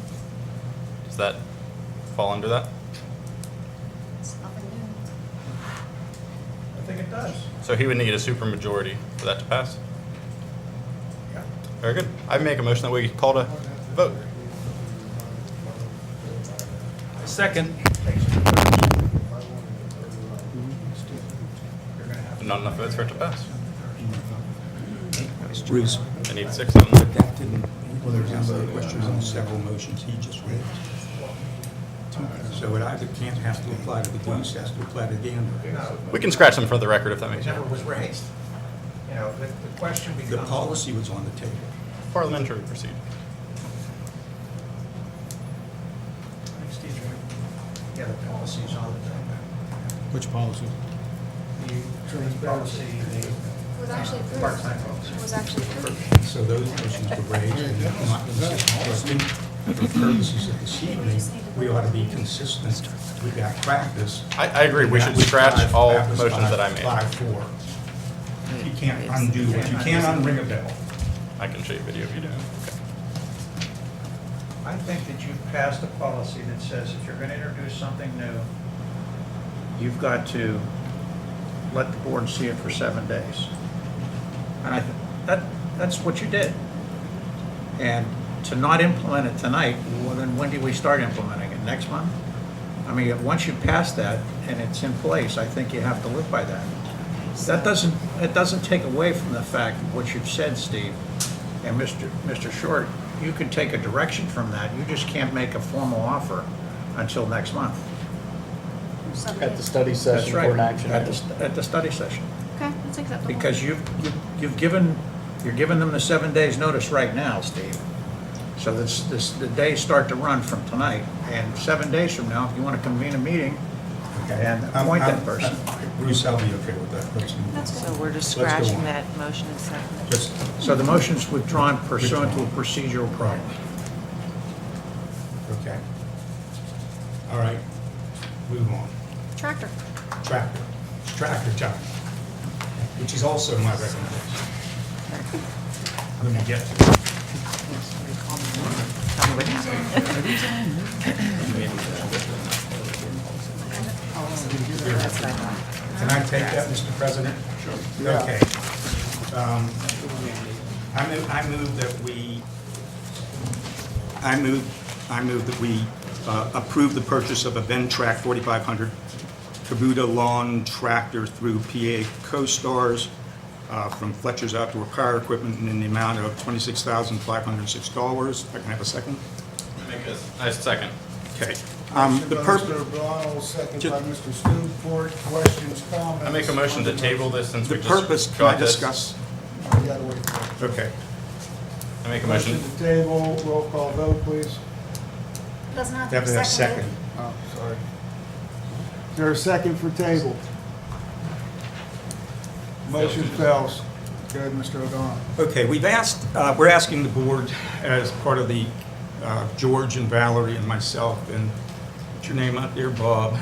S20: Does that fall under that?
S19: It's nothing new.
S7: I think it does.
S20: So he would need a supermajority for that to pass?
S7: Yeah.
S20: Very good. I make a motion that we call to vote.
S8: Second.
S20: Not enough votes for it to pass.
S9: Bruce.
S20: I need 6 of them.
S9: That didn't, well, there's other questions on several motions he just read. So it either can't have to apply to the goose, has to apply to the gander.
S20: We can scratch them for the record if that
S7: It
S20: makes sense.
S7: never was raised. You know, the question becomes.
S9: The policy was on the table.
S20: Parliamentary procedure.
S7: Steve's right. Yeah, the policy's on the table.
S14: Which policy?
S7: The transparency, the
S19: was actually approved.
S7: part-time policy.
S19: It was actually approved.
S9: So those motions were raised and not consistent. So I think for purposes of this evening, we ought to be consistent with that practice.
S20: I agree. We
S9: That
S20: should
S9: was
S20: scratch
S9: five-
S20: all
S9: that was
S20: motions that I
S9: five-
S20: made.
S9: 5-4. You can't undo what you can't unring a bell.
S20: I can show you a video if you do.
S7: I think that you've passed a policy that says if you're going to introduce something new, you've got to let the board see it for 7 days. And that's what you did. And to not implement it tonight, well, then when do we start implementing it? Next month? I mean, once you pass that and it's in place, I think you have to live by that. It doesn't take away from the fact of what you've said, Steve, and Mr. Short, you can take a direction from that. You just can't make a formal offer until next month.
S6: At the study
S7: That's
S6: session
S7: right.
S6: for an action.
S7: At the study session.
S19: Okay, that's acceptable.
S7: Because you're giving them the 7 days notice right now, Steve. So the days start to run from tonight. And 7 days from now, if you want to convene a meeting and appoint that person.
S9: Bruce, I'll be okay with that person.
S2: So we're just
S9: Let's go
S2: scratching
S9: on.
S2: that motion and second.
S9: Just
S7: So the motion's withdrawn pursuant to a procedural problem.
S9: okay. All right, move on.
S19: Tractor.
S9: Tractor. It's tractor time, which is also my recommendation. Let me get to it.
S2: Tell me what happened.
S9: Can I take that, Mr. President? Sure. Okay. I move that we approve the purchase of a Ventrac 4500 Kubota lawn tractor through PA Co-Stars from Fletcher's Outdoor Power Equipment in the amount of $26,506. If I can have a second?
S20: Make a nice second.
S9: Okay.
S3: Motion
S9: The
S3: by
S9: purpose.
S3: Mr. O'Donnell, second by Mr. Stewart. Questions, comments?
S20: I make a motion to table this since we
S9: The
S20: just
S9: purpose, can
S20: got
S9: I
S20: this.
S9: discuss?
S3: You gotta wait for it.
S9: Okay.
S20: I make a motion.
S3: Motion to table, roll call vote, please.
S19: Doesn't have to
S9: Have
S19: be
S9: to have
S19: seconded.
S9: second.
S3: Oh, sorry. Is there a second for table? Motion fails. Good, Mr. O'Donnell.
S9: Okay, we're asking the board, as part of the George and Valerie and myself, and what's your name out there, Bob?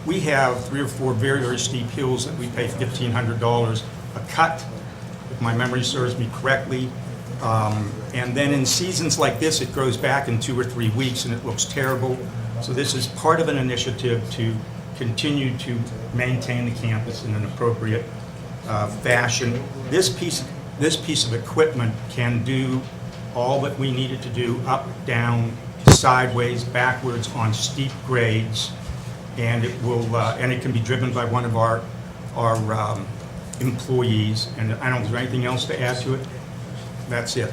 S9: We have 3 or 4 very, very steep hills that we pay $1,500 a cut, if my memory serves me correctly. And then in seasons like this, it grows back in 2 or 3 weeks and it looks terrible. So this is part of an initiative to continue to maintain the campus in an appropriate fashion. This piece of equipment can do all that we need it to do, up, down, sideways, backwards, on steep grades, and it will, and it can be driven by one of our employees. And I don't, is there anything else to add to it? That's it.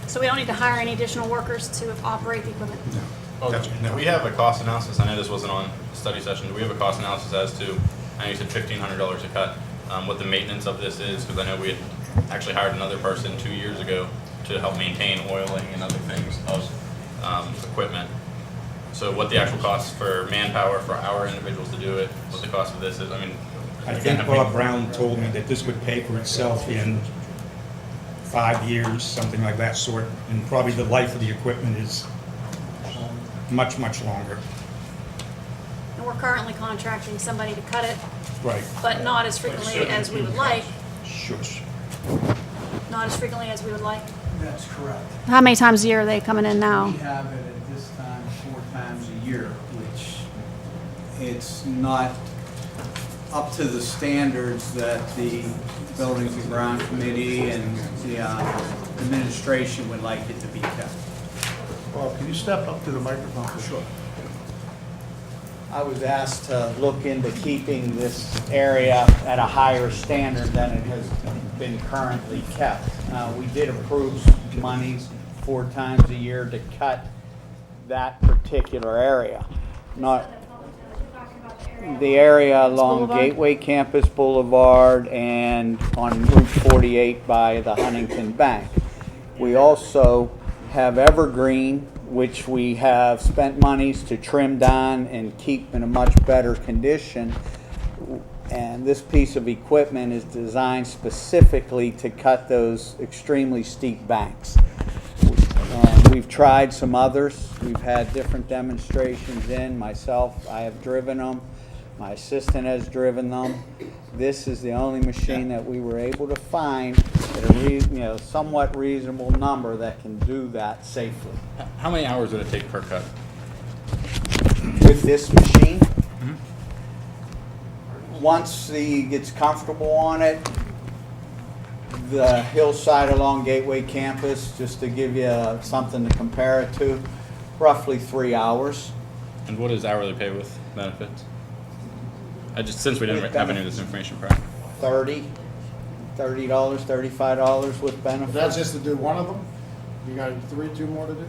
S19: So we don't need to hire any additional workers to operate the equipment?
S20: Oh,
S9: No.
S20: we have a cost analysis. I know this wasn't on study session. Do we have a cost analysis as to, I know you said $1,500 a cut, what the maintenance of this is? Because I know we had actually hired another person 2 years ago to help maintain oiling and other things of equipment. So what the actual cost for manpower for our individuals to do it, what the cost of this is, I mean.
S9: I think Bob Brown told me that this would pay for itself in 5 years, something like that sort, and probably the life of the equipment is much, much longer.
S19: And we're currently contracting somebody to cut it,
S9: Right.
S19: but not as frequently as we would like.
S9: Shush.
S19: Not as frequently as we would like.
S5: That's correct.
S19: How many times a year are they coming in now?
S5: We have it at this time 4 times a year, which it's not up to the standards that the Buildings and Ground Committee and the administration would like it to be kept.
S3: Bob, can you step up to the microphone? Sure.
S5: I was asked to look into keeping this area at a higher standard than it has been currently kept. We did approve monies 4 times a year to cut that particular area, not the area along
S19: Boulevard?
S5: Gateway Campus Boulevard and on Route 48 by the Huntington Bank. We also have Evergreen, which we have spent monies to trim down and keep in a much better condition. And this piece of equipment is designed specifically to cut those extremely steep banks. And we've tried some others. We've had different demonstrations in. Myself, I have driven them. My assistant has driven them. This is the only machine that we were able to find at a somewhat reasonable number that can do that safely.
S20: How many hours would it take per cut?
S5: With this machine, once he gets comfortable on it, the hillside along Gateway Campus, just to give you something to compare it to, roughly 3 hours.
S20: And what is hourly pay with benefits? Since we didn't have any of this information prior.
S5: $30, $35 with benefits.
S14: That's just to do one of them? You got two more to do?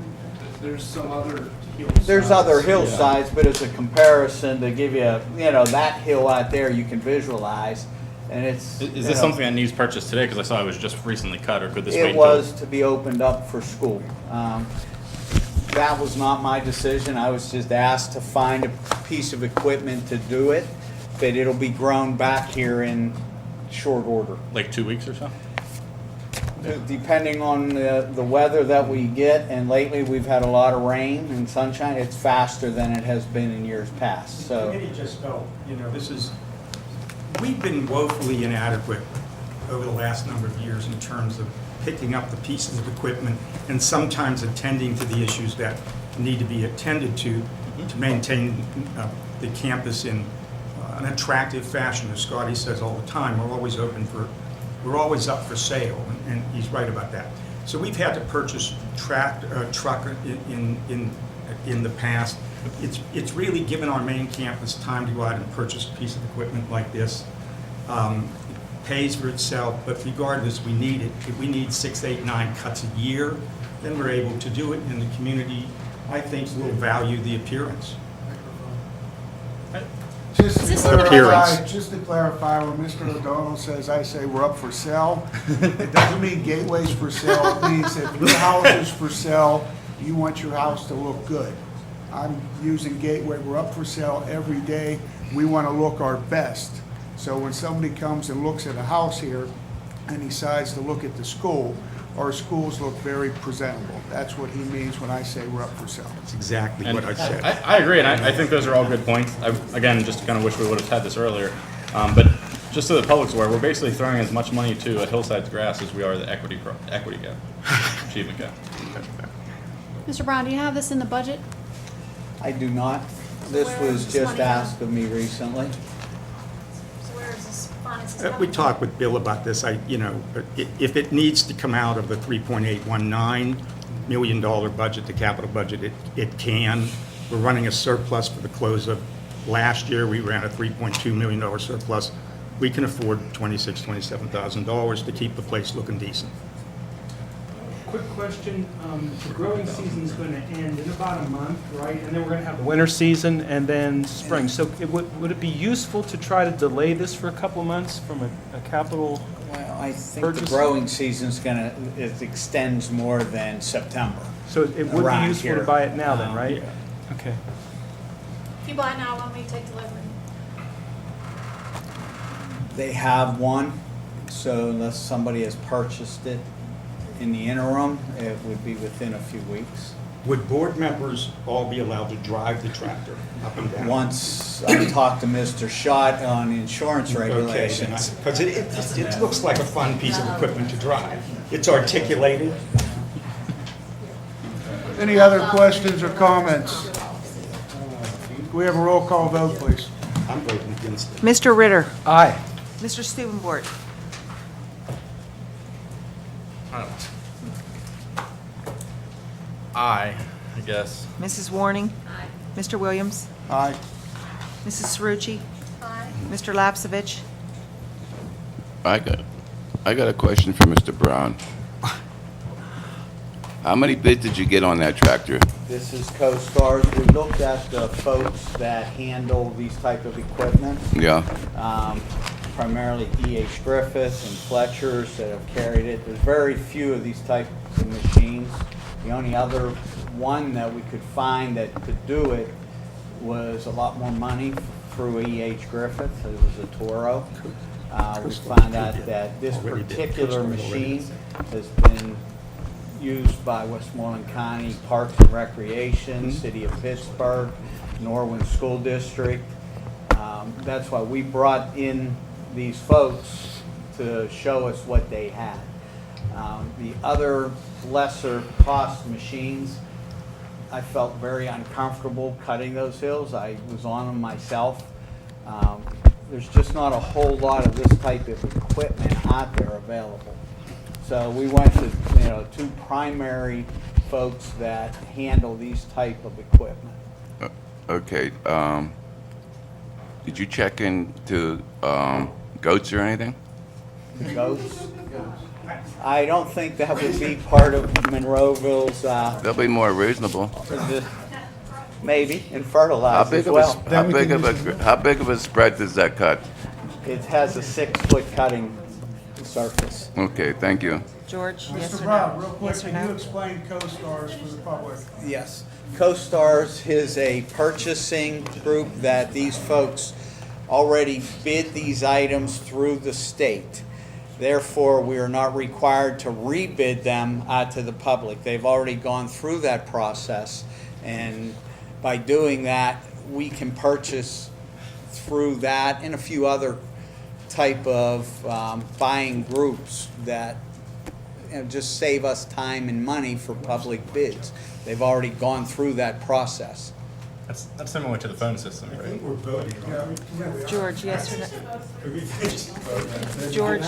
S6: There's some other hillsides.
S5: There's other hillsides, but it's a comparison to give you, that hill out there you can visualize, and it's.
S20: Is this something that needs purchased today? Because I saw it was just recently cut, or could this wait
S5: It
S20: till?
S5: was to be opened up for school. That was not my decision. I was just asked to find a piece of equipment to do it, but it'll be grown back here in short order.
S20: Like 2 weeks or so?
S5: Depending on the weather that we get, and lately we've had a lot of rain and sunshine, it's faster than it has been in years past,
S9: The
S5: so.
S9: committee just felt, we've been woefully inadequate over the last number of years in terms of picking up the pieces of equipment and sometimes attending to the issues that need to be attended to maintain the campus in an attractive fashion. As Scotty says all the time, we're always up for sale, and he's right about that. So we've had to purchase truck in the past. It's really given our main campus time to go out and purchase a piece of equipment like this. It pays for itself, but regardless, we need it. If we need 6, 8, 9 cuts a year, then we're able to do it, and the community, I think, will value the appearance.
S3: Just to clarify, when Mr. O'Donnell says, I say we're up for sale, it doesn't mean Gateway's for sale. It means if your house is for sale, you want your house to look good. I'm using Gateway, we're up for sale every day. We want to look our best. So when somebody comes and looks at a house here and decides to look at the school, our schools look very presentable. That's what he means when I say we're up for sale.
S9: That's exactly what I said.
S20: I agree, and I think those are all good points. Again, just kind of wish we would have had this earlier. But just so the public's aware, we're basically throwing as much money to a Hillside's grass as we are the equity gap, achievement gap.
S19: Mr. Brown, do you have this in the budget?
S5: I do not. This
S19: where is
S5: was
S19: this
S5: just
S19: money from?
S5: asked of me recently.
S19: So where is this finance?
S9: We talked with Bill about this. If it needs to come out of the $3.819 million budget, the capital budget, it can. We're running a surplus for the close of last year. We ran a $3.2 million surplus. We can afford $26,000, $27,000 to keep the place looking decent.
S8: Quick question, the growing season's going to end in about a month, right? And then we're going to have the winter season and then spring. So would it be useful to try to delay this for a couple of months from a capital
S5: Well, I think
S8: purchase?
S5: the growing season's it extends more than September.
S8: So it would be
S5: around
S8: useful
S5: here.
S8: to buy it now then, right?
S5: Yeah.
S8: Okay.
S19: If you buy now, when will you take delivery?
S5: They have one, so unless somebody has purchased it in the interim, it would be within a few weeks.
S9: Would board members all be allowed to drive the tractor up and down?
S5: Once I talked to Mr. Schott on insurance regulations.
S9: Because it looks like a fun piece of equipment to drive. It's articulated.
S3: Any other questions or comments? Can we have a roll call vote, please?
S9: I'm voting against it.
S2: Mr. Ritter.
S8: Aye.
S2: Mr. Stubenbort.
S20: I guess.
S2: Mrs. Warning. Aye. Mr. Williams.
S3: Aye.
S2: Mrs. Cerrucci.
S19: Aye.
S2: Mr. Lapsevich.
S17: I got a question for Mr. Brown. How many bids did you get on that tractor?
S5: This is CoStarz. We looked at the folks that handle these type of equipment.
S17: Yeah.
S5: Primarily E.H. Griffith and Fletcher's that have carried it. There's very few of these types of machines. The only other one that we could find that could do it was a lot more money through E.H. Griffith. It was a Toro. We found out that this particular machine has been used by Westmoreland County Parks and Recreation, City of Pittsburgh, Norwin School District. That's why we brought in these folks to show us what they had. The other lesser cost machines, I felt very uncomfortable cutting those hills. I was on them myself. There's just not a whole lot of this type of equipment out there available. So we went to, two primary folks that handle these type of equipment.
S17: Okay. Did you check into goats or anything?
S5: Goats? I don't think that would be part of Monroeville's,
S17: They'll be more reasonable.
S5: maybe, and fertilize as well.
S17: How big of a spread does that cut?
S5: It has a 6-foot cutting surface.
S17: Okay, thank you.
S2: George, yes
S3: Mr.
S2: or
S3: Brown,
S2: no?
S3: real quick,
S2: Yes or
S3: can
S2: no?
S3: you explain CoStarz for the public?
S5: Yes. CoStarz is a purchasing group that these folks already bid these items through the state. Therefore, we are not required to rebid them out to the public. They've already gone through that process, and by doing that, we can purchase through that and a few other type of buying groups that just save us time and money for public bids. They've already gone through that process.
S20: That's similar to the phone system, right?
S14: We're voting.
S2: George, yes or no? George,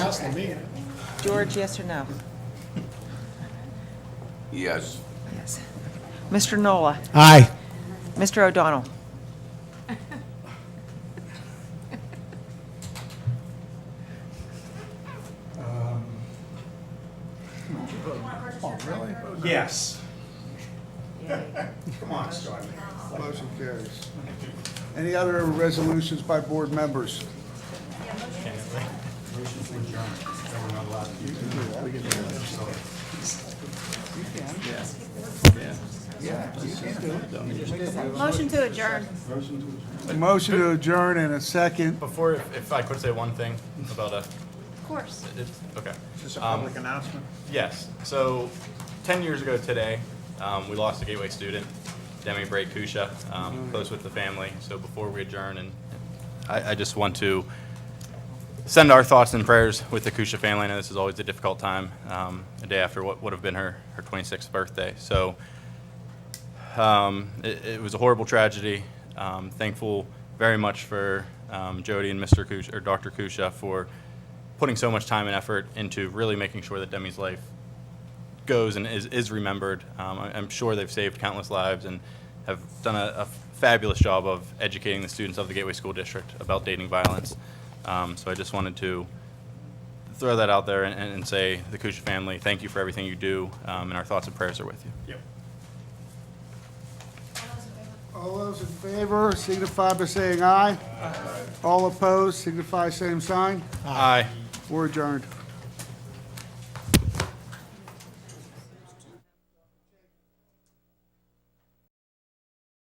S2: George, yes or no?
S17: Yes.
S2: Yes. Mr. Nola?
S14: Aye.
S2: Mr. O'Donnell?
S3: Oh, really?
S14: Yes. Come on, Scott.
S3: Motion carries. Any other resolutions by board members?
S19: Motion to adjourn.
S3: A motion to adjourn and a second.
S20: Before, if I could say one thing about
S19: Of course.
S20: okay.
S7: Is this a public announcement?
S20: Yes. So, 10 years ago today, we lost a Gateway student, Demi Bray Kusha, close with the family. So before we adjourn, and I just want to send our thoughts and prayers with the Kusha family. I know this is always a difficult time, a day after what would have been her 26th birthday. So it was a horrible tragedy. Thankful very much for Jody and Mr. Kusha, or Dr. Kusha, for putting so much time and effort into really making sure that Demi's life goes and is remembered. I'm sure they've saved countless lives and have done a fabulous job of educating the students of the Gateway School District about dating violence. So I just wanted to throw that out there and say, the Kusha family, thank you for everything you do, and our thoughts and prayers are with you.
S7: Yep.
S3: All those in favor signify by saying aye. All opposed signify same sign.
S20: Aye.
S3: We're adjourned.